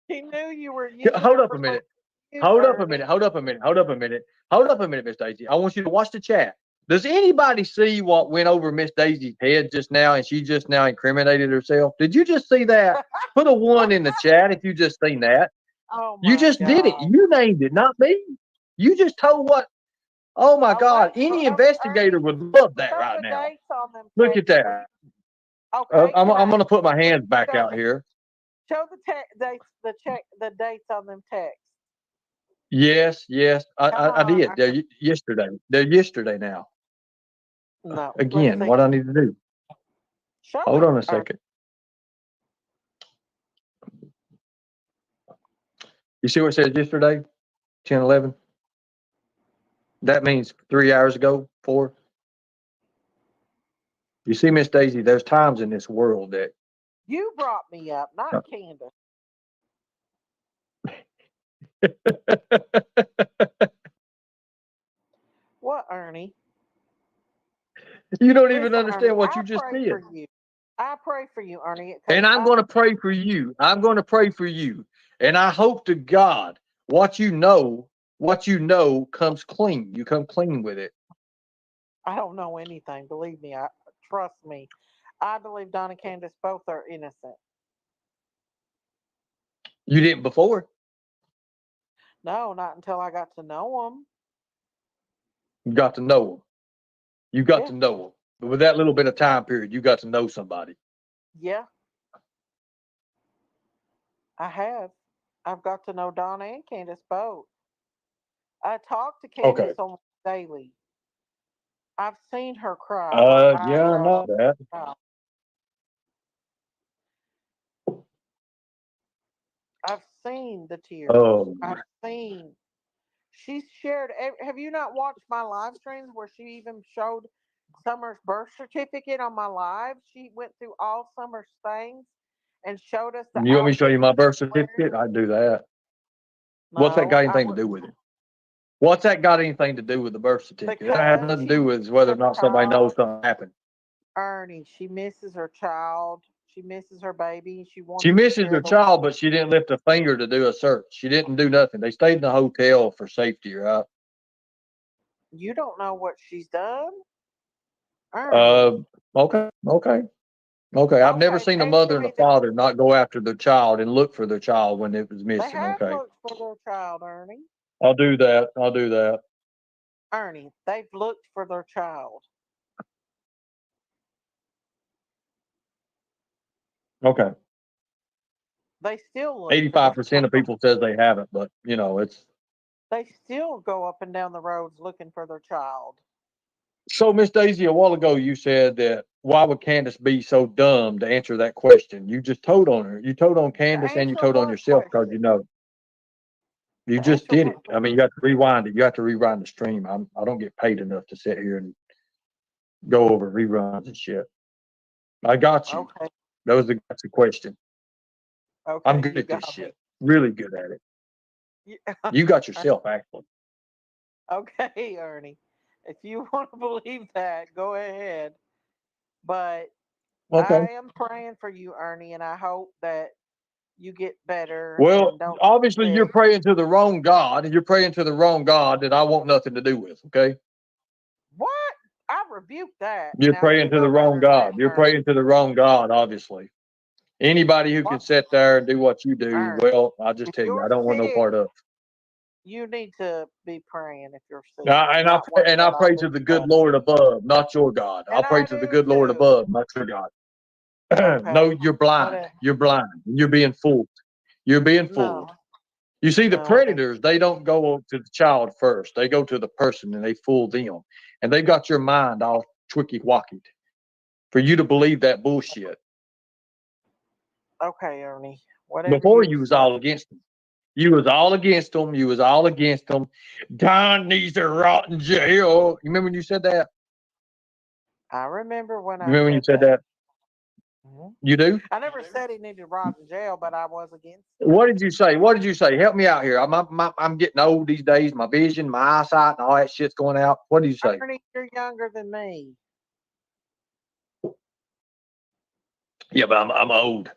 She knew you were using Hold her up for a minute. excuse, Hold up a Ernie. minute. Hold up a minute. Hold up a minute. Hold up a minute, Miss Daisy. I want you to watch the chat. Does anybody see what went over Miss Daisy's head just now and she just now incriminated herself? Did you just see that? Put a 1 in the chat if you just seen that. Oh You my just did it. God. You named it, not me. You just told what. Oh my God. Any investigator Ernie, would love that show right the now. dates on them Look at texts, will that. you? Okay, I'm going to put my hands back show out here. the dates on them texts. Yes. Come I on, did. They're Ernie. yesterday. They're yesterday now. No, let's Again, see. what I need to do. Show Hold it. on a second. You see what it says yesterday? 10/11. That means 3 hours ago, 4. You see, Miss Daisy, there's times in this world that You brought me up, not Candace. What, Ernie? you don't even Listen, Ernie, understand what I you just pray did. for you. I pray for you, Ernie. And I'm going to pray for you. I'm going to pray for you. And I hope to God what you know comes clean. You come clean with it. I don't know anything. Believe me. Trust me. I believe Don and Candace both are innocent. You didn't before. No, not until I got to know them. You got to know them. You got Yeah. to know them. But with that little bit of time period, you got to know somebody. Yeah. I have. I've got to know Donna and Candace both. I talk to Candace Okay. almost daily. I've seen her cry. Her eyes Yeah, I are know that. out. I've seen the tears. Oh, I've seen. She's shared. Have you not watched my live streams where she even showed Summer's birth certificate on my live? She went through all Summer's things and showed us the you want me to show you my birth outfit she wears. certificate? I do that. What's that No, got I anything to do with it? What's that got anything to do with the birth certificate? That has because nothing to she do with whether or not somebody knows because something happened. Ernie, she misses her child. She misses her baby. And she She wants to misses share her the. child, but she didn't lift a finger to do a search. She didn't do nothing. They stayed in the hotel for safety, right? You don't know what she's done, Ernie. Uh, okay, okay, okay. I've never Okay, seen a mother and a basically, father not go after their child and look for their child when it was they missing. have Okay, looked for their child, Ernie. I'll do that. I'll do that. Ernie, they've looked for their child. Okay. They still look for their 85% of child. people says they haven't, but you know, it's They still go up and down the roads looking for their child. so. Miss Daisy, a while ago, you said that why would Candace be so dumb to answer that question? You just told on her. You told on To Candace and you answer told on what yourself because question? you know you To just answer did what it. I mean, you got to rewind it. You have to rewind the stream. I don't get paid enough to sit here and go over reruns and shit. I got you. Okay, That's the question. I'm okay, good you at this got me. shit. Really good at it. Yeah. You got yourself, actually. Okay, Ernie. If you want to believe that, go ahead. But Okay. I am praying for you, Ernie, and I hope that you get better Well, and don't get obviously you're sick. praying to the wrong God, and you're praying to the wrong God that I want nothing to do with. Okay. What? I rebuke that. You're Now you praying to the know better wrong than that, God. You're Ernie. praying to the wrong God, obviously. Anybody who can What, sit there and do what you do, Ernie? well, I'll just If tell you, I you're don't want no sick, part of. you need to be praying if you're sick, And not worrying I about pray to the good everybody. Lord above, not your God. I And pray I to the do good Lord too. above, not your God. No, Okay. you're blind. But You're blind. You're being fooled. You're being no, fooled. You see, the no. predators, they don't go to the child first. They go to the person and they fool them. And they've got your mind all twicky wacky for you to believe that bullshit. Okay, Ernie. Whatever Before you you was say. all against them. You was all against them. You was all against them. Don needs to rot in jail. You remember when you said that? I remember when You I remember when you said said that. that? Mhm. You do? I never said he needed to rot in jail, but I was against it. What did you say? What did you say? Help me out here. I'm getting old these days. My vision, my eyesight, and all that shit's going out. What did you say? Ernie, you're younger than me. Yeah, but I'm old.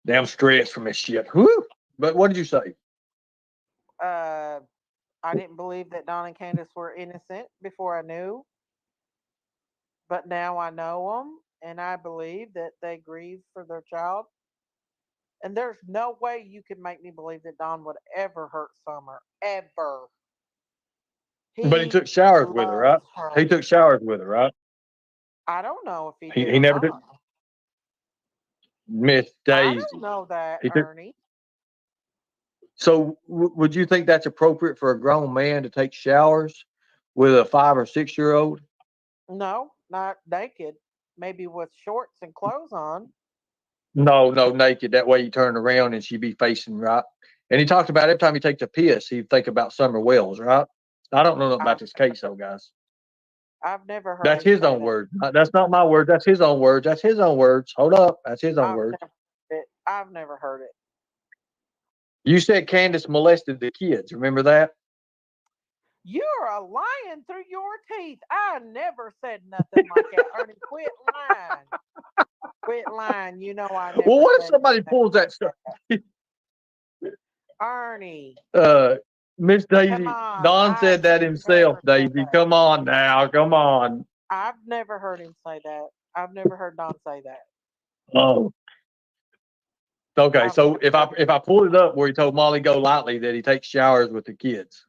Damn stressed from this shit. Whew. But what did you say? Uh, I didn't believe that Don and Candace were innocent before I knew, but now I know them, and I believe that they grieve for their child. And there's no way you can make me believe that Don would ever hurt Summer, ever. But he He took showers with her, loves right? He her. took showers with her, right? I don't know if he did He or never took not. Miss I don't Daisy. know that, He took. Ernie. So would you think that's appropriate for a grown man to take showers with a 5 or 6 year old? No, not naked. Maybe with shorts and clothes on. No, no, naked. That way you turn around and she be facing right. And he talked about every time he takes a piss, he'd think about Summer Wells, right? I don't know nothing about I've this case, though, guys. I've never heard That's him his say own that. words. That's not my word. That's his own words. That's his own words. Hold up. That's his own I've words. never heard it. I've never heard it. You said Candace molested the kids. Remember that? You're a lying through your teeth. I never said nothing like that. Ernie, quit lying. Quit lying. You know I Well, never what if said somebody anything pulls like that stuff? Ernie. Uh, Miss Come Daisy, on. Don I said that himself, never said Daisy. that. Come on now. Come on. I've never heard him say that. I've never heard Don say that. Oh, okay. I've So never heard if I pulled it up where he told Molly Golightly that he takes showers with the kids,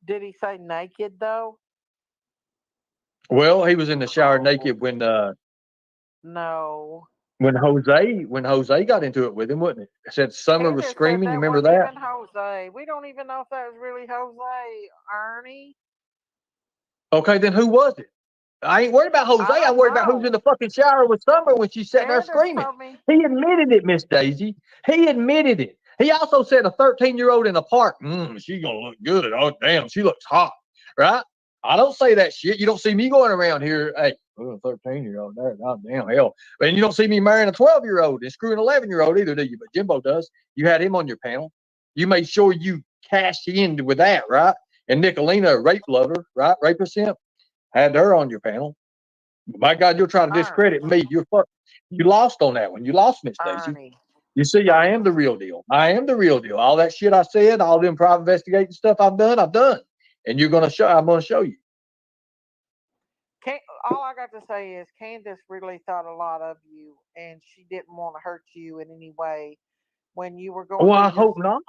Did he say naked though? well, he was in the shower No. naked No. when Jose got into it with him, wasn't it? Said Summer was Candace said screaming. You that remember wasn't that? even Jose. We don't even know if that was really Jose, Ernie. Okay, then who was it? I ain't worried about Jose. I I'm don't worried about who's in know. the fucking shower with Summer when she's sitting there Candace screaming. told me. He admitted it, Miss Daisy. He admitted it. He also said a 13-year-old in the park, she gonna look good. Oh, damn, she looks hot, right? I don't say that shit. You don't see me going around here, hey, a 13-year-old there, god damn hell. And you don't see me marrying a 12-year-old and screwing an 11-year-old either, do you? But Jimbo does. You had him on your panel. You made sure you cashed in with that, right? And Nicolina, a rape lover, right? Rapist simp, had her on your panel. My God, you're trying to discredit me. You lost on that one. You lost, Miss Stacy. Ernie. You see, I am the real deal. I am the real deal. All that shit I said, all them private investigating stuff I've done. And you're gonna show. I'm gonna show you. All I got to say is Candus really thought a lot of you, and she didn't want to hurt you in any way when you were going Well, I through your hope not.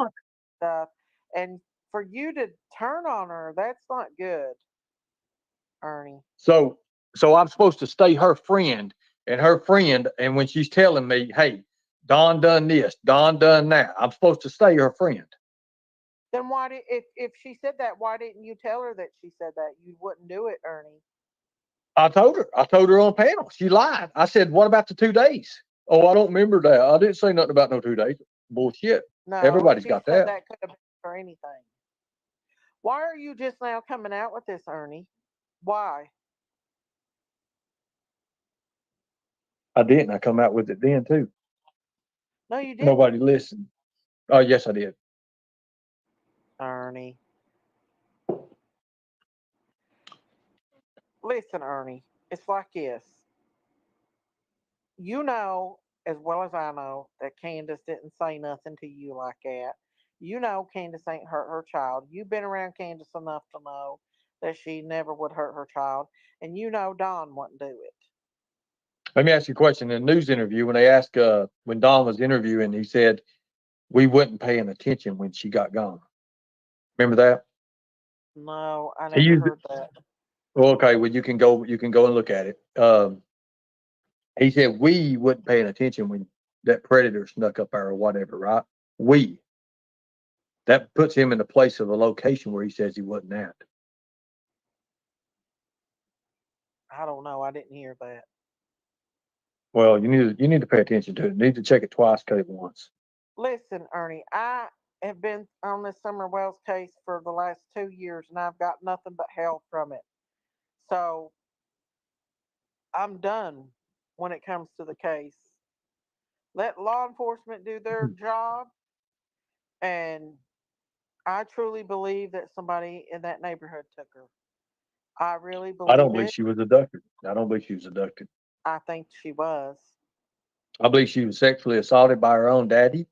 stuff. And for you to turn on her, that's not good, Ernie. So I'm supposed to stay her friend, and when she's telling me, hey, Don done this, Don done that, I'm supposed to stay her friend. Then why did if she said that, why didn't you tell her that she said that? You wouldn't do it, Ernie. I told her. I told her on panel. She lied. I said, what about the 2 days? Oh, I don't remember that. I didn't say nothing about no 2 days. Bullshit. No, Everybody's she got said that. that could have been for anything. Why are you just now coming out with this, Ernie? Why? I didn't. I come out with it then too. No, you didn't. Nobody listened. Oh, yes, I did. Ernie. Listen, Ernie, it's like this. You know as well as I know that Candace didn't say nothing to you like that. You know Candace ain't hurt her child. You've been around Candace enough to know that she never would hurt her child. And you know Don wouldn't do it. Let me ask you a question. In a news interview, when they asked, when Don was interviewing, he said, we wasn't paying attention when she got gone. Remember that? No, I He never used, heard that. well, okay, well, you can go and look at it. He said, we wasn't paying attention when that predator snuck up there or whatever, right? That puts him in the place of a location where he says he wasn't at. I don't know. I didn't hear that. Well, you need to pay attention to it. You need to check it twice, cut it once. Listen, Ernie, I have been on this Summer Wells case for the last 2 years and I've got nothing but hell from it. So I'm done when it comes to the case. Let law enforcement do their job. And I truly believe that somebody in that neighborhood took her. I really I don't believe believe it. she was abducted. I don't believe she was abducted. I think she was. I believe she was sexually assaulted by her own daddy,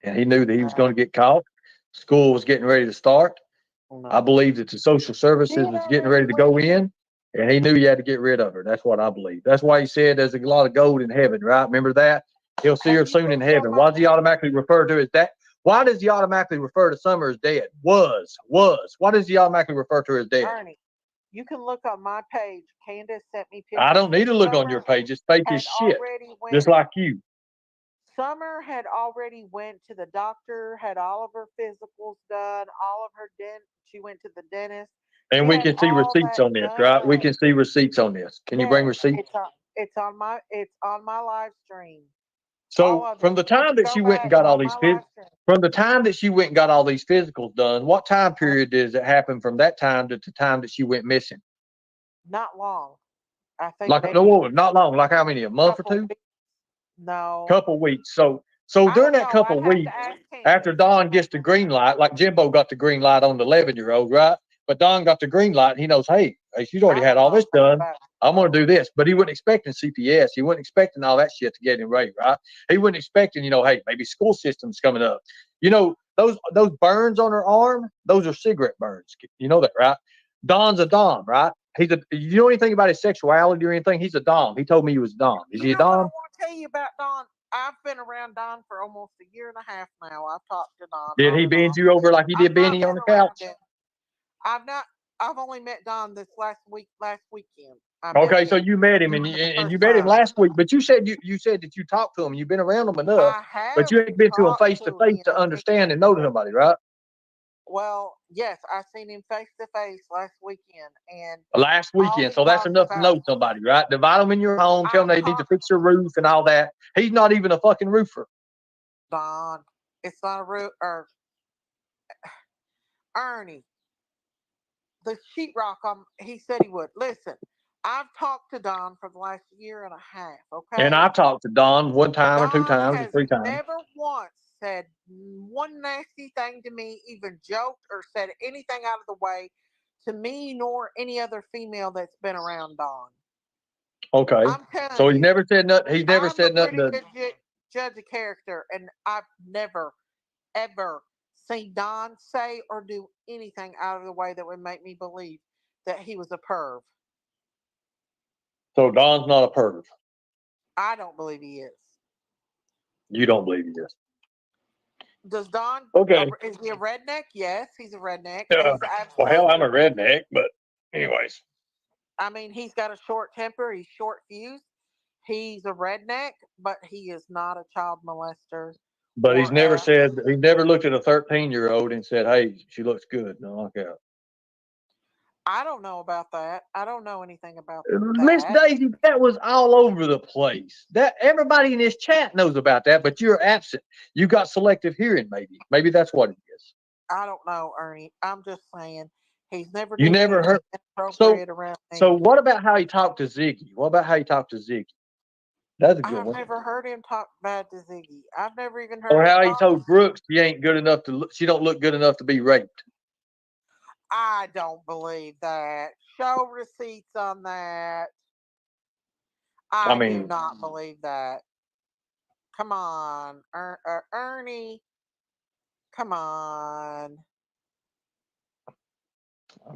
and he knew that he was going to get caught. School was getting ready to start. I No. believe that the social services It was getting already ready to went. go in, and he knew he had to get rid of her. That's what I believe. That's why he said there's a lot of gold in heaven, right? Remember that? He'll see her Have you soon in looked on heaven. my Why does he automatically refer to as that? Why does he automatically refer to Summer as dead? Was. Why does he automatically refer to her as dead? Ernie? You can look on my page. Candace sent me I pictures don't need that to look on your Summer page. It's fake as had shit, already just went. like you. Summer had already went to the doctor, had all of her physicals done, all of her she went to the dentist. And She we had can see all receipts that on this, right? We done. can see receipts on this. Can you bring Yes, receipts? it's on my live stream. All So of from them. the You time can that go she went and back got all on these my live stream. from the time that she went and got all these physicals done, what time period does it happen from that time to the time that she went missing? Not long. I think Like maybe no, not long. Like how many? A a month or couple two? weeks. No. Couple weeks. So I during don't that know. I'd couple have to weeks, ask after Candace. Don gets the green light, like Jimbo got the green light on the 11-year-old, right? But Don got the green light, and he knows, hey, she's already I had don't all know this nothing done. about it. I'm gonna do this. But he wasn't expecting CPS. He wasn't expecting all that shit to get him ready, right? He wasn't expecting, hey, maybe school system's coming up. Those burns on her arm, those are cigarette burns. You know that, right? Don's a Dom, right? You know anything about his sexuality or anything? He's a Dom. He told me he was a Dom. Is he You a know what I Dom? want to tell you about Don? I've been around Don for almost a year and a half now. I've talked to Don Did on he and bend off. you over like he I've did not Benny been on the around couch? him. I've not. I've only met Don this last weekend. I met Okay, so him you met him for the and you first met him time. last week, but you said that you talked to him. You've been around him enough, I but have you ain't been to him talked face to to face to him understand and know somebody, right? well, yes, I seen him face to face last weekend, and Last all weekend, he so that's talks enough to about. know somebody, right? Divide them in your home, tell them I've they need to talked fix their roof and all that. He's not even a fucking roofer. Don. It's not a root or Ernie. The sheetrock. He said he would listen. I've talked to Don for the last year and a half. And Okay, I talked to Don one time or two Don times or has three times. never once said one nasty thing to me, even joked or said anything out of the way to me nor any other female that's been around Don. Okay. I'm telling So he you, never said nothing. He never I'm a said nothing. pretty good judge of character, and I've never, ever seen Don say or do anything out of the way that would make me believe that he was a perv. So Don's not a perv. I don't believe he is. You don't believe he is. Does Don? Okay. Is he a redneck? Yes, he's a redneck. Yeah. He's Well, hell, I'm absolutely. a redneck, but anyways. I mean, he's got a short temper. He's short fused. He's a redneck, but he is not a child molester. But he's Or never said, he never looked at a 13-year-old and said, hey, she looks good. No, knock out. I don't know about that. I don't know anything about Miss that. Daisy, that was all over the place. That everybody in this chat knows about that, but you're absent. You got selective hearing, maybe. Maybe that's what it is. I don't know, Ernie. I'm just saying he's never You did never anything heard. inappropriate around me. So what about how he talked to Ziggy? What about how he talked to Ziggy? That's a good I've one. never heard him talk bad to Ziggy. I've never even heard Or him how he talk. told Brooks she ain't good enough to look, she don't look good enough to be raped. I don't believe that. Show receipts on that. I do mean, not believe that. Come on, Ernie. Come on.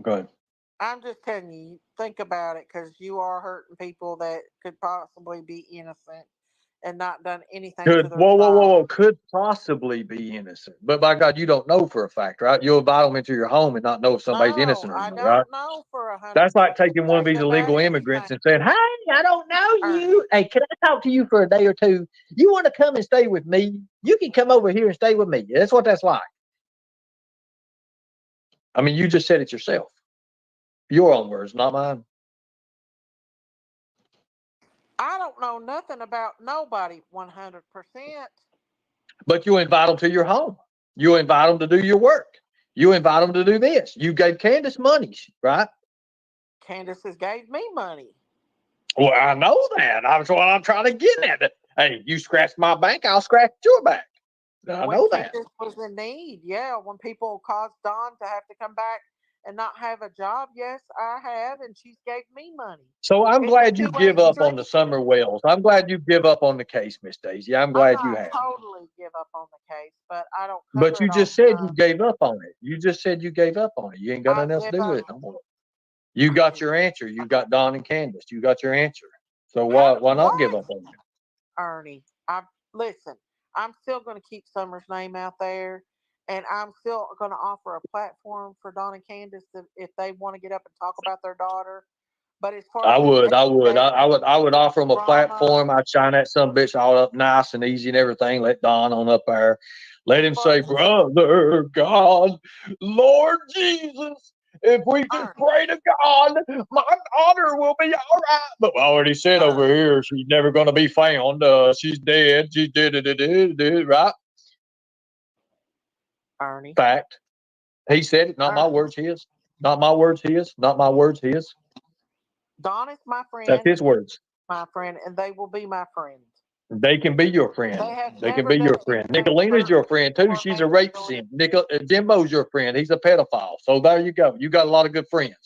good. I'm just telling you, think about it, because you are hurting people that could possibly be innocent and not done anything to Could their whoa, child. could possibly be innocent. But by God, you don't know for a fact, right? You'll invite them into your home and not know if somebody's No, innocent or I not, right? don't know for 100% That's like taking one of these about illegal anything. immigrants and saying, hey, I don't know Ernie, you. Hey, can I talk to you for a day or two? You want to come and stay with me? You can come over here and stay with me. That's what that's like. I mean, you just said it yourself. Your own words, not mine. I don't know nothing about nobody 100%. But you invite them to your home. You invite them to do your work. You invite them to do this. You gave Candus money, right? Candace has gave me money. Well, I know that. That's what I'm trying to get at. Hey, you scratch my bank, I'll scratch your back. I When know that. Candace was in need, yeah. When people caused Dawn to have to come back and not have a job, yes, I have, and she's gave me money. So I'm It's glad a you two-way give up on the street. Summer Wells. I'm glad you give up on the case, Miss Daisy. I'm I'm glad you not have. totally give up on the case, but I don't But cover you it all just the said you time. gave up on it. You just said you gave up on it. You ain't got I nothing else to give do with up. it no more. You got your answer. You got Don and Candace. You got your answer. So How? why not give What, up on it? Ernie? I listen. I'm still going to keep Summer's name out there, and I'm still going to offer a platform for Dawn and Candace if they want to get up and talk about their daughter. But as far I as this would, I would, accusation, I would offer them a drama, platform. I'd shine that some bitch all up nice and easy and everything. Let Don on up there. Let as him far say, as this, brother God, Lord Jesus, if we just Ernie, pray to God, my daughter will be all right. But I already said over Ernie, here, she's never going to be found. She's dead. She's dead, right? Ernie, Fact. He said it, not my Ernie. words, his. Not my words, his. Not my words, his. Dawn is my That's friend, his words. and they will be my friends. They can be your friend. They have They can never be done your friend. anything to Nicolina's hurt your me friend too. or She's a make me rape believe. sim. Jimbo's your friend. He's a pedophile. So there you go. You got a lot of good friends.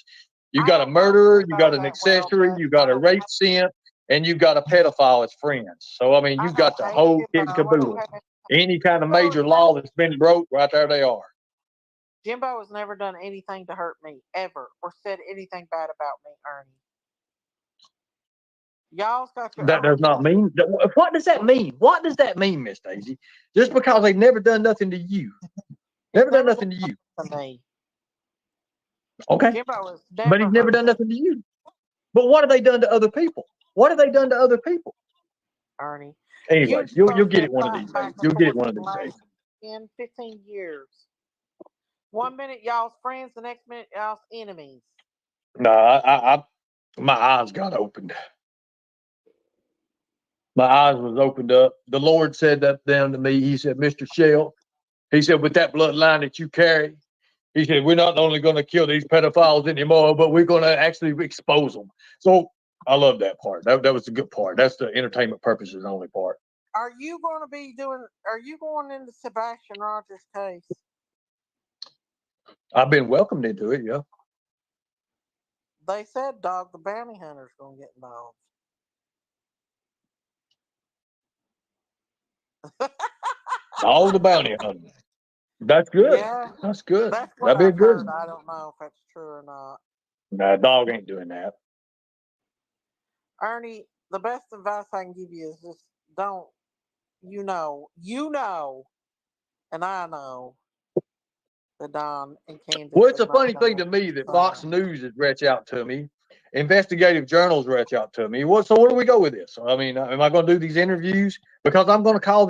You I got a don't know murderer. You got everybody an that well, accessory. but You got I a don't. rape sim, and you got a pedophile as friends. So I mean, I you don't got the hate whole kit and Jimbo. I don't caboodle. have any. Any kind of Jimbo major has never. law that's been broke, right there they are. Jimbo has never done anything to hurt me ever, or said anything bad about me, Ernie. Y'all's got your That does own. not mean. What does that mean? What does that mean, Miss Daisy? Just because they've never done nothing to you, He's never done never done nothing to you. nothing to me. Okay, Jimbo has but he's never never hurt done me, nothing to you. But what have they done to other people? What have they done to other people? Ernie. You're Anyways, you'll supposed get to it one of fight these back days. and You'll get it forth one for of the these days. last 10, 15 years. 1 minute y'all's friends, the next minute y'all's enemies. No, my eyes got opened. My eyes was opened up. The Lord said that down to me. He said, Mr. Shell, he said, with that bloodline that you carry, he said, we're not only going to kill these pedophiles anymore, but we're going to actually expose them. So I love that part. That was the good part. That's the entertainment purposes only part. Are you going to be doing? Are you going into Sebastian Rogers' case? I've been welcomed into it, yeah. They said Dog the Bounty Hunter's going to get involved. All the bounty hunting. That's good. Yeah, That's good. that's what That'd be a I've good heard. one. I don't know if that's true or not. Nah, dog ain't doing that. Ernie, the best advice I can give you is just don't, and I know that Don and Candace Well, it's are a not funny thing gonna to me that Fox summer. News has reached out to me, investigative journals reach out to me. So where do we go with this? I mean, am I going to do these interviews? Because I'm going to call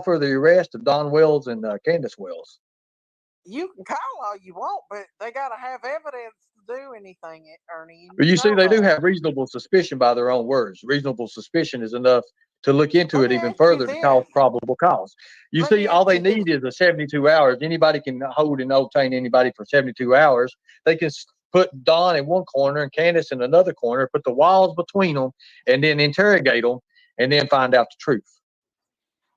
for the arrest of Don Wells and Candus Wells. You can call all you want, but they got to have evidence to do anything, Ernie. And But you see, know they do that. have reasonable suspicion by their own words. Reasonable suspicion is enough to look into Let it me even ask you further to cause this. probable cause. You Let see, me all ask they you this. need is a 72 hours. Anybody can hold and obtain anybody for 72 hours. They can put Don in one corner and Candace in another corner, put the walls between them, and then interrogate them, and then find out the truth.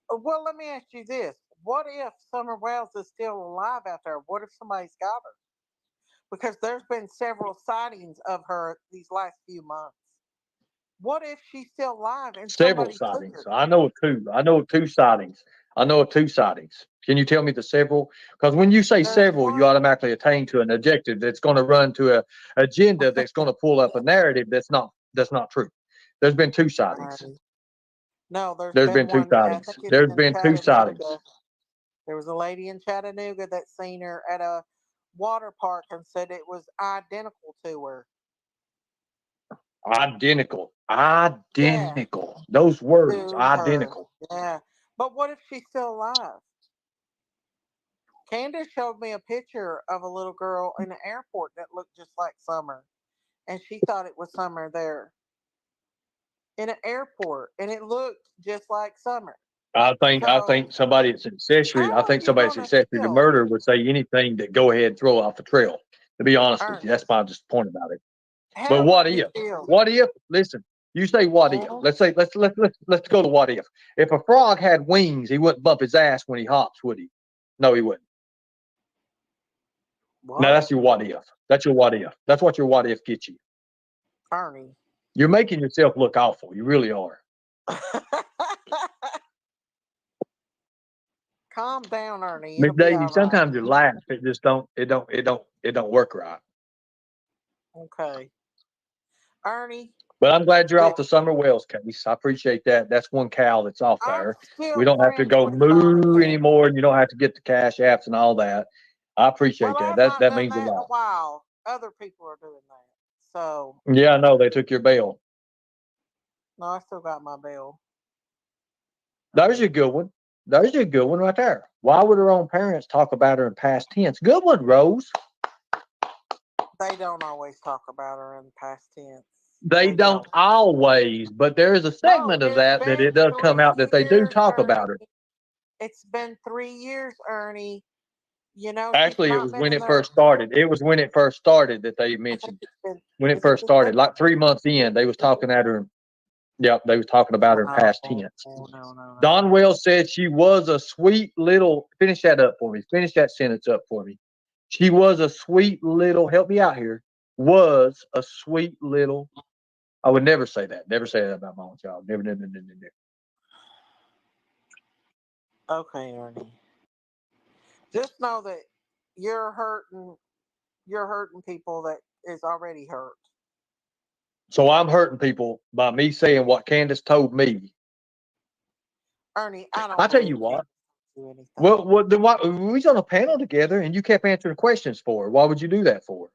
Well, let me ask you this. What if Summer Wells is still alive out there? What if somebody's got her? Because there's been several sightings of her these last few months. What if she's still alive and Several somebody took sightings. her? I know of two. I know of two sightings. I know of two sightings. Can you tell me the several? Because when you say There's several, you one. automatically attain to an objective that's going to run to a agenda that's going to pull up a narrative that's not true. There's been two sightings. No, there's There's been been two one. I sightings. think it's There's in been two sightings. Chattanooga. There was a lady in Chattanooga that seen her at a water park and said it was identical to her. Identical. Yeah, Identical. Those words, to her. identical. Yeah. But what if she's still alive? Candace showed me a picture of a little girl in the airport that looked just like Summer. And she thought it was Summer there in an airport. And it looked just like Summer. I So think somebody that's accessory. I how are think you somebody that's gonna accessory to steal, murder would say anything to go ahead and throw off the trail. To be honest with you, that's Ernie? my just point about it. But How what would you if? steal? What if? Listen, you say what if? Mhm. Let's say let's go to what if. If a frog had wings, he wouldn't bump his ass when he hops, would he? No, he wouldn't. No, What? that's your what if. That's your what if. That's what your what if gets you. Ernie. You're making yourself look awful. You really are. Calm down, Ernie. Miss It'll be Daisy, all right. sometimes you laugh. It don't work right. Okay. Ernie, But I'm glad you're did, off the Summer Wells case. I appreciate that. That's one cow that's off I'm there. We still don't have to friends go with Don and moo Candace. anymore, and you don't have to get the cash apps and all that. I Well, appreciate that. I've That not that done means a that in a lot. while. Other people are doing that. So, Yeah, I know they took your bail. no, I still got my bill. There's a good one. There's a good one right there. Why would her own parents talk about her in past tense? Good one, Rose. They don't always talk about her in the past tense. They They don't don't. always, but there is a No, segment of it's that been it does come out that 3 they do years, talk about Ernie. her. It's been 3 years, Ernie. She's Actually, it not was been when in it there. first started. It was when it first started that they I think mentioned it's been. when it Is it first just started, been like 3 months in, they was talking at her. Yep, they was talking about her in No, past tense. no. Don Wells said she was a sweet little. Finish that up for me. Finish that sentence up for me. She was a sweet little. Help me out here. Was a sweet little. I would never say that. Never say that about my own child. Never, never, never, never. Never. Okay, Ernie. Just know that you're hurting. You're hurting people that is already hurt. So I'm hurting people by me saying what Candace told me. Ernie, I I don't tell believe you what. Candace will do anything. Well, then why we was on a panel together and you kept answering questions for her? Why would you do that for her?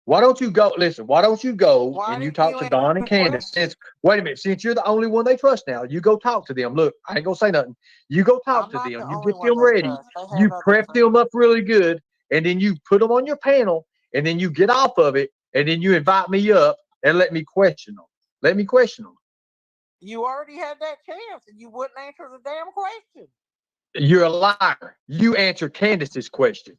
Why don't you go? Listen, why don't you go Why and you didn't talk you to answer Don and the Candace? question? Since wait a minute, since you're the only one they trust now, you go talk to them. Look, I ain't gonna say nothing. You go talk I'm to not them. the You only get one them they ready. trust. They have You other prep them friends. up really good, and then you put them on your panel, and then you get off of it, and then you invite me up and let me question them. Let me question them. You already had that chance, and you wouldn't answer the damn question. You're a liar. You answered Candace's question.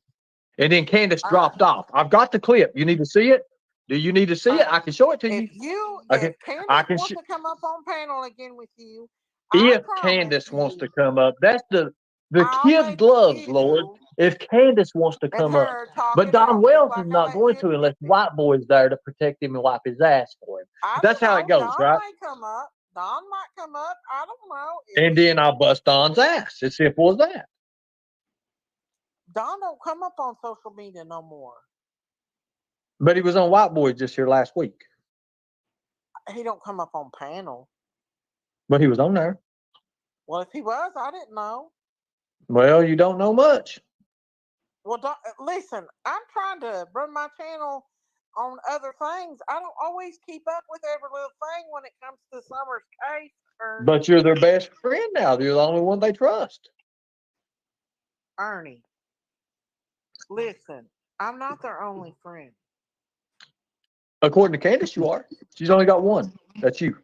And then Candace dropped Ernie, off. I've got the clip. You need to see it? Do you need to see it? I Ernie, can show it to you. if I Candace can. wants to come up on panel again with you, I If promise Candace wants to you, come up, that's the I'll kid let gloves, Lord. you If Candace wants to and come up, her talk but it Don out, just Wells like is I not let going to Tiffany unless do. white boy's there to protect him and wipe his ass for him. I That's don't how it know. goes, Don right? may come up. Don might come up. I don't know. And then I'll bust Don's ass. It's simple as that. Don don't come up on social media no more. But he was on White Boys just here last week. He don't come up on panel. But he was on there. Well, if he was, I didn't know. Well, you don't know much. Well, listen, I'm trying to run my channel on other things. I don't always keep up with every little thing when it comes to Summer's case. But you're their best friend now. You're the only one they trust. Ernie, listen, I'm not their only friend. According to Candus, you are. She's only got one. That's you.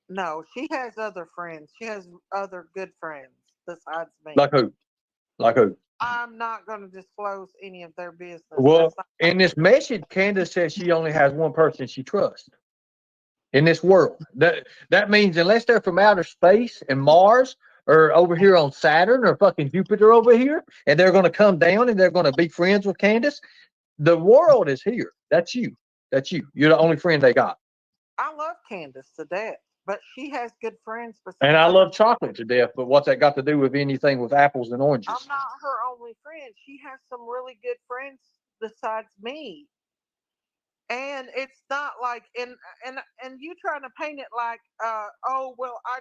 No, she has other friends. She has other good friends besides me. Like who? Like who? I'm not going to disclose any of their business. Well, in this message, Candus says she only has one person she trusts in this world. That means unless they're from outer space and Mars or over here on Saturn or fucking Jupiter over here, and they're going to come down and they're going to be friends with Candus, the world is here. That's you. That's you. You're the only friend they got. I love Candace to death, but she has good friends. And I love chocolate to death, but what's that got to do with anything with apples and oranges? I'm not her only friend. She has some really good friends besides me. And it's not like and you trying to paint it like oh well I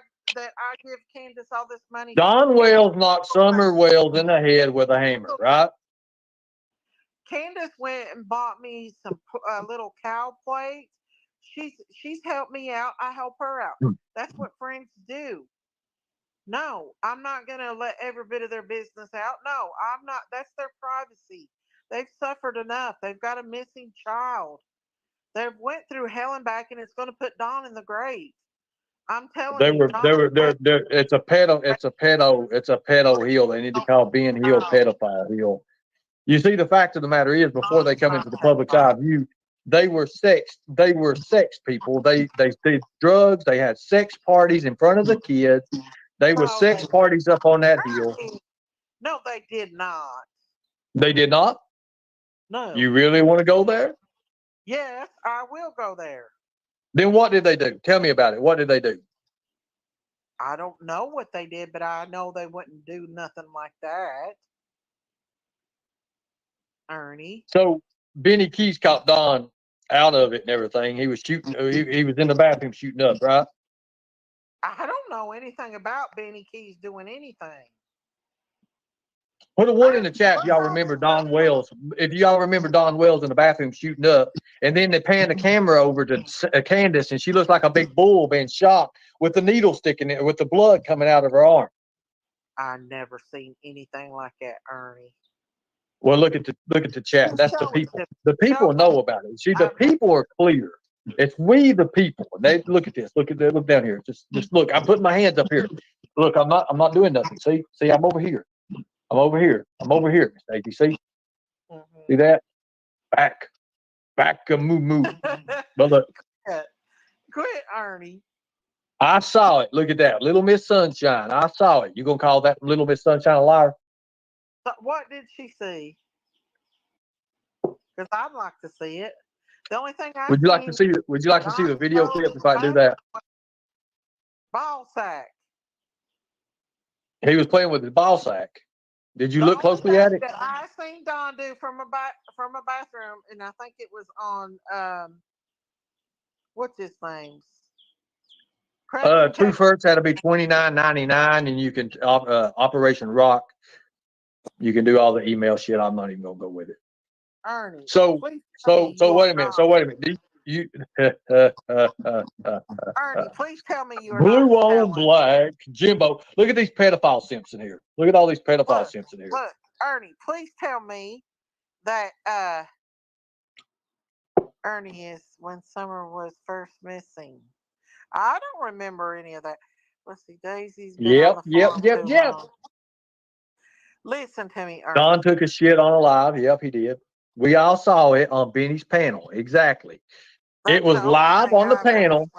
give Candace all this money. Don Wells knocked Summer Wells in the head with a hammer, right? Candace went and bought me some little cow plates. She's helped me out. I help her out. That's what friends do. No, I'm not gonna let every bit of their business out. No, I'm not. That's their privacy. They've suffered enough. They've got a missing child. They've went through hell and back, and it's going to put Don in the grave. I'm telling you. It's a pedo hill. They need to call Ben Hill pedophile hill. You see, the fact of the matter is, before they come into the public's eye view, they were sex people. They did drugs. They had sex parties in front of the kids. They were sex parties up on that hill. No, they did not. They did not? No. You really want to go there? Yes, I will go there. Then what did they do? Tell me about it. What did they do? I don't know what they did, but I know they wouldn't do nothing like that. Ernie. So Benny Keys caught Don out of it and everything. He was shooting. He was in the bathroom shooting up, right? I don't know anything about Benny Keys doing anything. Put a one in the chat if y'all remember Don Wells. If y'all remember Don Wells in the bathroom shooting up, and then they pan the camera over to Candus, and she looks like a big bull being shot with the needle sticking in, with the blood coming out of her arm. I never seen anything like that, Ernie. Well, look at the chat. That's the people. The people know about it. See, the people are clear. It's we the people. They look at this. Look down here. Just look. I'm putting my hands up here. Look, I'm not doing nothing. See, I'm over here. I'm over here, Stacey. See? Mm-hmm. See that? Back a moo. But look. Quit, Ernie. I saw it. Look at that. Little Miss Sunshine. I saw it. You gonna call that Little Miss Sunshine a liar? What did she see? Because I'd like to see it. The only thing I would you like to see the video clip if I do that? Ball sack. He was playing with his ball sack. Did you look closely at it? That I seen Don do from a bathroom, and I think it was on what's his name? Two firsts had to be $29.99, and you can Operation Rock. You can do all the email shit. I'm not even gonna go with it. Ernie. So wait a minute. You Ernie, please tell me you're blue not on black, Jimbo. Look at these pedophile simps in here. Look at all these pedophile simps in here. Look, Ernie, please tell me that Ernie is when Summer was first missing. I don't remember any of that. Let's see, Daisy's been on the farm too long. Listen to me, Ernie. Don took a shit on a live. Yep, he did. We all saw it on Benny's panel. Exactly. It was live on the panel.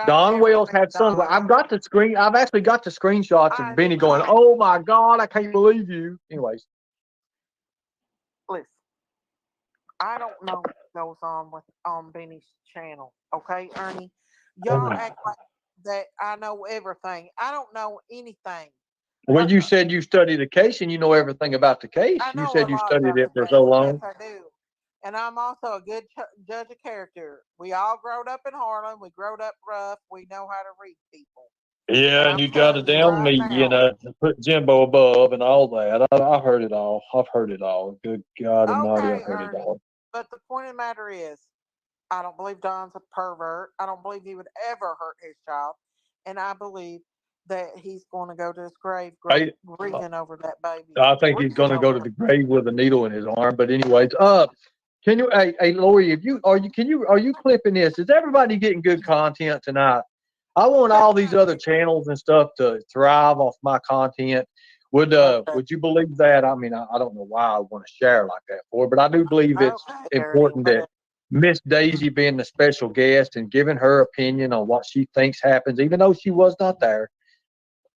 Don Wells had some. I've actually got the screenshots of Benny going, "Oh my God, I can't believe you." Anyways. Listen, I don't know what goes on on Benny's channel. Okay, Ernie. Y'all act like that I know everything. I don't know anything. Well, you said you studied the case and you know everything about the case. I You know a said you lot studied about it the for case. so Yes, long. I do. And I'm also a good judge of character. We all growed up in Harlem. We growed up rough. We know how to read people. Yeah, And and I'm you got a telling you down right me, now. to put Jimbo above and all that. I've heard it all. I've heard it all. Good God Almighty, Okay, I've heard it Ernie. all. But the point of the matter is, I don't believe Don's a pervert. I don't believe he would ever hurt his child. And I believe that he's going to go to his grave I, grieving over that baby. I think he's Grieving going to go over to the grave with a needle in his arm. But anyways, can you, hey, Lori, are you clipping this? Is everybody getting good content tonight? I want all these other channels and stuff to thrive off my content. Would you believe that? I mean, I don't know why I want to share like that for, but I do believe it's important that Miss Daisy being the special guest and giving her opinion on what she thinks happens, even though she was not there.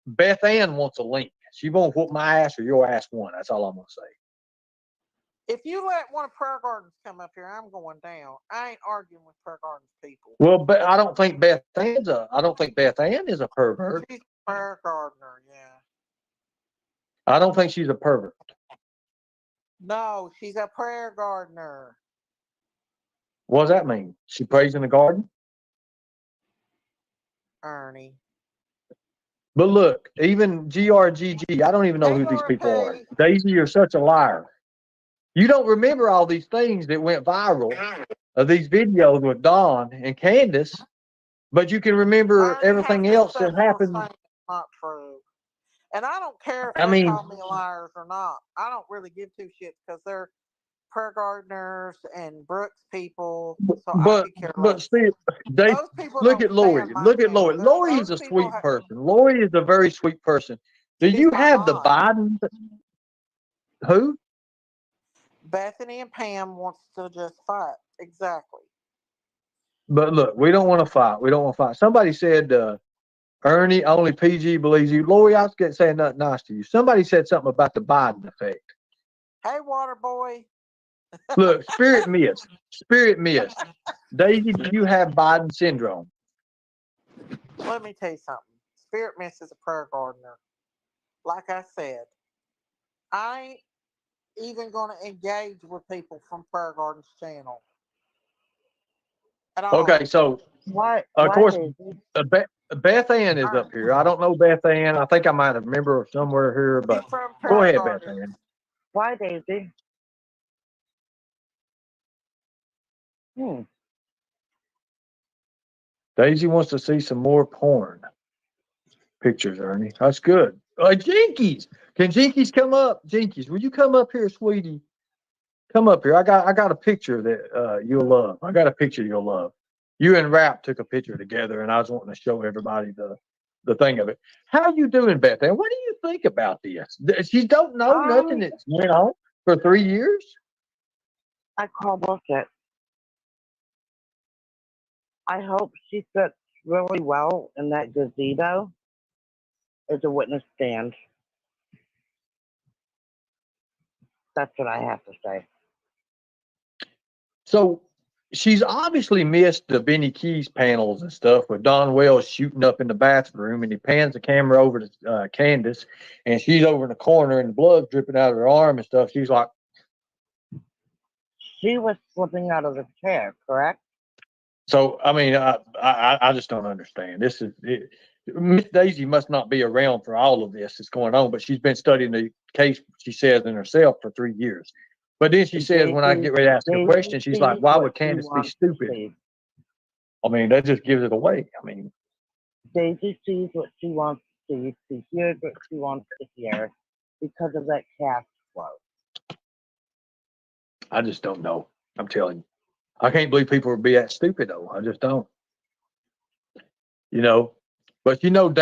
Beth Ann wants a link. She won't whoop my ass or your ass one. That's all I'm gonna say. If you let one of Prayer Gardens come up here, I'm going down. I ain't arguing with Prayer Gardens people. Well, but I don't think Beth Ann is a pervert. She's a Prayer Gardener, yeah. I don't think she's a pervert. No, she's a prayer gardener. What does that mean? She prays in the garden? Ernie. But look, even GRGG, I don't even know who these people are. Daisy, you're such a liar. You don't remember all these things that went viral of these videos with Don and Candus, but you can remember everything else that happened. Not true. And I don't care if I they mean, call me liars or not. I don't really give two shits because they're prayer gardeners and Brooks people. So I could care less. see, Those people look don't at Lori. stand my Look at channel. Lori. Lori is a Those people sweet person. Lori is a very sweet person. Do She's you my have the mom. Biden? Who? Bethany and Pam wants to just fight. Exactly. But look, we don't want to fight. We don't want to fight. Somebody said, Ernie, only PG believes you. Lori, I was getting saying nothing nice to you. Somebody said something about the Biden effect. Hey, water boy. Look, Spirit Miss. Daisy, do you have Biden syndrome? Let me tell you something. Spirit Miss is a prayer gardener. Like I said, I ain't even going to engage with people from Prayer Garden's channel at all. Okay, so of course, Beth Ann is up here. I don't know Beth Ann. I think I might have remember her somewhere here, but go ahead, Beth Ann. Why, Daisy? Daisy wants to see some more porn pictures, Ernie. That's good. Jinkies. Can Jinkies come up? Jinkies, will you come up here, sweetie? Come up here. I got a picture that you'll love. I got a picture you'll love. You and Rap took a picture together, and I was wanting to show everybody the thing of it. How you doing, Beth Ann? What do you think about this? She don't know nothing that's went on for 3 years? I call bullshit. I hope she fits really well in that gazebo as a witness stand. That's what I have to say. So she's obviously missed the Benny Keys panels and stuff with Don Wells shooting up in the bathroom, and he pans the camera over to Candus, and she's over in the corner, and the blood's dripping out of her arm and stuff. She's like, she was slipping out of the chair, correct? so I mean, I just don't understand. Miss Daisy must not be around for all of this that's going on, but she's been studying the case, she says, in herself for 3 years. But then she says, when I get ready to ask a question, she's like, why would Candus be stupid? I mean, that just gives it away. I mean, Daisy sees what she wants to see. She hears what she wants to hear because of that cash flow. I just don't know. I'm telling you. I can't believe people would be that stupid, though. I just don't. You know, but she knows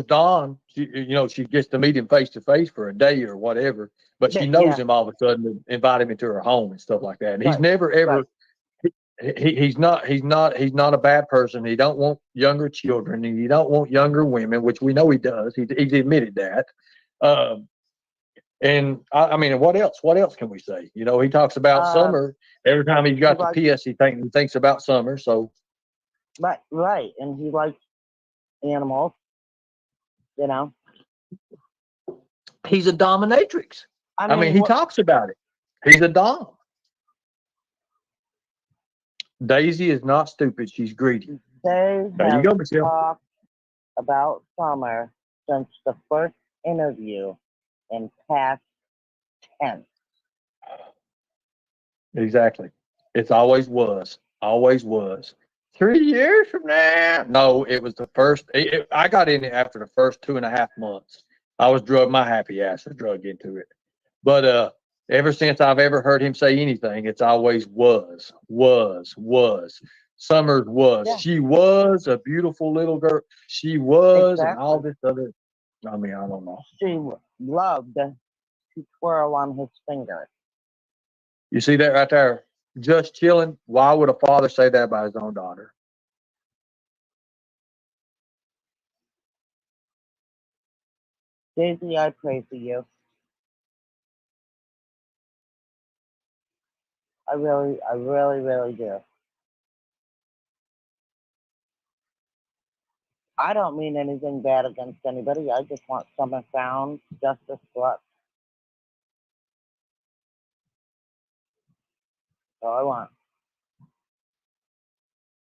Don. She gets to meet him face to face for a day or whatever. But she knows him all of a sudden and invite him into her home and stuff like that. And he's never ever. He's not a bad person. He don't want younger children, and he don't want younger women, which we know he does. He's admitted that. And I mean, what else? What else can we say? You know, he talks about summer every time he's got to piss. He thinks about summer. So Right. And he likes animals, you know. He's a dominatrix. I I mean, mean, he what talks about it. He's a dom. Daisy is not stupid. She's greedy. they There you have go, Michelle. talked about Summer since the first interview in past tense. Exactly. It's always was. Always was. 3 years from now. No, it was the first. I got in it after the first 2.5 months. I was drug. My happy ass was drugged into it. But ever since I've ever heard him say anything, it's always was. Summers was. Yeah, She was a beautiful little girl. She was, and all exactly. this other. I mean, I don't know. She loved to twirl on his finger. You see that right there? Just chilling. Why would a father say that about his own daughter? Daisy, I pray for you. I really do. I don't mean anything bad against anybody. I just want Summer found, justice brought. So I want.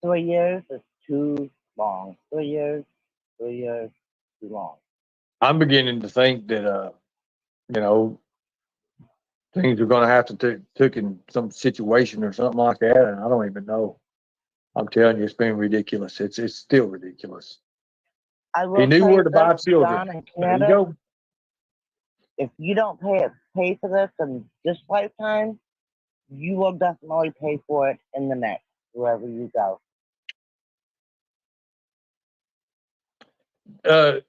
3 years is too long. 3 years, 3 years, too long. I'm beginning to think that you know, things are going to have to took in some situation or something like that, and I don't even know. I'm telling you, it's been ridiculous. It's still ridiculous. I He will knew say where to buy this, children. Don and There you Candace, go. if you don't pay for this in this lifetime, you will definitely pay for it in the next, wherever you go.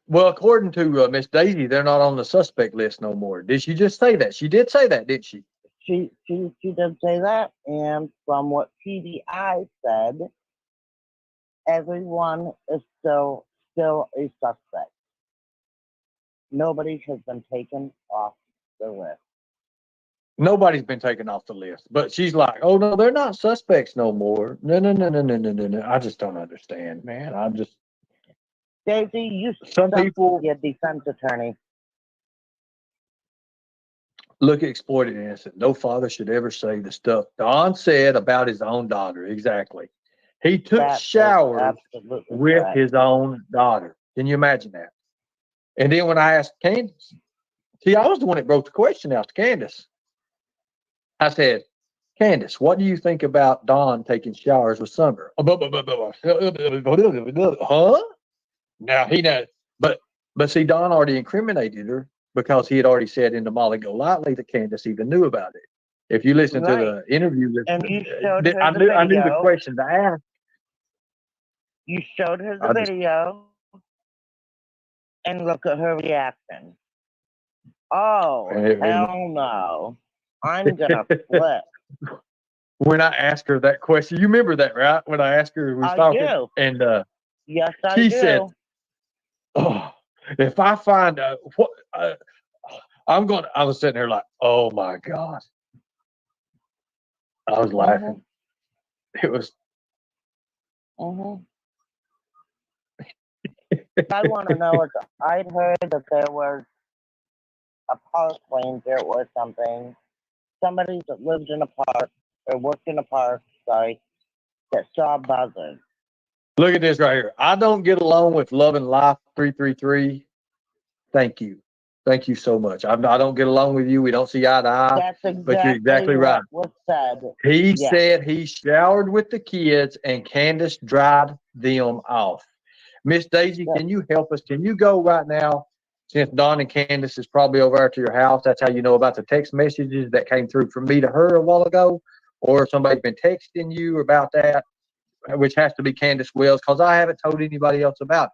Well, according to Miss Daisy, they're not on the suspect list no more. Did she just say that? She did say that, didn't she? She did say that, and from what PDI said, everyone is still a suspect. Nobody has been taken off the list. Nobody's been taken off the list, but she's like, "Oh no, they're not suspects no more." No. I just don't understand, man. I'm just Daisy, you some suck to people be a defense attorney. look at exploited innocent. No father should ever say the stuff Don said about his own daughter. Exactly. He took That is showers absolutely with correct. his own daughter. Can you imagine that? And then when I asked Candace, see, I was the one that broke the question out to Candace. I said, Candace, what do you think about Don taking showers with Summer? Huh? Now he knows, but see, Don already incriminated her because he had already said in the Molly Golightly that Candace even knew about it. If you listen to Right. the interview, And you showed her I the knew the video. question to ask. You showed her the I just video, and look at her reaction. Oh, and hell no. I'm gonna flip. when I asked her that question, you remember that, right? When I asked her, we was I talking, do. and Yes, I she said, do. "Oh, if I find what I'm going," I was sitting there like, "Oh my god!" I was laughing. It was. Mm-hmm. I want to know if I'd heard that there was a park ranger or something, somebody that lived in a park or worked in a park, sorry, that saw buzzards. Look at this right here. I don't get along with Love and Life 333. Thank you. Thank you so much. I don't get along with you. We don't see eye to eye, That's but you're exactly exactly right. what was said. He Yeah. said he showered with the kids and Candace dried them off. Miss Daisy, Yeah. can you help us? Can you go right now? Since Don and Candace is probably over there to your house, that's how you know about the text messages that came through from me to her a while ago, or somebody's been texting you about that, which has to be Candus Wells, because I haven't told anybody else about it.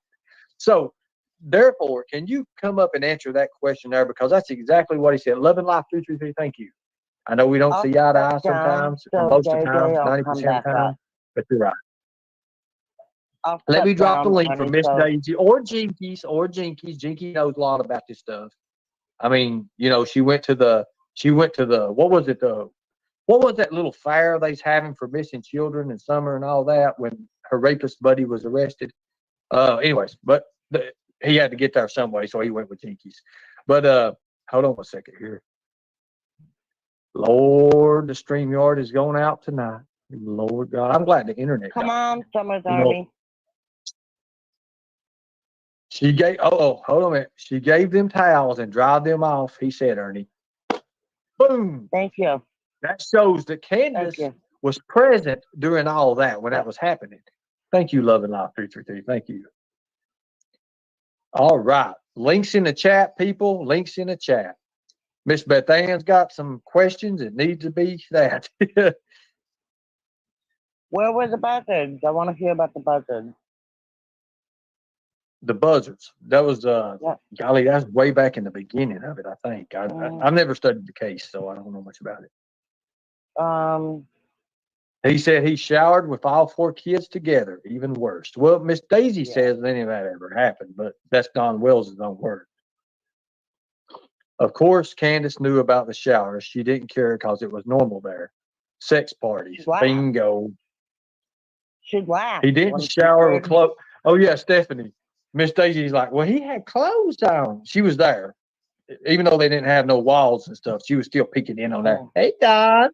So, therefore, can you come up and answer that question there? Because that's exactly what he said. Love and Life 333, thank you. I know we don't I'll see eye to eye step down sometimes, or so most of the Day time, I'll come 90% of back the up. time, but you're right. I'll Let me step drop the down, link for Ernie, Miss so Daisy or Jinkies or Jinkies. Jinky knows a lot about this stuff. I mean, you know, she went to the what was it, what was that little fair they's having for missing children in summer and all that, when her rapist buddy was arrested. Anyways, but he had to get there some way, so he went with Jinkies. But hold on a second here. Lord, the StreamYard is going out tonight. Lord God, I'm glad the internet. Come on, Summer's You know, Army. she gave. Oh, hold on a minute. She gave them towels and dried them off. He said, Ernie. Boom. Thank you. That shows that Thank Candus you. was present during all that when that was happening. Thank you, Love and Life 333. Thank you. All right. Links in the chat, people. Links in the chat. Miss Beth Ann's got some questions. It needs to be that. Where were the buzzards? I want to hear about the buzzards. The buzzards. That was Yeah. golly, that's way back in the beginning of it, I think. Mm. I've never studied the case, so I don't know much about it. He said he showered with all 4 kids together, even worse. Well, Miss Daisy says any of that ever happened, but that's Don Wells' own word. Of course, Candus knew about the showers. She didn't care because it was normal there. Sex parties, Wow. bingo. She'd laugh. He didn't when she shower with heard- clothes. Oh, yeah, Stephanie. Miss Daisy's like, well, he had clothes on. She was there. Even though they didn't have no walls and stuff, she was still peeking in on that. Oh. Hey, Don.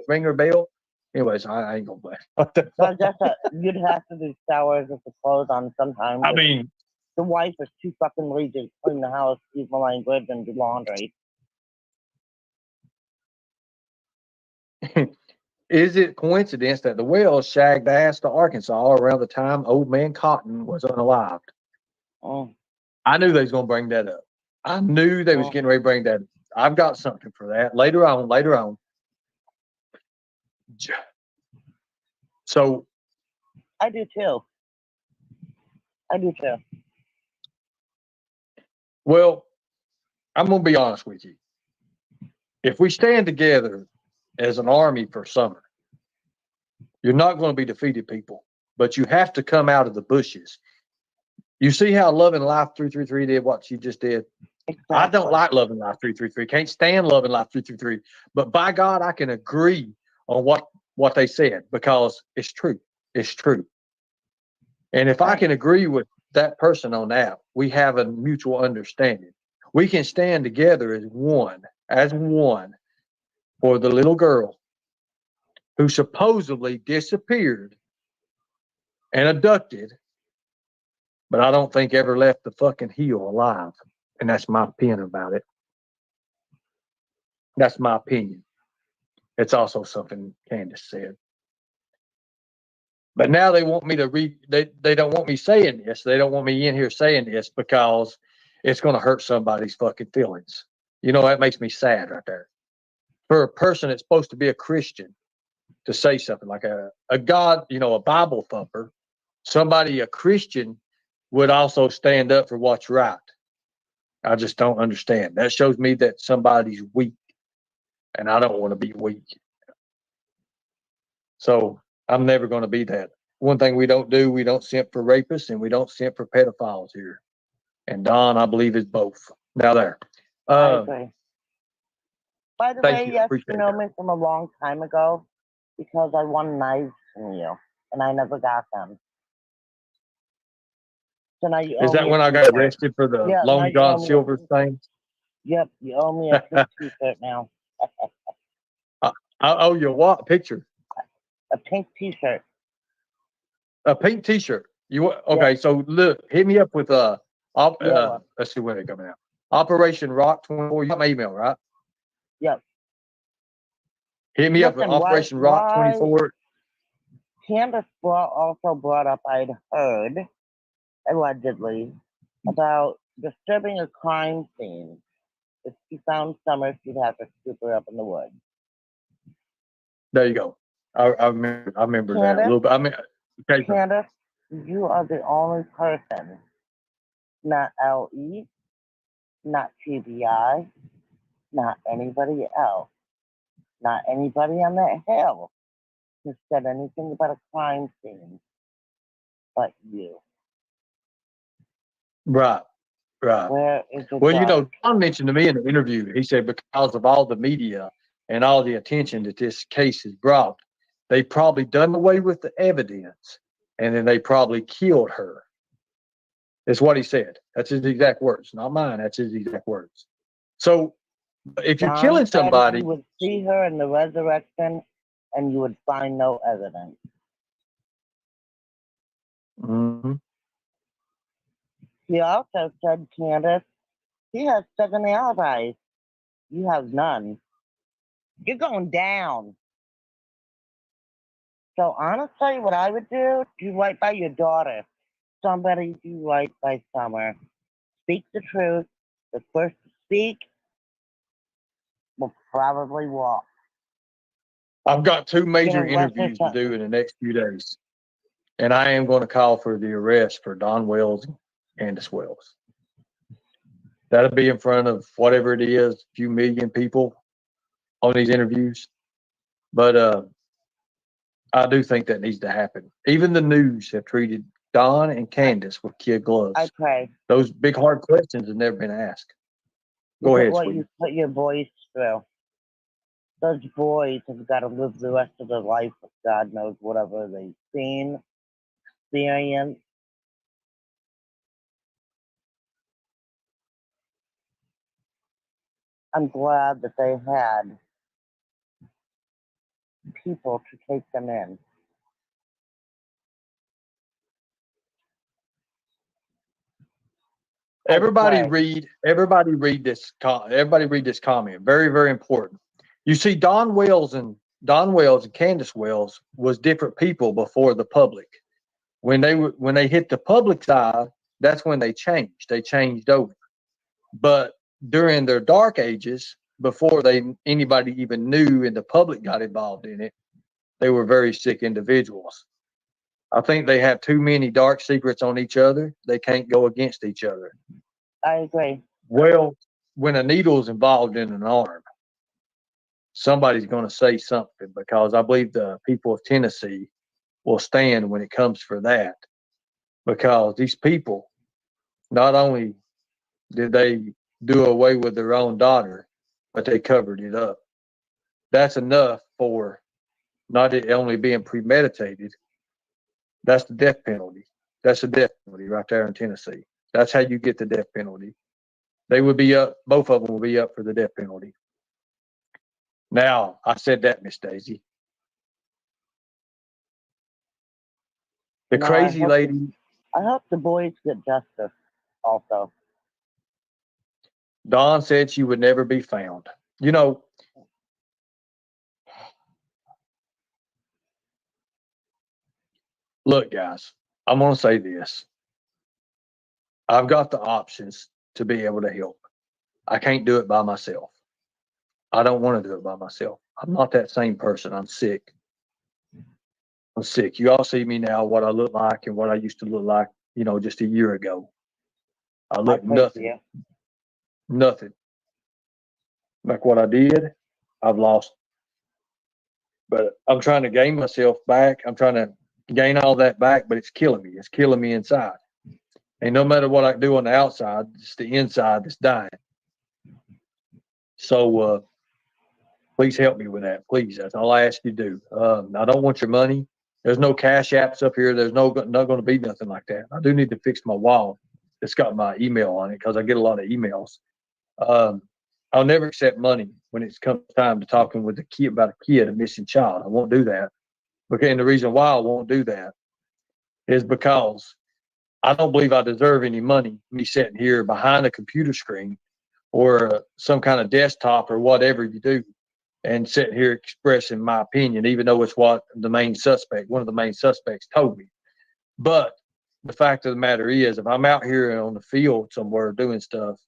Ring her bell. Anyways, I ain't gonna blame. So I guess you'd have to do showers with the clothes on sometimes. I mean, The wife is too fucking lazy to clean the house, use my language, and do laundry. is it coincidence that the Wells shagged ass to Arkansas around the time old man Cotton was unalived? Mm. I knew they was gonna bring that up. I knew they was getting ready to bring that up. I've got something for that later on. So I do too. well, I'm gonna be honest with you. If we stand together as an army for summer, you're not going to be defeated, people, but you have to come out of the bushes. You see how Love and Life 333 did what she just did? Exactly. I don't like Love and Life 333. Can't stand Love and Life 333. But by God, I can agree on what they said because it's true. It's true. And if I can agree with that person on that, we have a mutual understanding. We can stand together as one for the little girl who supposedly disappeared and abducted, but I don't think ever left the fucking hill alive. And that's my opinion about it. That's my opinion. It's also something Candus said. But now they want me to they don't want me saying this. They don't want me in here saying this because it's going to hurt somebody's fucking feelings. You know, that makes me sad right there. For a person that's supposed to be a Christian to say something like a God, you know, a Bible thumper, somebody, a Christian would also stand up for what's right. I just don't understand. That shows me that somebody's weak and I don't want to be weak. So I'm never going to be that. One thing we don't do, we don't simp for rapists and we don't simp for pedophiles here. And Don, I believe, is both. Now there. I agree. By the way, you. yes, Appreciate you know that. me from a long time ago because I won knives from you and I never got them. So now you Is owe that me when a I got t-shirt. arrested for the Yeah, now Long you John owe me a Silver t-shirt. thing? Yep, you owe me a pink t-shirt now. I owe you what? Picture? A pink t-shirt. A pink T-shirt. Okay? So look, hit me up with Yeah. let's see when they're coming out. Operation Rock 24. You got my email, right? Yep. Hit me up with Listen, Operation Rock 24. Candus also brought up, I'd heard, allegedly, about disturbing a crime scene. If she found Summer, she'd have to scoop her up in the woods. There you go. I remember that a little bit. I mean, okay. Candus, you are the only person, not LE, not TBI, not anybody else, not anybody on that hill who said anything about a crime scene but you. Right. Where is the Well, you know, dog? Tom mentioned to me in the interview, he said because of all the media and all the attention that this case has brought, they probably done away with the evidence, and then they probably killed her. Is what he said. That's his exact words, not mine. That's his exact words. So if you're John killing said somebody, you would see her in the resurrection and you would find no evidence. Mhm. He also said, Candace, he has 7 alibis. You have none. You're going down. So honestly, what I would do right by your daughter. Somebody do right by Summer. Speak the truth. The first to speak will probably walk. I've got 2 major Give her lesser interviews to do sentence. in the next few days, and I am going to call for the arrest for Don Wells and Candus Wells. That'll be in front of whatever it is, a few million people on these interviews. But I do think that needs to happen. Even the news have treated Don and Candace with kid I gloves. pray. Those big hard questions have never been asked. Go ahead, What sweetie. you put your boys through. Those boys have got to live the rest of their life with God knows whatever they've seen, experienced. I'm glad that they had people to take them in. Everybody pray. read this comment. Very, very important. You see, Don Wells and Candus Wells was different people before the public. When they hit the public's eye, that's when they changed. They changed over. But during their dark ages, before anybody even knew and the public got involved in it, they were very sick individuals. I think they have too many dark secrets on each other. They can't go against each other. I agree. Well, when a needle's involved in an arm, somebody's going to say something, because I believe the people of Tennessee will stand when it comes for that, because these people, not only did they do away with their own daughter, but they covered it up. That's enough for not it only being premeditated. That's the death penalty. That's the death penalty right there in Tennessee. That's how you get the death penalty. They would be up, both of them will be up for the death penalty. Now, I said that, Miss Daisy. The No, crazy lady, I hope the boys get justice also. Dawn, said she would never be found. You know, look, guys, I'm going to say this. I've got the options to be able to help. I can't do it by myself. I don't want to do it by myself. I'm not that same person. I'm sick. I'm sick. You all see me now, what I look like and what I used to look like, just a year ago. I I look pray for you. nothing like what I did. I've lost, but I'm trying to gain myself back. I'm trying to gain all that back, but it's killing me. It's killing me inside. And no matter what I do on the outside, it's the inside that's dying. So please help me with that. Please, that's all I ask you to do. I don't want your money. There's no cash apps up here. There's not going to be nothing like that. I do need to fix my wall. It's got my email on it because I get a lot of emails. I'll never accept money when it comes time to talking with a kid about a missing child. I won't do that. Okay, and the reason why I won't do that is because I don't believe I deserve any money. Me sitting here behind a computer screen or some kind of desktop or whatever you do, and sitting here expressing my opinion, even though it's what one of the main suspects told me. But the fact of the matter is, if I'm out here on the field somewhere doing stuff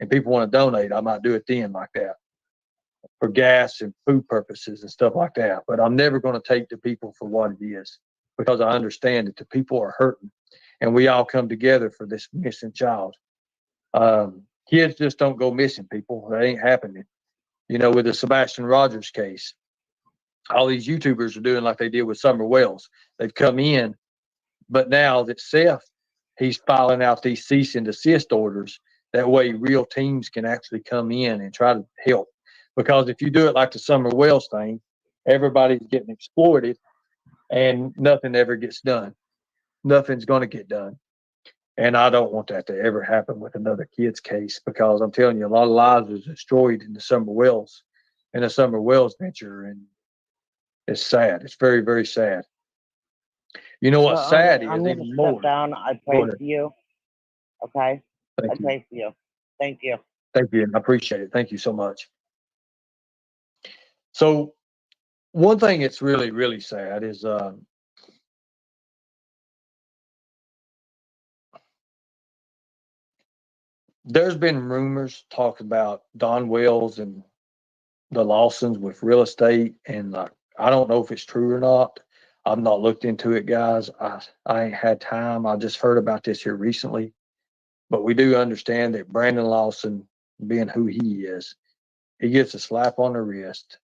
and people want to donate, I might do it then like that for gas and food purposes and stuff like that. But I'm never going to take the people for what it is, because I understand that the people are hurting and we all come together for this missing child. Kids just don't go missing, people. That ain't happening. With the Sebastian Rogers case, all these YouTubers are doing like they did with Summer Wells. They've come in, but now that Seth, he's filing out these cease and desist orders. That way real teams can actually come in and try to help. Because if you do it like the Summer Wells thing, everybody's getting exploited and nothing ever gets done. Nothing's going to get done. And I don't want that to ever happen with another kid's case, because I'm telling you, a lot of lives was destroyed in the Summer Wells venture. And it's sad. It's very, very sad. You know what's Well, sad I'm is going to even step more. down. I Go pray ahead. for you. Okay? I Thank you. pray for you. Thank you. Thank you. I appreciate it. Thank you so much. So one thing that's really, really sad is there's been rumors talking about Don Wells and the Lawsons with real estate, and I don't know if it's true or not. I've not looked into it, guys. I ain't had time. I just heard about this here recently, but we do understand that Brandon Lawson, being who he is, he gets a slap on the wrist.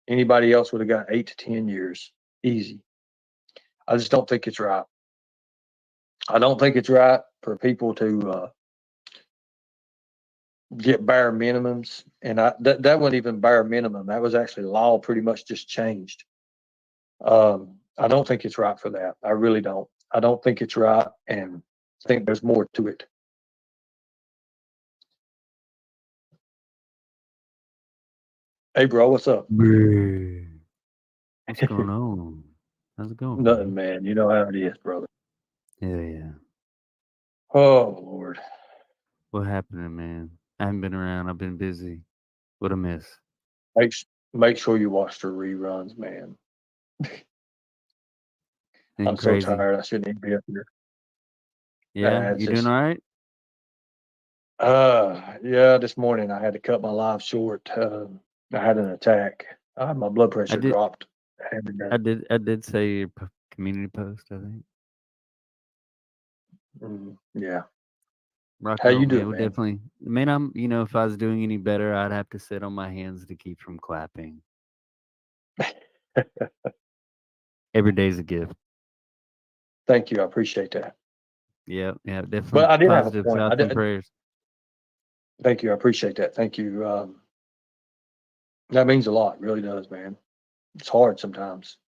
Anybody else would have got 8 to 10 years, easy. I just don't think it's right. I don't think it's right for people to get bare minimums, and that wasn't even bare minimum. That was actually law. Pretty much just changed. I don't think it's right for that. I really don't. I don't think it's right, and I think there's more to it. Hey, bro, what's up? What's going on? How's it going? Nothing, man. You know how it is, brother. Yeah. Oh, Lord. What happened, man? I haven't been around. I've been busy. What a miss. Make sure you watch the reruns, man. Been I'm crazy. so tired. I shouldn't even be up here. Yeah, It's you just, doing all right? yeah, this morning I had to cut my life short. I had an attack. My blood pressure did- dropped. I did say your community post. I think. Yeah. Rock How on, you man. doing, We man? definitely, man. I'm, if I was doing any better, I'd have to sit on my hands to keep from clapping. Every day's a gift. Thank you. I appreciate that. Yeah, definitely. But I did have a Positive point. thoughts and prayers. Thank you. I appreciate that. Thank you. That means a lot. It really does, man. It's hard sometimes.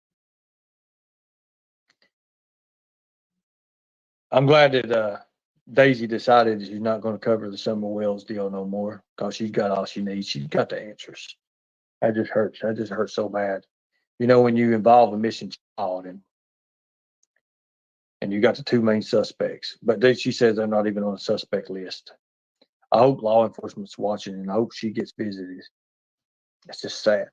I'm glad that Daisy decided she's not going to cover the Summer Wells deal no more, because she's got all she needs. She's got the answers. That just hurts. That just hurts so bad. You know, when you involve a missing child and you got the two main suspects, but she says they're not even on the suspect list. I hope law enforcement's watching, and I hope she gets visited. It's just sad.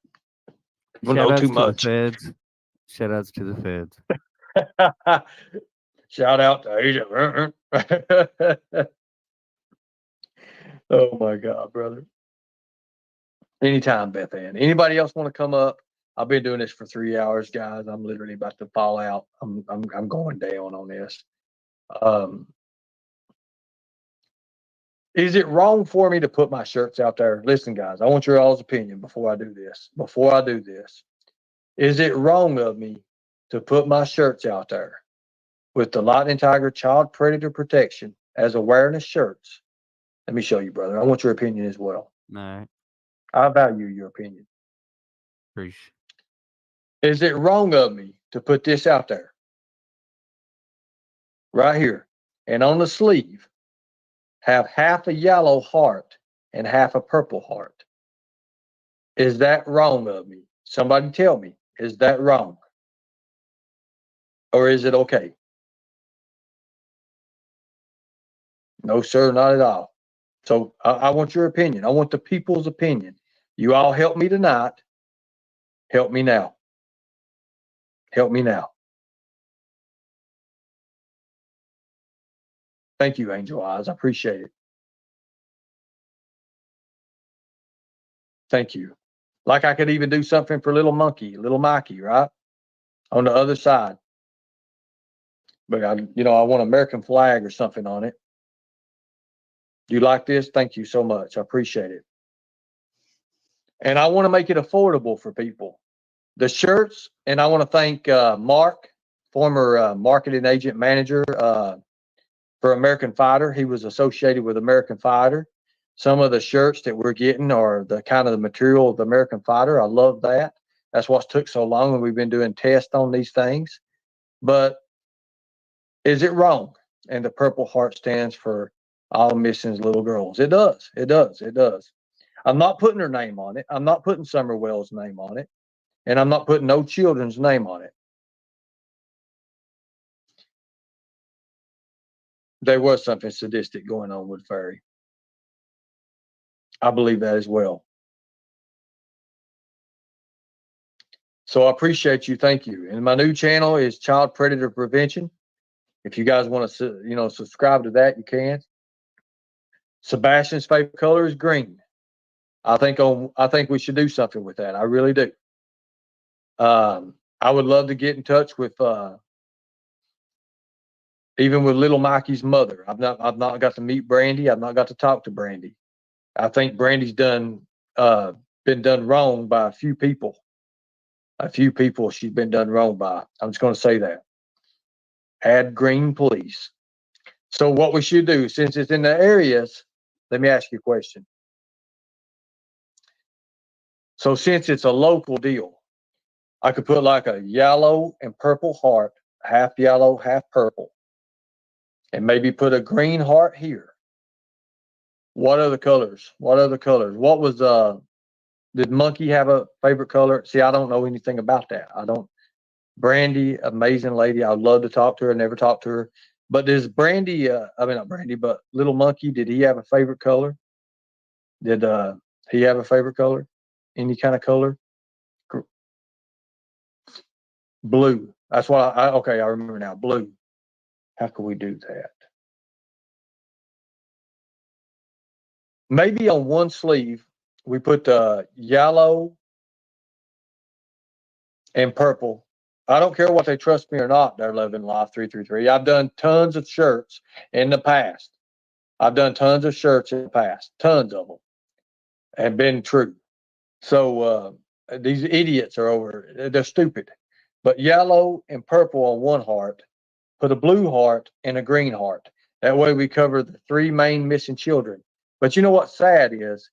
People know too much. Shout outs to the feds. Shout out to Asia. Oh my God, brother. Anytime, Beth Ann. Anybody else want to come up? I've been doing this for 3 hours, guys. I'm literally about to fall out. I'm going down on this. Is it wrong for me to put my shirts out there? Listen, guys, I want your all's opinion before I do this. Is it wrong of me to put my shirts out there with the Lightning Tiger Child Predator Protection as awareness shirts? Let me show you, brother. I want your opinion as well. All right. I value your opinion. Appreciate. Is it wrong of me to put this out there? Right here. And on the sleeve, have half a yellow heart and half a purple heart. Is that wrong of me? Somebody tell me, is that wrong? Or is it okay? No, sir, not at all. So I want your opinion. I want the people's opinion. You all help me tonight. Help me now. Help me now. Thank you, Angel Eyes. I appreciate it. Thank you. Like I could even do something for little Mikey, right? On the other side. But I want an American flag or something on it. Do you like this? Thank you so much. I appreciate it. And I want to make it affordable for people. The shirts, and I want to thank Mark, former marketing agent manager for American Fighter. He was associated with American Fighter. Some of the shirts that we're getting are the kind of the material of the American Fighter. I love that. That's what's took so long, and we've been doing tests on these things. But is it wrong? And the Purple Heart stands for all missing little girls. It does. It does. It does. I'm not putting her name on it. I'm not putting Summer Wells' name on it. And I'm not putting no children's name on it. There was something sadistic going on with Fairy. I believe that as well. So I appreciate you. Thank you. And my new channel is Child Predator Prevention. If you guys want to, subscribe to that, you can. Sebastian's favorite color is green. I think we should do something with that. I really do. I would love to get in touch with even with little Mikey's mother. I've not got to meet Brandy. I've not got to talk to Brandy. I think Brandy's been done wrong by a few people. A few people she's been done wrong by. I'm just going to say that. Add green, please. So what we should do, since it's in the areas, let me ask you a question. So since it's a local deal, I could put like a yellow and purple heart, half yellow, half purple, and maybe put a green heart here. What other colors? What other colors? What was did Monkey have a favorite color? See, I don't know anything about that. I don't. Brandy, amazing lady. I'd love to talk to her. Never talked to her. But does Brandy, not Brandy, but Little Monkey, did he have a favorite color? Did he have a favorite color? Any kind of color? Blue. That's what okay, I remember now. Blue. How can we do that? Maybe on one sleeve, we put yellow and purple. I don't care what they trust me or not. They're living life 333. I've done tons of shirts in the past. Tons of them, have been true. So these idiots are over. They're stupid. But yellow and purple on one heart, put a blue heart and a green heart. That way we cover the three main missing children. But you know what's sad is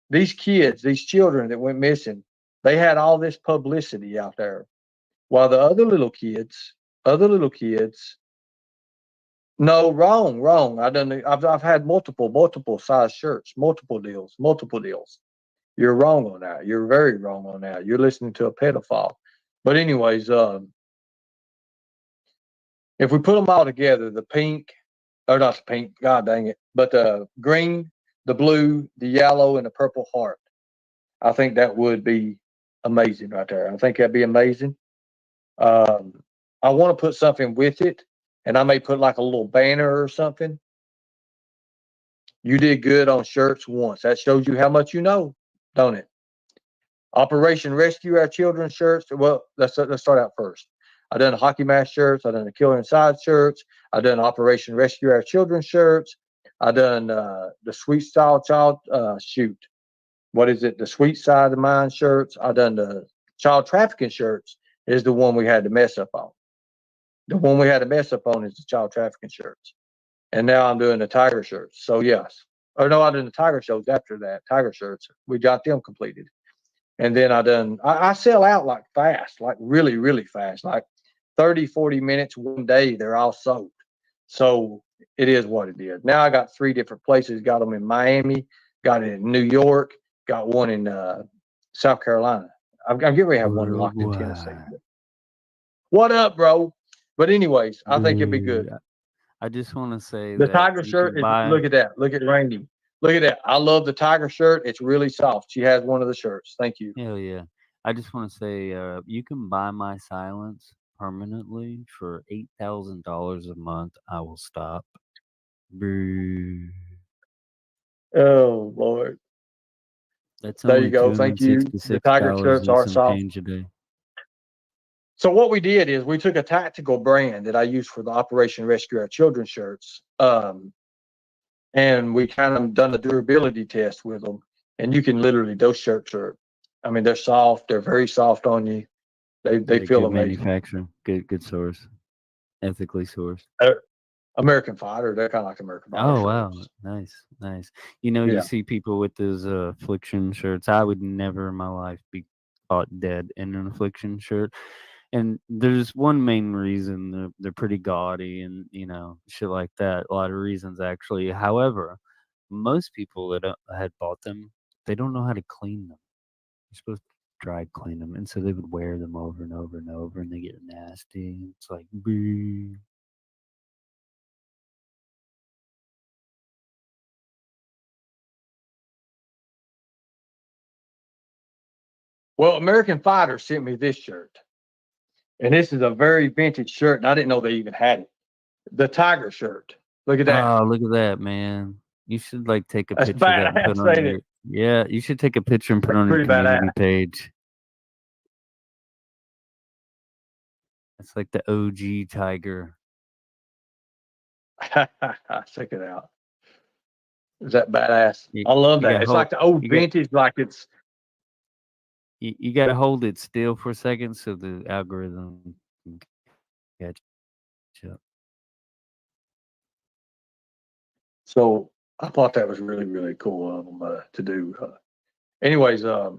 these kids, these children that went missing, they had all this publicity out there. While the other little kids, no, wrong. I've had multiple size shirts, multiple deals. You're wrong on that. You're very wrong on that. You're listening to a pedophile. But anyways, if we put them all together, the pink, or not the pink, God dang it, but the green, the blue, the yellow, and the purple heart, I think that would be amazing right there. I think that'd be amazing. I want to put something with it, and I may put like a little banner or something. You did good on shirts once. That shows you how much you know, don't it? Operation Rescue Our Children shirts. Well, let's start out first. I done hockey mask shirts. I done the Killer Inside shirts. I done Operation Rescue Our Children shirts. I done the Sweet Style Child shoot. What is it? The Sweet Side of Mine shirts. I done the child trafficking shirts. Is the one we had to mess up on. The one we had to mess up on is the child trafficking shirts. And now I'm doing the tiger shirts. So yes. Or no, I done the tiger shows after that. Tiger shirts. We got them completed. And then I sell out like fast, like really, really fast, like 30, 40 minutes one day, they're all sold. So it is what it is. Now I got 3 different places. Got them in Miami, got it in New York, got one in South Carolina. I'm getting ready to have one locked in Tennessee. What up, bro? But anyways, I think it'd be good. I just want to say the that tiger shirt is, look at that. Look at Randy. Look at that. I love the tiger shirt. It's really soft. She has one of the shirts. Thank you. Hell yeah. I just want to say you can buy my silence permanently for $8,000 a month. I will stop. Boo. Oh, Lord. That's there only you go. Thank you. The tiger shirts are soft. Change a day. So what we did is we took a tactical brand that I use for the Operation Rescue Our Children shirts, and we kind of done a durability test with them. And you can literally, those shirts are, they're soft. They're very soft on you. They feel amazing. Manufacturing, good source, ethically sourced. American Fighter. They're kind of like American Fighter. Oh wow, nice. You see people with those affliction shirts. I would never in my life be bought Dead in an Affliction shirt. And there's one main reason they're pretty gaudy and shit like that. A lot of reasons actually. However, most people that had bought them, they don't know how to clean them. You're supposed to dry clean them, and so they would wear them over and over and over, and they get nasty. It's like, boo. Well, American Fighter sent me this shirt, and this is a very vintage shirt, and I didn't know they even had it. The Tiger shirt. Look at that. Oh, look at that, man. You should like take a That's picture of that and put badass, on ain't your it? yeah. You should take a picture and put That's on your pretty community badass. page. It's like the OG Tiger. Check it out. Is that badass? You, I love you that. got It's hold. like the old You got vintage, like it's. you got to hold it still for a second so the algorithm can catch up. So I thought that was really, really cool of them to do. Anyways, I,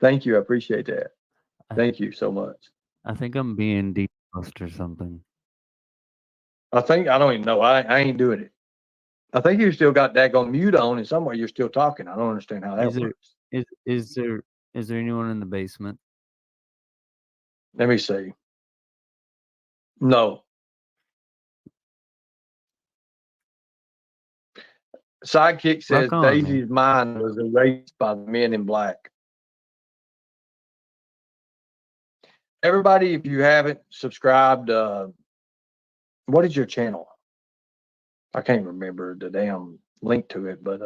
thank you. I appreciate that. I, Thank you so much. I think I'm being debuffed or something. I don't even know. I ain't doing it. I think you still got that on mute on, and somewhere you're still talking. I don't understand how that Is there works. is there anyone in the basement? Let me see. No. Sidekick says Rock on, man. Daisy's mind was erased by the men in black. Everybody, if you haven't subscribed, what is your channel? I can't remember the damn link to it, but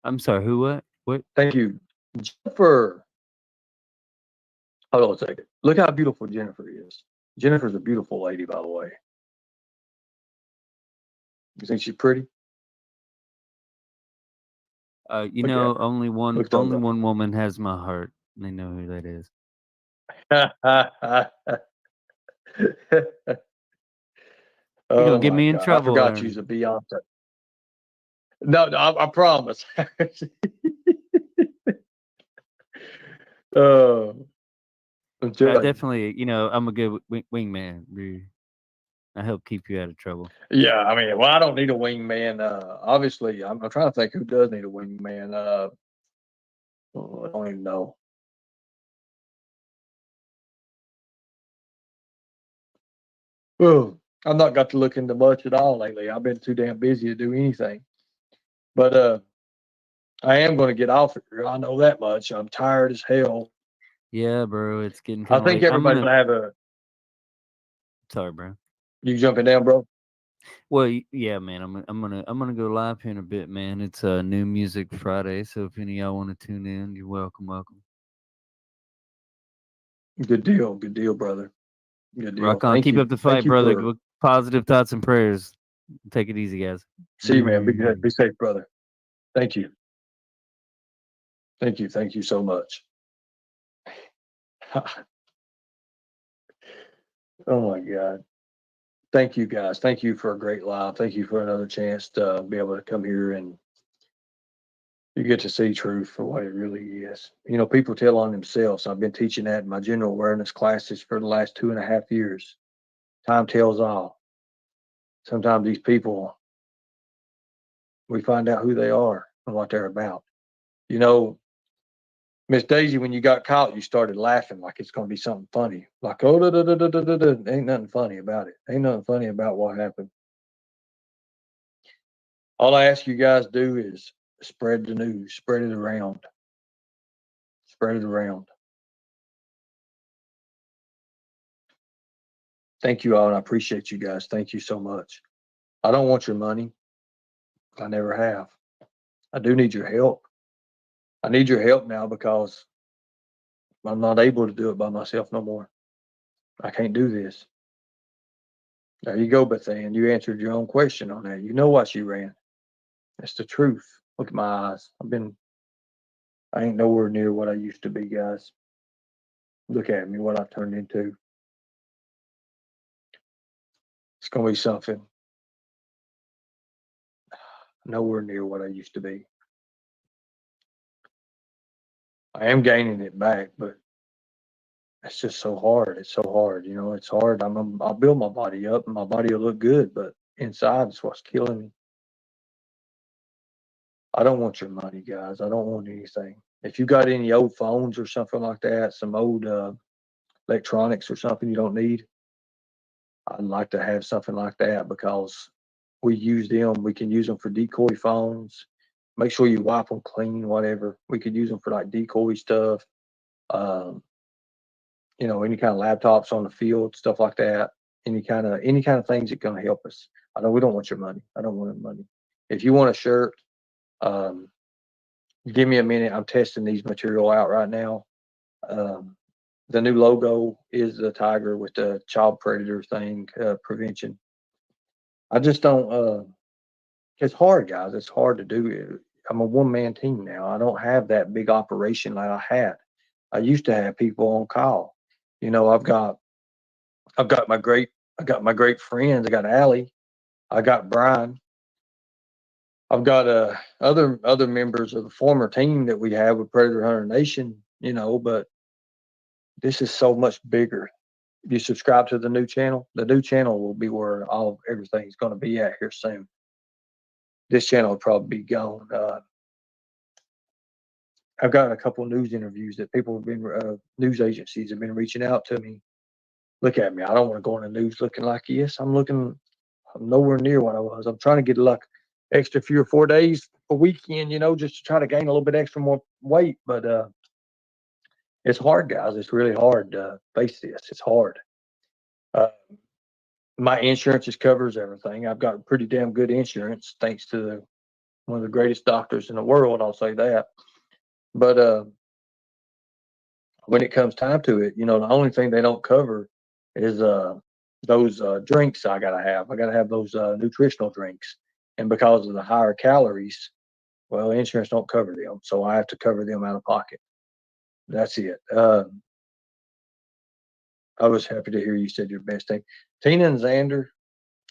I'm sorry. Who? What? thank you, Jennifer. Hold on a second. Look how beautiful Jennifer is. Jennifer's a beautiful lady, by the way. You think she's pretty? You Look know, at her. only one Look those one woman has my heart. They know who that is. up. You're Oh gonna get my me in God. I trouble, forgot Ernie. she's a Beyonce. No, I promise. uh, I'm But I telling you. definitely, I'm a good wingman. Bro. I help keep you out of trouble. Yeah, I mean, well, I don't need a wingman. Obviously, I'm trying to think who does need a wingman. I don't even know. Oh, I've not got to look into much at all lately. I've been too damn busy to do anything. But I am going to get off it. I know that much. I'm tired as hell. Yeah, bro. It's getting I kind of think late. I'm everybody's gonna. gonna have a. Sorry, bro. You jumping down, bro? Well, yeah, man. I'm gonna go live here in a bit, man. It's New Music Friday, so if any of y'all want to tune in, you're welcome. Good deal, brother. Good deal. Rock on. Thank Keep you. up the Thank fight, you brother. for. Positive thoughts and prayers. Take it easy, guys. See you, man. Be good. Be safe, brother. Thank you. Thank you. Thank you so much. Oh my God. Thank you guys. Thank you for a great live. Thank you for another chance to be able to come here and you get to see truth for what it really is. People tell on themselves. I've been teaching that in my general awareness classes for the last 2.5 years. Time tells all. Sometimes these people, we find out who they are and what they're about. Miss Daisy, when you got caught, you started laughing like it's going to be something funny. Like, oh, da, da, da, da, da, da, da. Ain't nothing funny about it. Ain't nothing funny about what happened. All I ask you guys to do is spread the news, spread it around, spread it around. Thank you all, and I appreciate you guys. Thank you so much. I don't want your money. I never have. I do need your help. I need your help now because I'm not able to do it by myself no more. I can't do this. There you go, Bethann. You answered your own question on that. You know why she ran. That's the truth. Look at my eyes. I ain't nowhere near what I used to be, guys. Look at me, what I've turned into. It's gonna be something. nowhere near what I used to be. I am gaining it back, but it's just so hard. It's so hard. You know, it's hard. I'll build my body up and my body will look good, but inside is what's killing me. I don't want your money, guys. I don't want anything. If you got any old phones or something like that, some old electronics or something you don't need, I'd like to have something like that because we use them. We can use them for decoy phones. Make sure you wipe them clean, whatever. We could use them for like decoy stuff. Um, you know, any kind of laptops on the field, stuff like that. Any kind of things that gonna help us. I know we don't want your money. I don't want your money. If you want a shirt, um, give me a minute. I'm testing these material out right now. Um, the new logo is the tiger with the child predator thing, prevention. I just don't. It's hard, guys. It's hard to do. I'm a one-man team now. I don't have that big operation like I had. I used to have people on call. You know, I've got my great friends. I got Allie. I got Brian. I've got other members of the former team that we have with Predator Hunter Nation. You know, but this is so much bigger. If you subscribe to the new channel will be where everything's going to be at here soon. This channel will probably be gone. I've got a couple of news interviews that people have been, news agencies have been reaching out to me. Look at me. I don't want to go on the news looking like this. I'm nowhere near what I was. I'm trying to get like extra 3 or 4 days a weekend, you know, just to try to gain a little bit extra more weight. But it's hard, guys. It's really hard to face this. It's hard. My insurance covers everything. I've got pretty damn good insurance, thanks to one of the greatest doctors in the world. I'll say that. But when it comes time to it, you know, the only thing they don't cover is those drinks I gotta have. I gotta have those nutritional drinks, and because of the higher calories, well, insurance don't cover them, so I have to cover them out of pocket. That's it. I was happy to hear you said your best team. Tina and Xander.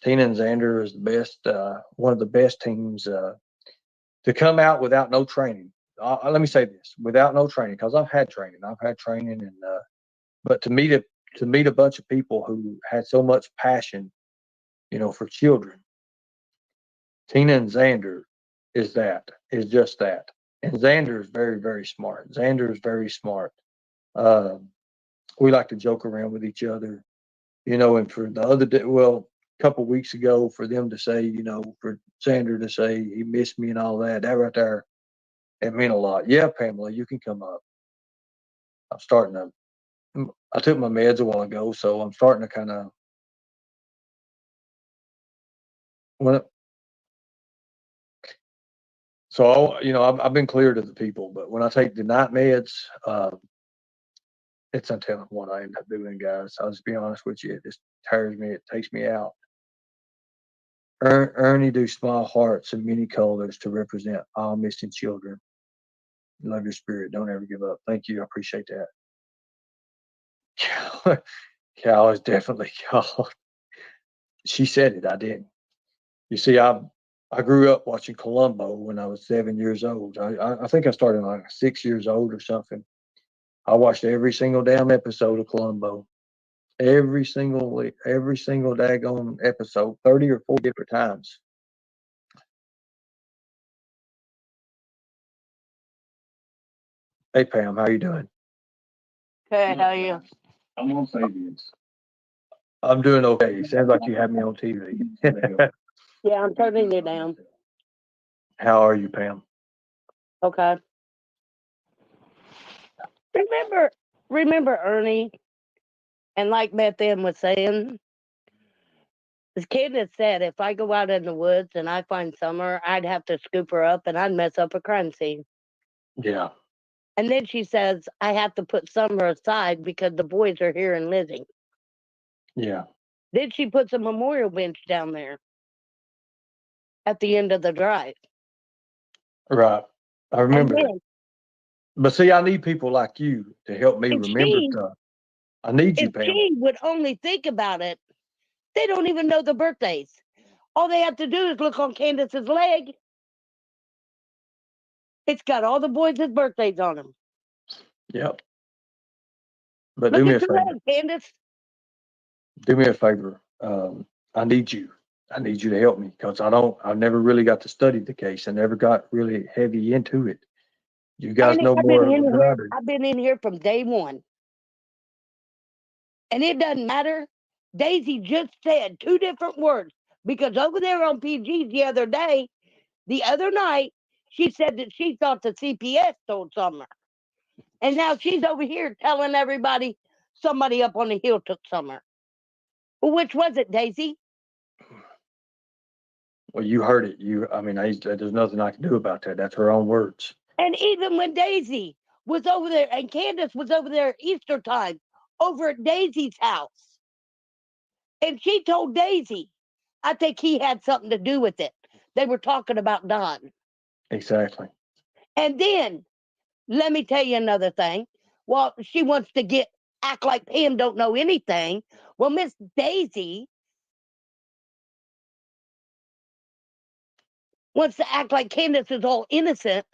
Tina and Xander is the best, one of the best teams to come out without no training. Let me say this: without no training, because I've had training. And but to meet a bunch of people who had so much passion, you know, for children. Tina and Xander is just that. And Xander is very, very smart. Xander is very smart. Um, we like to joke around with each other, you know. And for the other day, well, a couple of weeks ago, for them to say, you know, for Xander to say he missed me and all that, that right there, it meant a lot. Yeah, Pamela, you can come up. I'm starting to. I took my meds a while ago, so I'm starting to kind of. So, you know, I've been clear to the people, but when I take the night meds, it's untelling what I end up doing, guys. I'll just be honest with you. It just tires me. It takes me out. Ernie do small hearts and many colors to represent all missing children. Love your spirit. Don't ever give up. Thank you. I appreciate that. Cal is definitely Cal. She said it. I didn't. You see, I grew up watching Columbo when I was 7 years old. I think I started like 6 years old or something. I watched every single damn episode of Columbo. Every single daggone episode, 30 or 40 different times. Hey Pam, how you doing? Good, how are you? I'm on Sabians. I'm doing okay. Sounds like you have me on TV. Yeah, I'm turning you down. How are you, Pam? Okay. Remember Ernie, and like Beth Ann was saying, as Candace said, if I go out in the woods and I find Summer, I'd have to scoop her up and I'd mess up a crime scene. Yeah. And then she says, I have to put Summer aside because the boys are here and Lizzie. Yeah. Then she puts a memorial bench down there at the end of the drive. Right. I remember And that. then, But see, I need people like you to help me remember stuff. I need you, if Pam. she would only think about it, they don't even know the birthdays. All they have to do is look on Candace's leg It's got all the boys' birthdays on them. Yep. But Look do me a at the favor. red, Candace. Do me a favor. I need you. I need you to help me because I've never really got to study the case. I never got really heavy into it. You guys Ernie, know more than I do. I've been in here from day one. And it doesn't matter. Daisy just said 2 different words because over there on PG the other night, she said that she thought the CPS told Summer. And now she's over here telling everybody somebody up on the hill took Summer. Well, which was it, Daisy? Well, you heard it. There's nothing I can do about that. That's her own words. And even when Daisy was over there and Candace was over there at Easter time, over at Daisy's house, and she told Daisy, I think he had something to do with it. They were talking about Don. Exactly. And then, let me tell you another thing. Well, she wants to act like Pam don't know anything. Well, Miss Daisy wants to act like Candace is all innocent.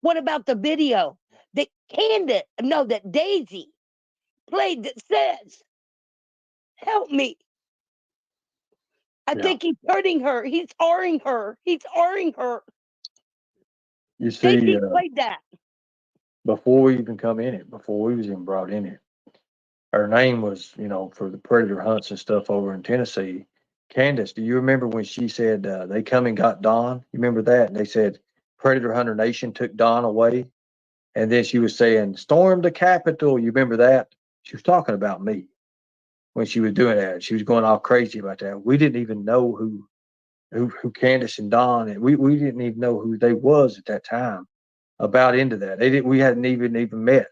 What about the video that Daisy played that says, help me. I think he's hurting her. He's R-ing her. He's R-ing her. You see, Daisy played that. before we even come in it, before we was even brought in it, her name was, for the predator hunts and stuff over in Tennessee. Candace, do you remember when she said they come and got Don? You remember that? And they said Predator Hunter Nation took Don away. And then she was saying, storm the Capitol. You remember that? She was talking about me when she was doing that. She was going all crazy about that. We didn't even know who Candace and Don, and we didn't even know who they was at that time about into that. We hadn't even met.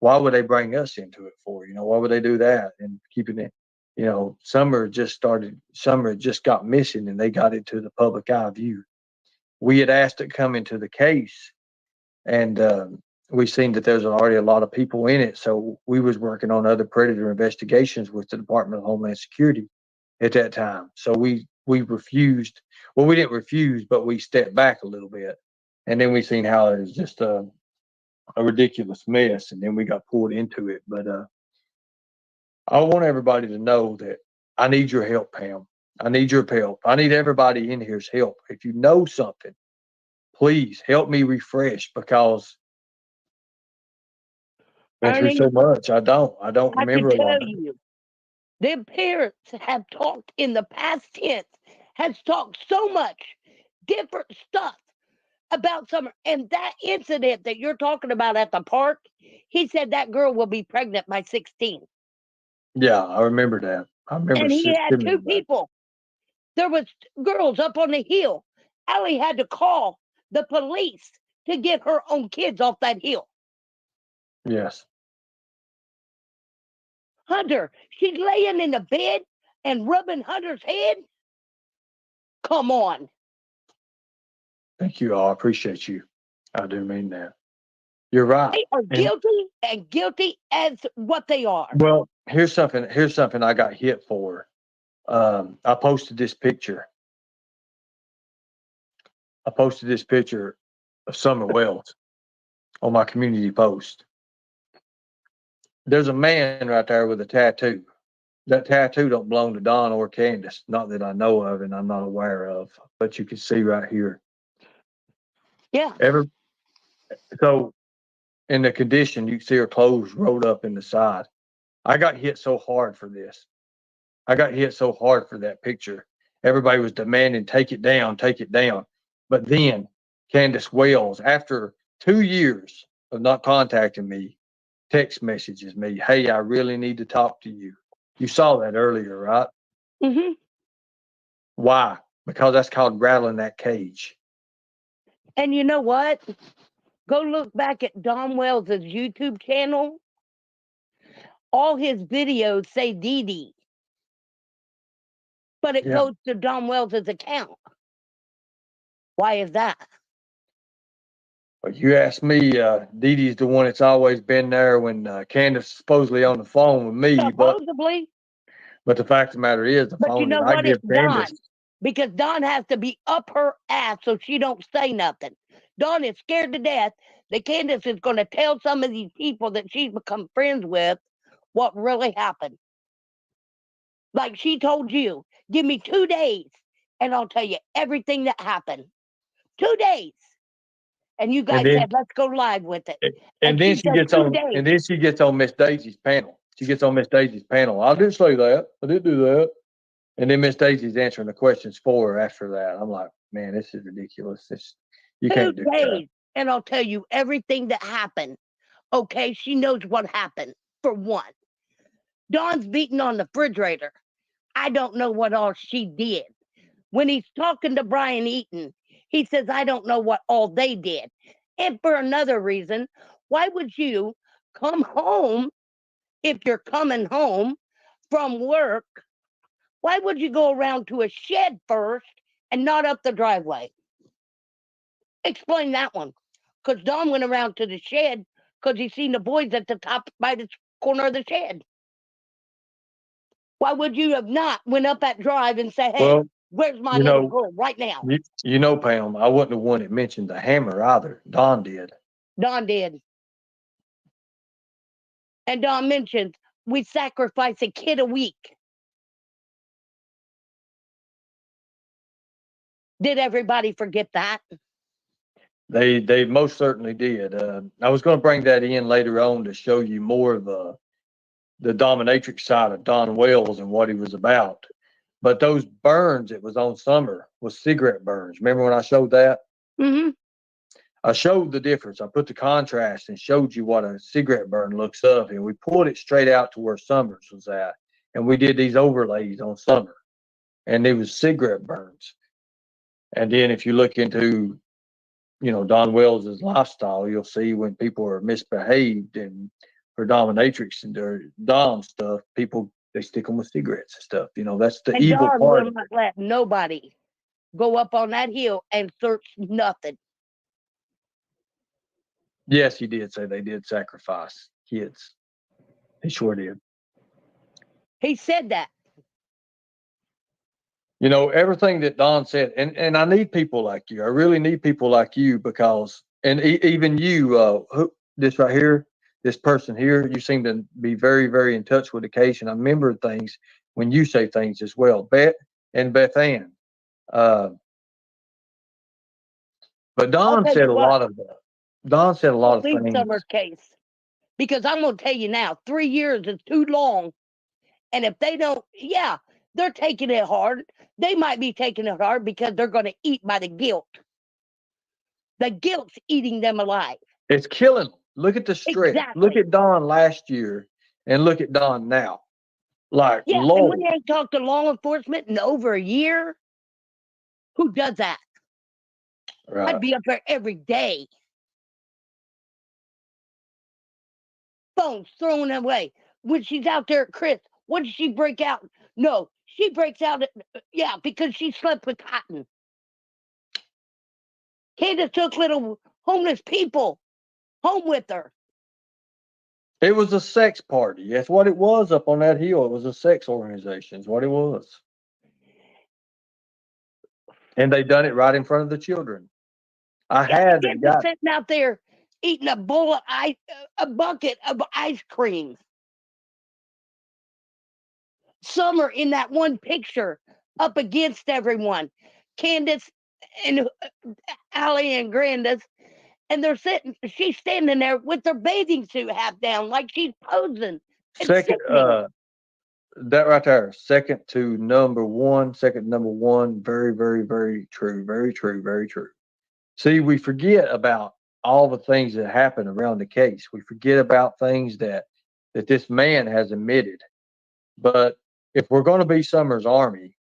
Why would they bring us into it for? Why would they do that and keeping it? Summer just got missing and they got into the public eye view. We had asked to come into the case and we seen that there's already a lot of people in it. So we was working on other predator investigations with the Department of Homeland Security at that time. So we refused. Well, we didn't refuse, but we stepped back a little bit. And then we seen how it was just a ridiculous mess. And then we got pulled into it. But I want everybody to know that I need your help, Pam. I need your help. I need everybody in here's help. If you know something, please help me refresh because been through Ernie, so much. I don't I remember can a lot tell of it. you, their parents have talked in the past tense, has talked so much different stuff about Summer. And that incident that you're talking about at the park, he said that girl will be pregnant by 16. Yeah, I remember that. I remember And he had 2 that. people. There was girls up on the hill. Allie had to call the police to get her own kids off that hill. Yes. Hunter, she's laying in the bed and rubbing Hunter's head. Come on. Thank you all. I appreciate you. I do mean that. You're right. They are guilty and guilty as what they are. Well, here's something I got hit for. I posted this picture. Of Summer Wells on my community post. There's a man right there with a tattoo. That tattoo don't belong to Don or Candace, not that I know of and I'm not aware of, but you can see right here. Yeah. So in the condition, you can see her clothes rolled up in the side. I got hit so hard for this. I got hit so hard for that picture. Everybody was demanding, take it down, take it down. But then Candus Wells, after 2 years of not contacting me, text messages me, hey, I really need to talk to you. You saw that earlier, right? Mm-hmm. Why? Because that's called rattling that cage. And you know what? Go look back at Don Wells' YouTube channel. All his videos say Dee Dee, but it goes to Don Wells' account. Why is that? But you ask me, Dee Dee's the one that's always been there when Candace is supposedly on the phone with me. Supposedly. But the fact of the matter is, the But phone you know that I what? give It's Candace. Don. Because Don has to be up her ass so she don't say nothing. Dawn is scared to death that Candus is going to tell some of these people that she's become friends with what really happened. Like she told you, give me 2 days and I'll tell you everything that happened. 2 days. And you guys then- said, let's go live with it. And then she she said gets 2 on, days. and then she gets on Miss Daisy's panel. She gets on Miss Daisy's panel. I didn't say that. I didn't do that. And then Miss Daisy's answering the questions for her after that. I'm like, man, this is ridiculous. You 2 can't do that. days. And I'll tell you everything that happened. Okay, she knows what happened, for one. Dawn's beating on the refrigerator. I don't know what all she did. When he's talking to Brian Eaton, he says, I don't know what all they did. And for another reason, why would you come home if you're coming home from work? Why would you go around to a shed first and not up the driveway? Explain that one. Because Don went around to the shed because he seen the boys at the top by the corner of the shed. Why would you have not went up that drive and say, hey, Well, where's my you little know, girl right now? you know, Pam, I wasn't the one that mentioned the hammer either. Don did. Don did. And Don mentioned we sacrifice a kid a week. Did everybody forget that? They most certainly did. I was going to bring that in later on to show you more of the dominatrix side of Don Wells and what he was about. But those burns it was on Summer was cigarette burns. Remember when I showed that? Mm-hmm. I showed the difference. I put the contrast and showed you what a cigarette burn looks up, and we pulled it straight out to where Summers was at, and we did these overlays on Summer, and it was cigarette burns. And then if you look into, Don Wells's lifestyle, you'll see when people are misbehaved and for dominatrix and their dom stuff, people they stick them with cigarettes and stuff. That's the And evil Don part. will not let nobody go up on that hill and search nothing. Yes, he did say they did sacrifice kids. He sure did. He said that. Everything that Don said, and I need people like you. I really need people like you because, and even you, this right here, this person here, you seem to be very, very in touch with occasion. I remember things when you say things as well. Beth Ann. But Don tell said you a what. lot of that. Don said a lot of Leave things. Summer's case. Because I'm going to tell you now, 3 years is too long. And if they don't, yeah, they're taking it hard. They might be taking it hard because they're going to eat by the guilt. The guilt's eating them alive. It's killing them. Look at the stress. Exactly. Look at Don last year and look at Don now. Like, Yeah, Lord. and we ain't talked to law enforcement in over a year. Who does that? Right. I'd be up there every day. Phones thrown away. When she's out there at Chris, what does she break out? No, she breaks out because she slept with Cotton. Candus took little homeless people home with her. It was a sex party. That's what it was up on that hill. It was a sex organization. Is what it was. And they done it right in front of the children. I had Kids got sitting out there eating a bowl of ice, a bucket of ice cream. Summer in that one picture up against everyone. Candus and Allie and Grandis, and she's standing there with her bathing suit half down like she's posing. It's second sickening. that right there, second to number one, very, very, very true, very true, very true. See, we forget about all the things that happen around the case. We forget about things that this man has admitted. But if we're going to be Summer's army,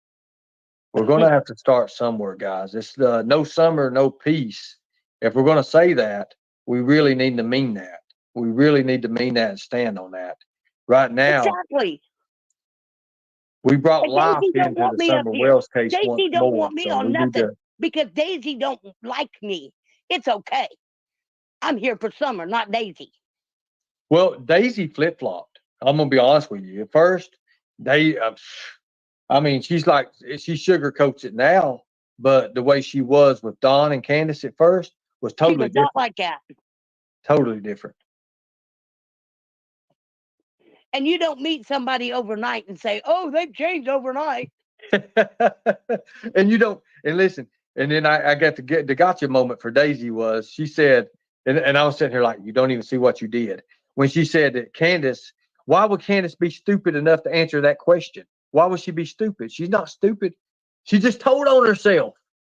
we're going to have to start somewhere, guys. It's no summer, no peace. If we're going to say that, we really need to mean that. We really need to mean that and stand on that. Right now, Exactly. we brought And life Daisy don't into want the me up Summer here. Wells case once Daisy don't more. want me So on we need nothing to. because Daisy don't like me. It's okay. I'm here for Summer, not Daisy. Well, Daisy flip flopped. I'm gonna be honest with you. At first, she's like she sugarcoats it now, but the way she was with Don and Candus at first, was She totally was not different. like that. Totally different. And you don't meet somebody overnight and say, "Oh, they've changed overnight." And you don't, and listen, and then I got to get the gotcha moment for Daisy was she said, and I was sitting here like, you don't even see what you did. When she said that Candus, why would Candus be stupid enough to answer that question? Why would she be stupid? She's not stupid. She just told on herself.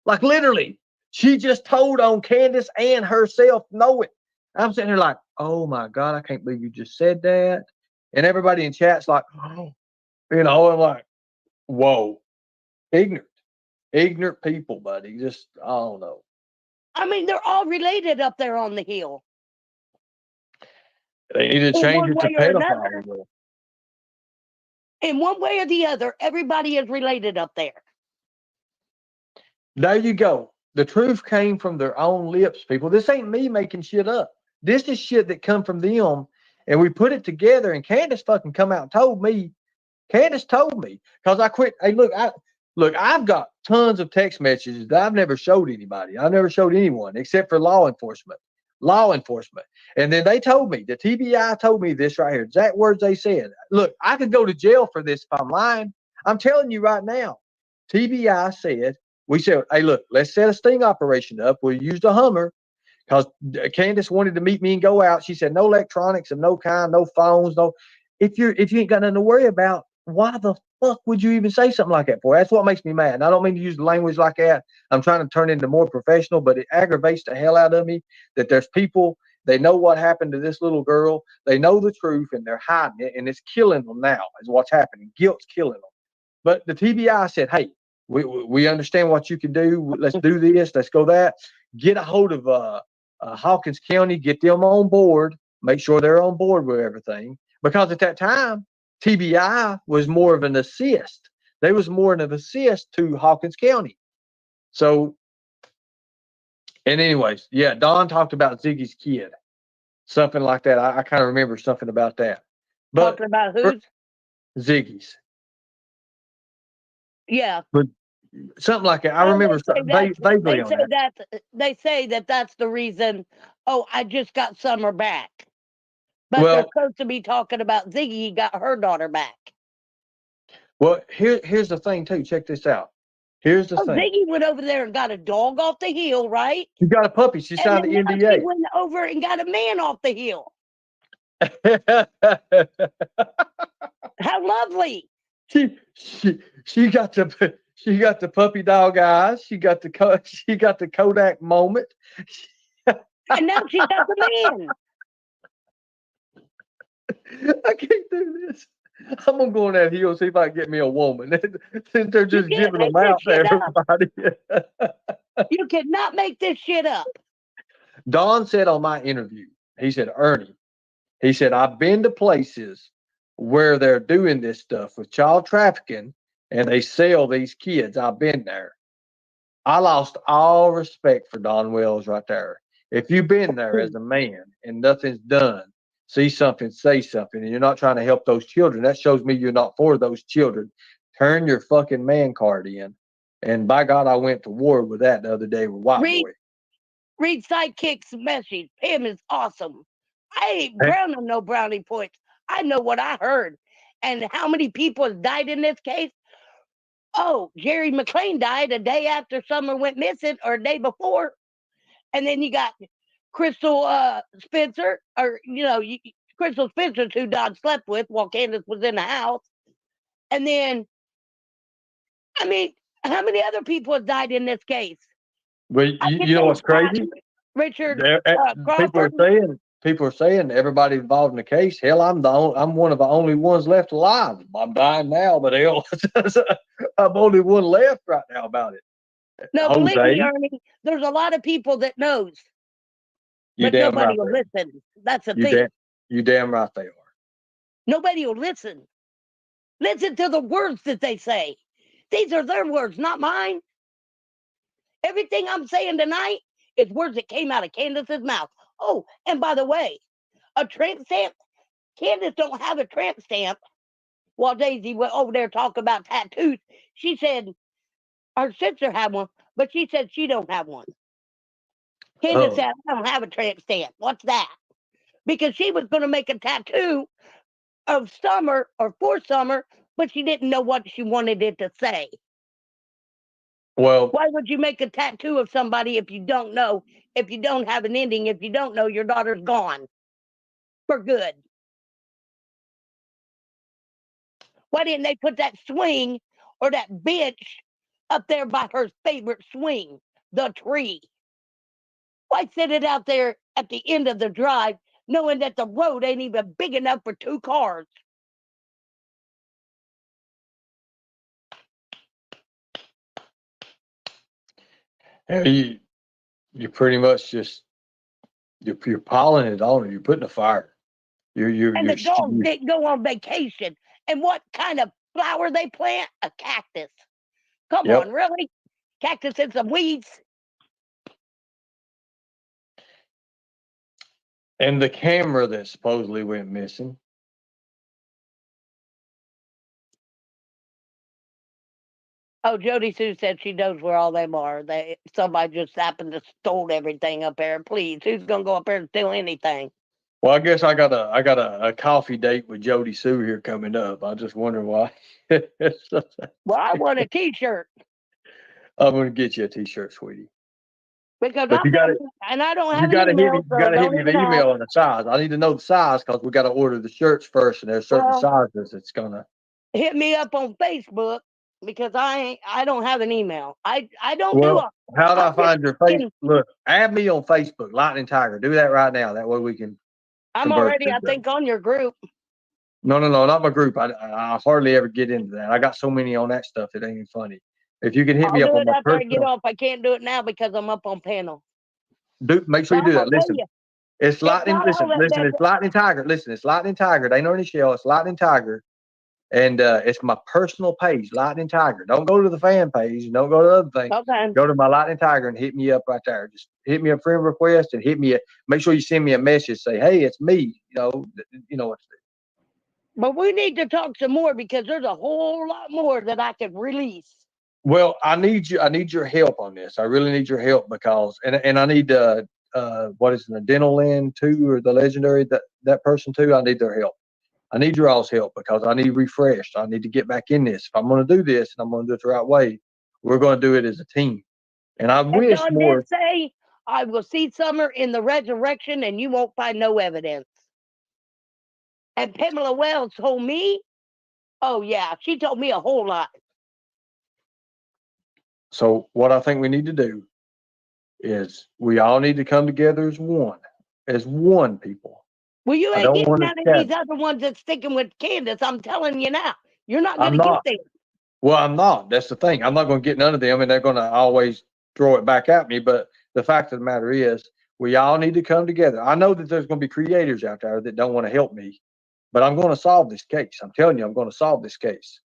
Like literally. She just told on Candus and herself know it. I'm sitting here like, oh my God, I can't believe you just said that. And everybody in chat's like, oh, I'm like, whoa, ignorant people, buddy. Just, I don't know. I mean, they're all related up there on the hill. They need to In change one it to way or another. pedophile. In one way or the other, everybody is related up there. There you go. The truth came from their own lips, people. This ain't me making shit up. This is shit that come from them, and we put it together. And Candace fucking come out and told me. Candace told me because I quit. Hey, look, I've got tons of text messages that I've never showed anybody. I've never showed anyone except for law enforcement. And then they told me, the TBI told me this right here. Exact words they said. Look, I could go to jail for this if I'm lying. I'm telling you right now. TBI said, we said, hey, look, let's set a sting operation up. We'll use the Hummer because Candace wanted to meet me and go out. She said, no electronics of no kind, no phones, no. If you ain't got nothing to worry about, why the fuck would you even say something like that for? That's what makes me mad. And I don't mean to use language like that. I'm trying to turn into more professional, but it aggravates the hell out of me that there's people, they know what happened to this little girl. They know the truth and they're hiding it, and it's killing them now is what's happening. Guilt's killing them. But the TBI said, hey, we understand what you can do. Let's do this. Let's go that. Get a hold of Hawkins County. Get them on board. Make sure they're on board with everything. Because at that time, TBI was more of an assist. They was more of an assist to Hawkins County. So, and anyways, yeah, Don talked about Ziggy's kid. Something like that. I kind of remember something about that. But Talking about who's? Ziggy's. Yeah. But something like that. I remember vaguely on that. They say that that's the reason. Oh, I just got Summer back, but they're Well, supposed to be talking about Ziggy got her daughter back. well, here's the thing too. Check this out. Here's the Oh, thing. Ziggy went over there and got a dog off the hill, right? She got a puppy. She And signed then the now NDA. she went over and got a man off the hill. How lovely! she got the puppy dog eyes. She got the Kodak moment. And now she's got the man. I can't do this. I'm gonna go on that hill, see if I can get me a woman. Since they're just can't giving them make out this to shit up. everybody. You cannot make this shit up. Don said on my interview, he said, Ernie, he said, I've been to places where they're doing this stuff with child trafficking and they sell these kids. I've been there. I lost all respect for Don Wells right there. If you've been there as a man and nothing's done, see something, say something, and you're not trying to help those children, that shows me you're not for those children. Turn your fucking man card in. And by God, I went to war with that the other day with White Boy. Read Sidekick's message. Him is awesome. I ain't browning no brownie points. I know what I heard. And how many people have died in this case? Oh, Jerry McLean died a day after Summer went missing or a day before. And then you got Crystal Spencer, or, Crystal Spencer's who Don slept with while Candace was in the house. And then, I mean, how many other people have died in this case? Well, you know what's crazy? Richard People Crawford. are saying everybody involved in the case. Hell, I'm one of the only ones left alive. I'm dying now, but hell, I'm only one left right now about it. No, believe me, Ernie, there's a lot of people that knows, but nobody will listen. That's the thing. You damn right they are. Nobody will listen. Listen to the words that they say. These are their words, not mine. Everything I'm saying tonight is words that came out of Candace's mouth. Oh, and by the way, a tramp stamp. Candace don't have a tramp stamp. While Daisy went over there talking about tattoos, she said her sister had one, but she said she don't have one. Candace Oh, said, I don't have a tramp stamp. What's that? Because she was going to make a tattoo of Summer or for Summer, but she didn't know what she wanted it to say. well, Why would you make a tattoo of somebody if you don't know, if you don't have an ending, if you don't know your daughter's gone for good? Why didn't they put that swing or that bench up there by her favorite swing, the tree? Why set it out there at the end of the drive, knowing that the road ain't even big enough for 2 cars? you pretty much just you're piling it on her. You're putting a fire. And You're the dogs didn't go on vacation. And what kind of flower they plant? A cactus. Come yep. on, really? Cactus and some weeds? And the camera that supposedly went missing. Oh, Jody Sue said she knows where all them are. Somebody just happened to stole everything up there. Please, who's gonna go up there and steal anything? Well, I guess I got a coffee date with Jody Sue here coming up. I just wonder why. Well, I want a T-shirt I'm gonna get you a T-shirt, sweetie. because But I'm not, and I don't you have an gotta hit email, me. You so gotta hit don't me the even ask. email on the size. I need to know the size because we got to order the shirts first, and there's certain Well, sizes it's gonna. hit me up on Facebook because I don't have an email. I don't do Well, a. how do I I'm just find your face? thinking, Look, add me on Facebook, Lightning Tiger. Do that right now. That way we can I'm converse already, this I way. think, on your group. No, not my group. I hardly ever get into that. I got so many on that stuff. It ain't even funny. If you can hit I'll me up do on it my after I get personal, off. I can't do it now because I'm up on panel. make sure But you I'm do gonna that. tell Listen, you, it's it's Lightning. not all Listen. that. It's Lightning Tiger. Listen, it's Lightning Tiger. It ain't Ernie Shell. It's Lightning Tiger, and it's my personal page, Lightning Tiger. Don't go to the fan page. Don't go to the other thing. Okay. Go to my Lightning Tiger and hit me up right there. Just hit me a friend request and hit me. Make sure you send me a message. Say, hey, it's me. You know what to do. But we need to talk some more because there's a whole lot more that I could release. Well, I need you. I need your help on this. I really need your help because, and I need what is it, the dental land too, or the legendary that person too. I need their help. I need your all's help because I need refreshed. I need to get back in this. If I'm going to do this and I'm going to do it the right way, we're going to do it as a team. And I And wish Don more. did say, I will see Summer in the resurrection and you won't find no evidence. And Pamela Wells told me, oh, yeah, she told me a whole lot. So what I think we need to do is we all need to come together as one people. Well, you I ain't don't getting want none of to these chat. other ones that's sticking with Candace. I'm telling you now, you're not going I'm to get not. them. Well, I'm not. That's the thing. I'm not going to get none of them, and they're going to always throw it back at me. But the fact of the matter is, we all need to come together. I know that there's going to be creators out there that don't want to help me, but I'm going to solve this case. I'm telling you, I'm going to solve this case.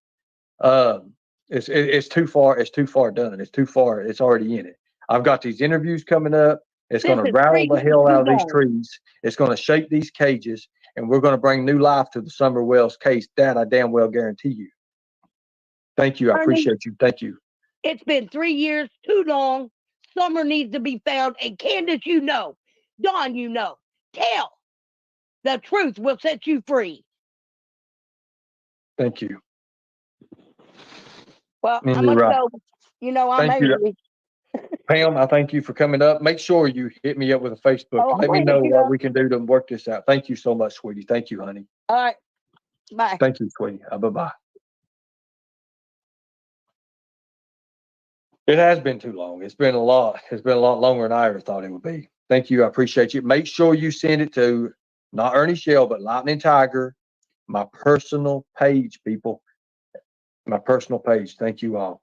It's too far. It's too far done. It's too far. It's already in it. I've got these interviews coming up. It's This going to is rattle 3 the years hell out too of these long. trees. It's going to shake these cages, and we're going to bring new life to the Summer Wells case. That I damn well guarantee you. Thank you. I Ernie, appreciate you. Thank you. it's been 3 years too long. Summer needs to be found. And Candace, you know. Dawn, you know. Tell. The truth will set you free. Thank you. Well, And I'm you're going to right. go. You know, I'm Thank you, angry. Pam. I thank you for coming up. Make sure you hit me up with a Facebook. Oh, I'm Let me going to know hit you what up. we can do to work this out. Thank you so much, sweetie. Thank you, honey. All right. Bye. Thank you, sweetie. Bye-bye. It has been too long. It's been a lot. It's been a lot longer than I ever thought it would be. Thank you. I appreciate you. Make sure you send it to not Ernie Shell, but Lightning Tiger, my personal page, people. My personal page. Thank you all.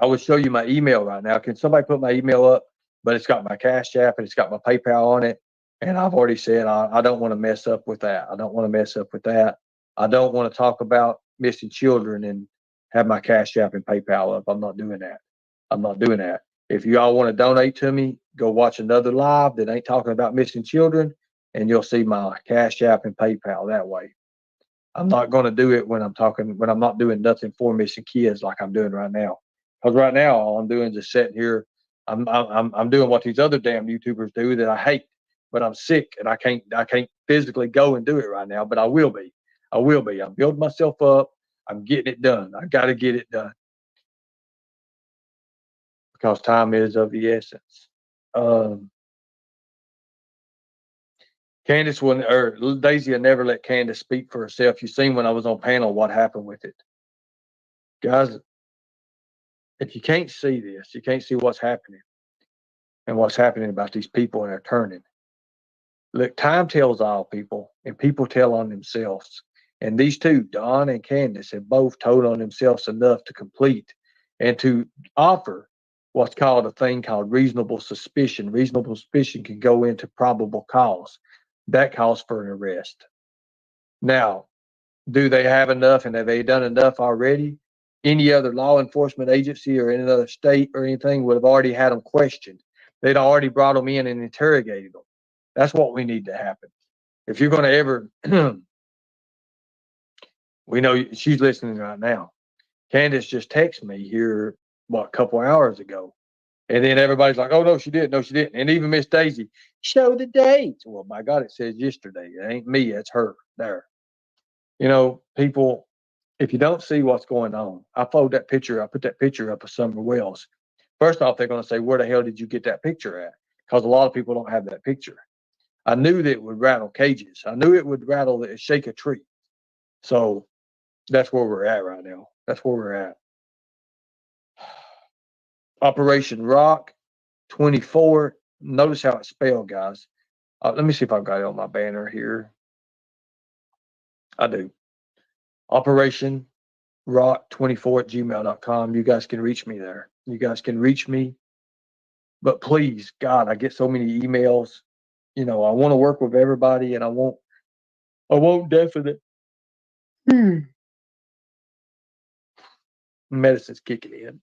I will show you my email right now. Can somebody put my email up? But it's got my Cash App and it's got my PayPal on it. And I've already said I don't want to mess up with that. I don't want to mess up with that. I don't want to talk about missing children and have my Cash App and PayPal up. I'm not doing that. I'm not doing that. If you all want to donate to me, go watch another live that ain't talking about missing children, and you'll see my Cash App and PayPal that way. I'm not going to do it when I'm not doing nothing for missing kids like I'm doing right now. Because right now, all I'm doing is just sitting here I'm doing what these other damn YouTubers do that I hate, but I'm sick and I can't physically go and do it right now, but I will be. I will be. I'm building myself up. I'm getting it done. I got to get it done because time is of the essence. Candus will, or Daisy will never let Candus speak for herself. You seen when I was on panel what happened with it. Guys, if you can't see this, you can't see what's happening and what's happening about these people and they're turning. Look, time tells all, people, and people tell on themselves. And these two, Don and Candus, have both told on themselves enough to complete and to offer what's called a thing called reasonable suspicion. Reasonable suspicion can go into probable cause. That calls for an arrest. Now, do they have enough and have they done enough already? Any other law enforcement agency or any other state or anything would have already had them questioned. They'd already brought them in and interrogated them. That's what we need to happen. If you're going to ever, we know she's listening right now. Candus just texted me here, what, a couple hours ago. And then everybody's like, oh, no, she didn't. No, she didn't. And even Miss Daisy, show the date. Well, my God, it says yesterday. It ain't me. It's her there. You know, people, if you don't see what's going on, I put that picture up of Summer Wells. First off, they're going to say, where the hell did you get that picture at? Because a lot of people don't have that picture. I knew that it would rattle cages. I knew it would shake a tree. So that's where we're at right now. That's where we're at. Operation Rock 24. Notice how it's spelled, guys. Let me see if I've got it on my banner here. I do. Operation rock24@gmail.com. You guys can reach me there. You guys can reach me. But please, God, I get so many emails. You know, I want to work with everybody and I won't definite. Medicine's kicking in.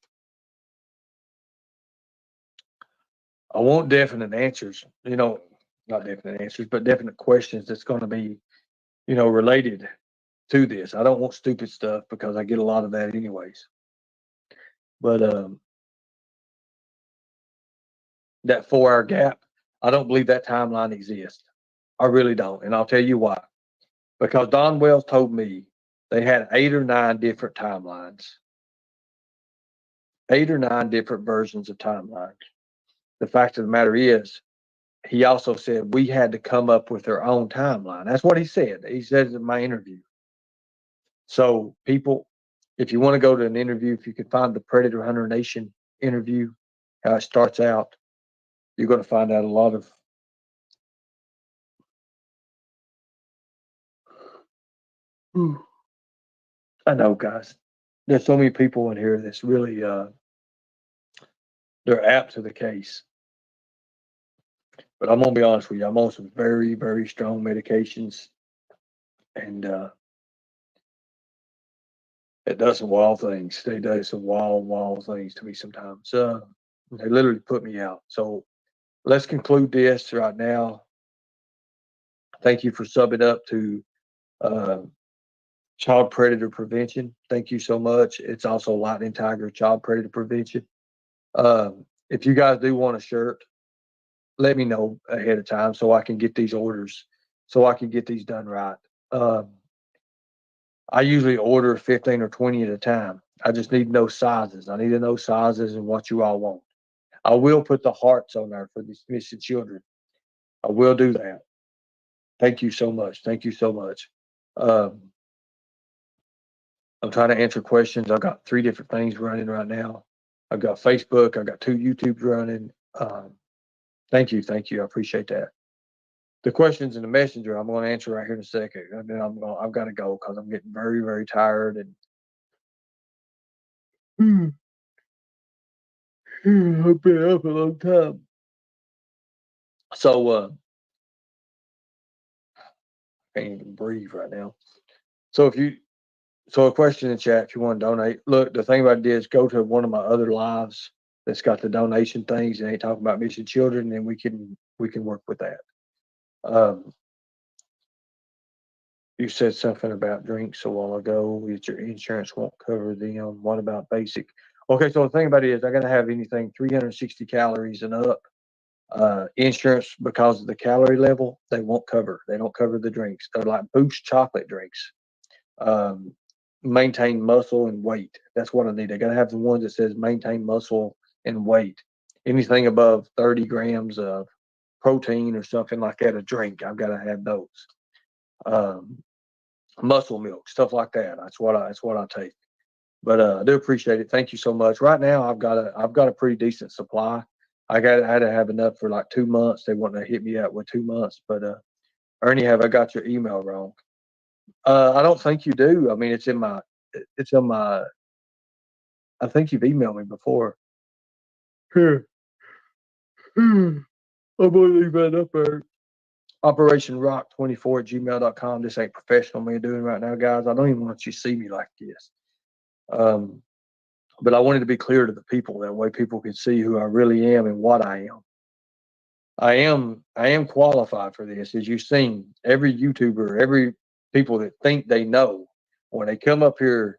I want definite answers, you know, not definite answers, but definite questions that's going to be, you know, related to this. I don't want stupid stuff because I get a lot of that anyways. But that 4-hour gap, I don't believe that timeline exists. I really don't. And I'll tell you why. Because Don Wells told me they had 8 or 9 different timelines, 8 or 9 different versions of timelines. The fact of the matter is, he also said we had to come up with our own timeline. That's what he said. He said in my interview. So, people, if you want to go to an interview, if you can find the Predator Hunter Nation interview, how it starts out, you're going to find out a lot of I know, guys. There's so many people in here that's really they're apt to the case. But I'm gonna be honest with you, I'm on some very, very strong medications, and it does some wild things. They do some wild, wild things to me sometimes. They literally put me out. So let's conclude this right now. Thank you for subbing up to uh, Child Predator Prevention. Thank you so much. It's also Lightning Tiger Child Predator Prevention. If you guys do want a shirt, let me know ahead of time so I can get these orders, so I can get these done right. I usually order 15 or 20 at a time. I just need to know sizes. I need to know sizes and what you all want. I will put the hearts on there for these missing children. I will do that. Thank you so much. Thank you so much. Um, I'm trying to answer questions. I've got 3 different things running right now. I've got Facebook. I've got 2 YouTubes running. Thank you. Thank you. I appreciate that. The questions in the messenger, I'm going to answer right here in a second. And then I've got to go because I'm getting very, very tired and I've been up a long time. So, I can't even breathe right now. So a question in the chat, if you want to donate, look, the thing about it is go to one of my other lives that's got the donation things and they talk about missing children and we can work with that. You said something about drinks a while ago that your insurance won't cover them. What about basic? Okay, so the thing about it is I gotta have anything 360 calories and up. Insurance, because of the calorie level, they won't cover. They don't cover the drinks. They're like Boost chocolate drinks. Um, Maintain muscle and weight. That's what I need. I gotta have the ones that says maintain muscle and weight. Anything above 30 grams of protein or something like that, a drink, I've got to have those. Um, Muscle milk, stuff like that. That's what I take. But I do appreciate it. Thank you so much. Right now, I've got a pretty decent supply. I had to have enough for like 2 months. They want to hit me up with 2 months. But Ernie, have I got your email wrong? I don't think you do. I mean, it's in my. I think you've emailed me before. Here, I'm gonna leave that up there. Operation Rock 24 at gmail.com. This ain't professional me doing right now, guys. I don't even want you to see me like this. Um, but I wanted to be clear to the people. That way people can see who I really am and what I am. I am qualified for this. As you've seen, every YouTuber, every people that think they know, when they come up here,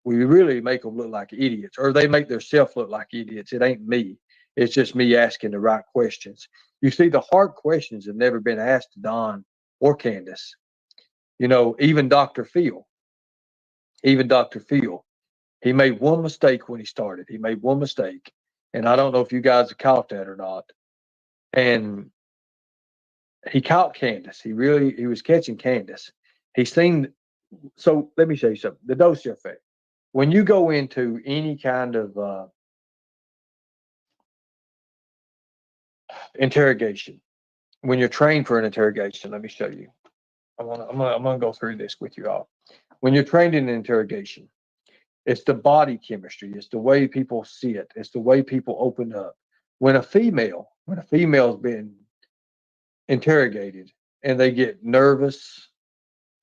we really make them look like idiots, or they make themselves look like idiots. It ain't me. It's just me asking the right questions. You see, the hard questions have never been asked to Don or Candus. You know, even Dr. Phil, he made one mistake when he started. He made one mistake. And I don't know if you guys have caught that or not. And he caught Candus. He was catching Candus. He seen, so let me show you something. The dose effect. When you go into any kind of interrogation, when you're trained for an interrogation, let me show you. I'm gonna go through this with you all. When you're trained in an interrogation, it's the body chemistry. It's the way people see it. It's the way people open up. When a female's been interrogated and they get nervous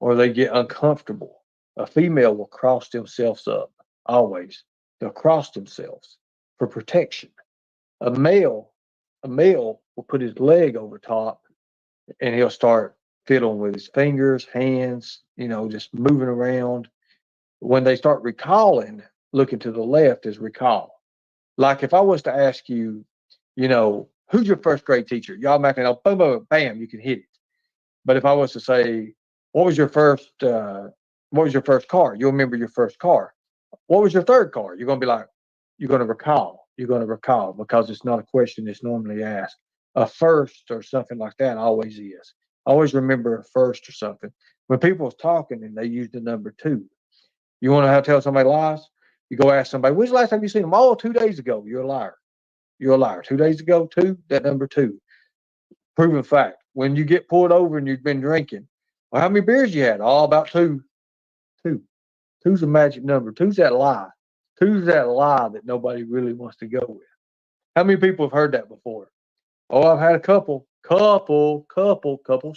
or they get uncomfortable, a female will cross themselves up. Always, they'll cross themselves for protection. A male, a male will put his leg over top and he'll start fiddling with his fingers, hands, just moving around. When they start recalling, looking to the left is recall. Like if I was to ask you, who's your first grade teacher? Y'all making up, boom, boom, bam, you can hit it. But if I was to say, what was your first, car? You'll remember your first car. What was your third car? You're going to be like, you're going to recall. You're going to recall because it's not a question that's normally asked. A first or something like that always is. Always remember a first or something. When people's talking and they use the number two, you want to have to tell somebody lies? You go ask somebody, when's the last time you seen them? Oh, 2 days ago. You're a liar. You're a liar. 2 days ago, two, that number two. Proven fact. When you get pulled over and you've been drinking, well, how many beers you had? Oh, about two. Two. Two's a magic number. Two's that lie. Two's that lie that nobody really wants to go with. How many people have heard that before? Oh, I've had a couple. Couples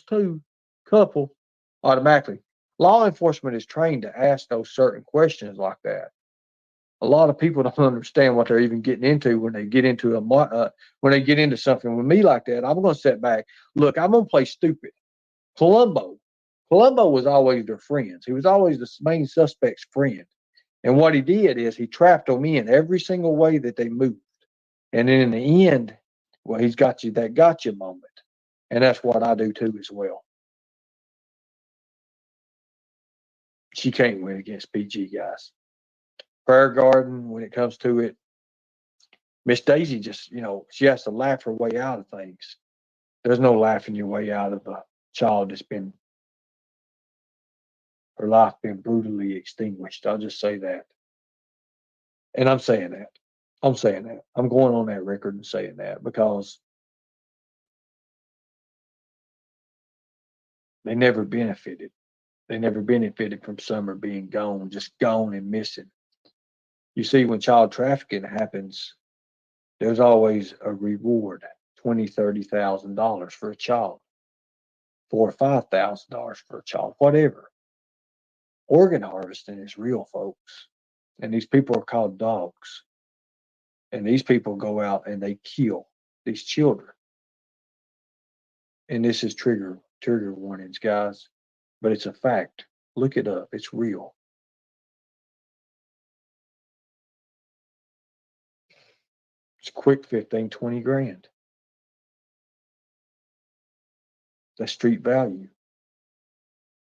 two. Couple. Automatically. Law enforcement is trained to ask those certain questions like that. A lot of people don't understand what they're even getting into when they get into when they get into something with me like that. I'm going to sit back. Look, I'm going to play stupid. Columbo was always their friends. He was always the main suspect's friend. And what he did is he trapped them in every single way that they moved. And then in the end, well, he's got you that gotcha moment. And that's what I do too as well. She can't win against PG, guys. Prayer Garden, when it comes to it, Miss Daisy just, she has to laugh her way out of things. There's no laughing your way out of a child that's been, her life been brutally extinguished. I'll just say that. And I'm saying that. I'm going on that record and saying that because they never benefited. They never benefited from Summer being gone, just gone and missing. You see, when child trafficking happens, there's always a reward, $20,000, $30,000 for a child, $4,000 or $5,000 for a child, whatever. Organ harvesting is real, folks. And these people are called dogs. And these people go out and they kill these children. And this is trigger warnings, guys. But it's a fact. Look it up. It's real. It's quick 15, 20 grand. That's street value.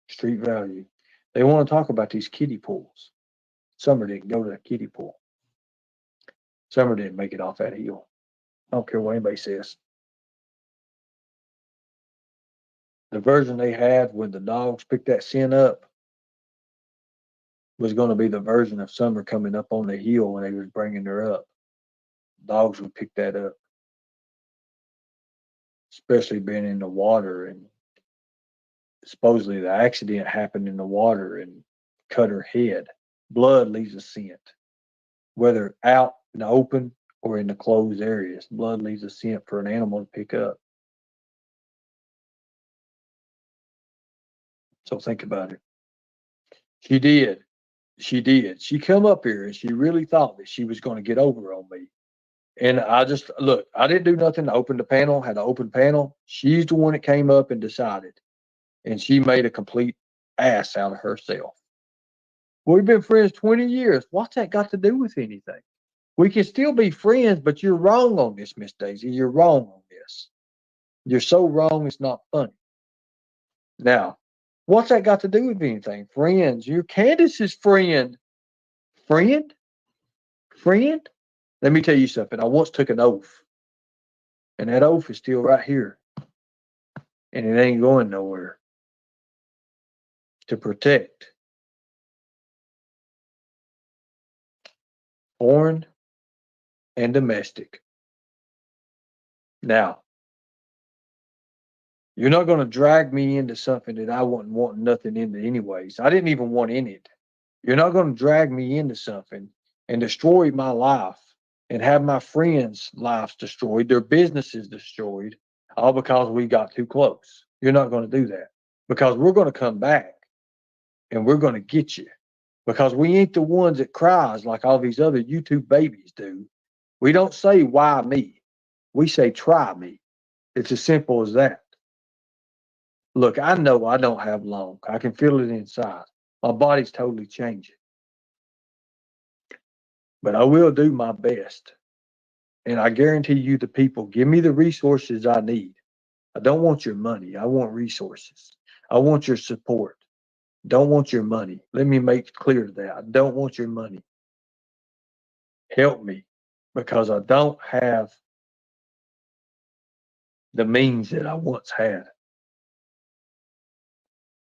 Street value. They want to talk about these kiddie pools. Summer didn't go to that kiddie pool. Summer didn't make it off that hill. I don't care what anybody says. The version they had when the dogs picked that scent up was going to be the version of Summer coming up on the hill when they was bringing her up. Dogs would pick that up, especially being in the water, and supposedly the accident happened in the water and cut her head. Blood leaves a scent, whether out in the open or in the closed areas. Blood leaves a scent for an animal to pick up. So think about it. She did. She did. She come up here and she really thought that she was going to get over on me. And I just, look, I didn't do nothing to open the panel, had an open panel. She's the one that came up and decided. And she made a complete ass out of herself. We've been friends 20 years. What's that got to do with anything? We can still be friends, but you're wrong on this, Miss Daisy. You're wrong on this. You're so wrong, it's not funny. Now, what's that got to do with anything? Friends. You're Candace's friend. Friend? Friend? Let me tell you something. I once took an oath. And that oath is still right here. And it ain't going nowhere. To protect foreign and domestic. Now, you're not going to drag me into something that I wasn't wanting nothing into anyways. I didn't even want in it. You're not going to drag me into something and destroy my life and have my friends' lives destroyed, their businesses destroyed, all because we got too close. You're not going to do that, because we're going to come back and we're going to get you, because we ain't the ones that cries like all these other YouTube babies do. We don't say, why me? We say, try me. It's as simple as that. Look, I know I don't have long. I can feel it inside. My body's totally changing. But I will do my best. And I guarantee you, the people, give me the resources I need. I don't want your money. I want resources. I want your support. Don't want your money. Let me make clear that I don't want your money. Help me, because I don't have the means that I once had.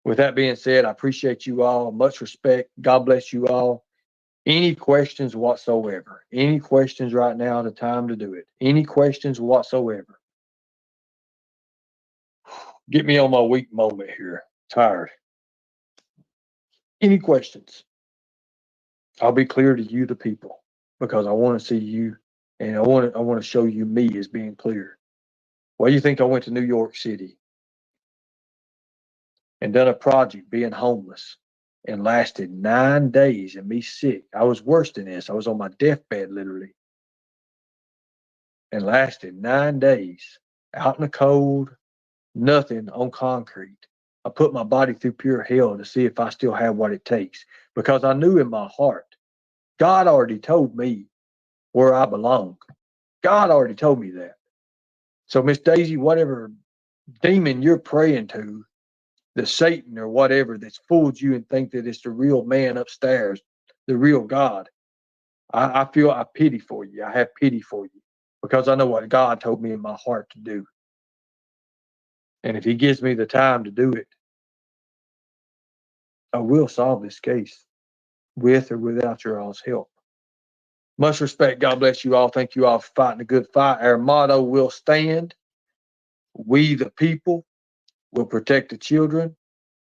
With that being said, I appreciate you all. Much respect. God bless you all. Any questions whatsoever? Any questions right now? The time to do it. Any questions whatsoever? Get me on my weak moment here. Tired. Any questions? I'll be clear to you, the people, because I want to see you, and I want to show you me as being clear. Why do you think I went to New York City and done a project being homeless and lasted 9 days and me sick? I was worse than this. I was on my deathbed literally, and lasted 9 days out in the cold, nothing on concrete. I put my body through pure hell to see if I still have what it takes, because I knew in my heart, God already told me where I belong. God already told me that. So, Miss Daisy, whatever demon you're praying to, the Satan or whatever that's fooled you and think that it's the real man upstairs, the real God, I feel I pity for you. I have pity for you, because I know what God told me in my heart to do. And if he gives me the time to do it, I will solve this case with or without your all's help. Much respect. God bless you all. Thank you all for fighting a good fight. Our motto will stand. We, the people, will protect the children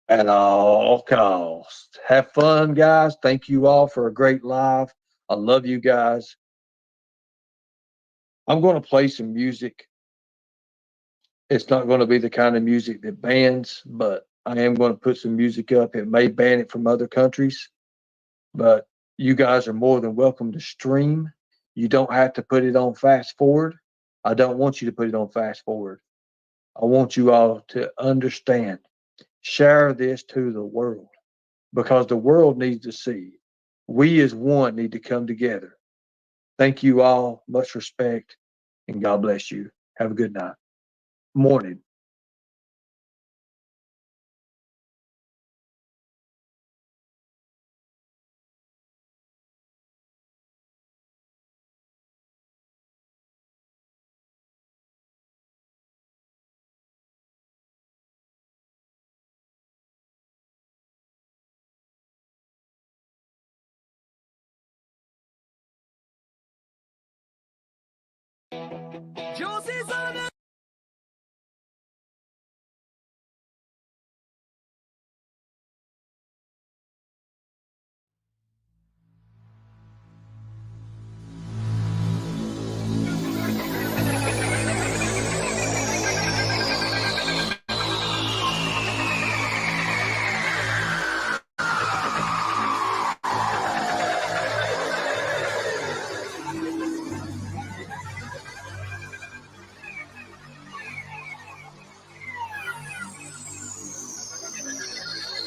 at all costs. Have fun, guys. Thank you all for a great live. I love you guys. I'm going to play some music. It's not going to be the kind of music that bans, but I am going to put some music up. It may ban it from other countries, but you guys are more than welcome to stream. You don't have to put it on fast forward. I don't want you to put it on fast forward. I want you all to understand. Share this to the world, because the world needs to see. We as one need to come together. Thank you all. Much respect, and God bless you. Have a good night. Morning.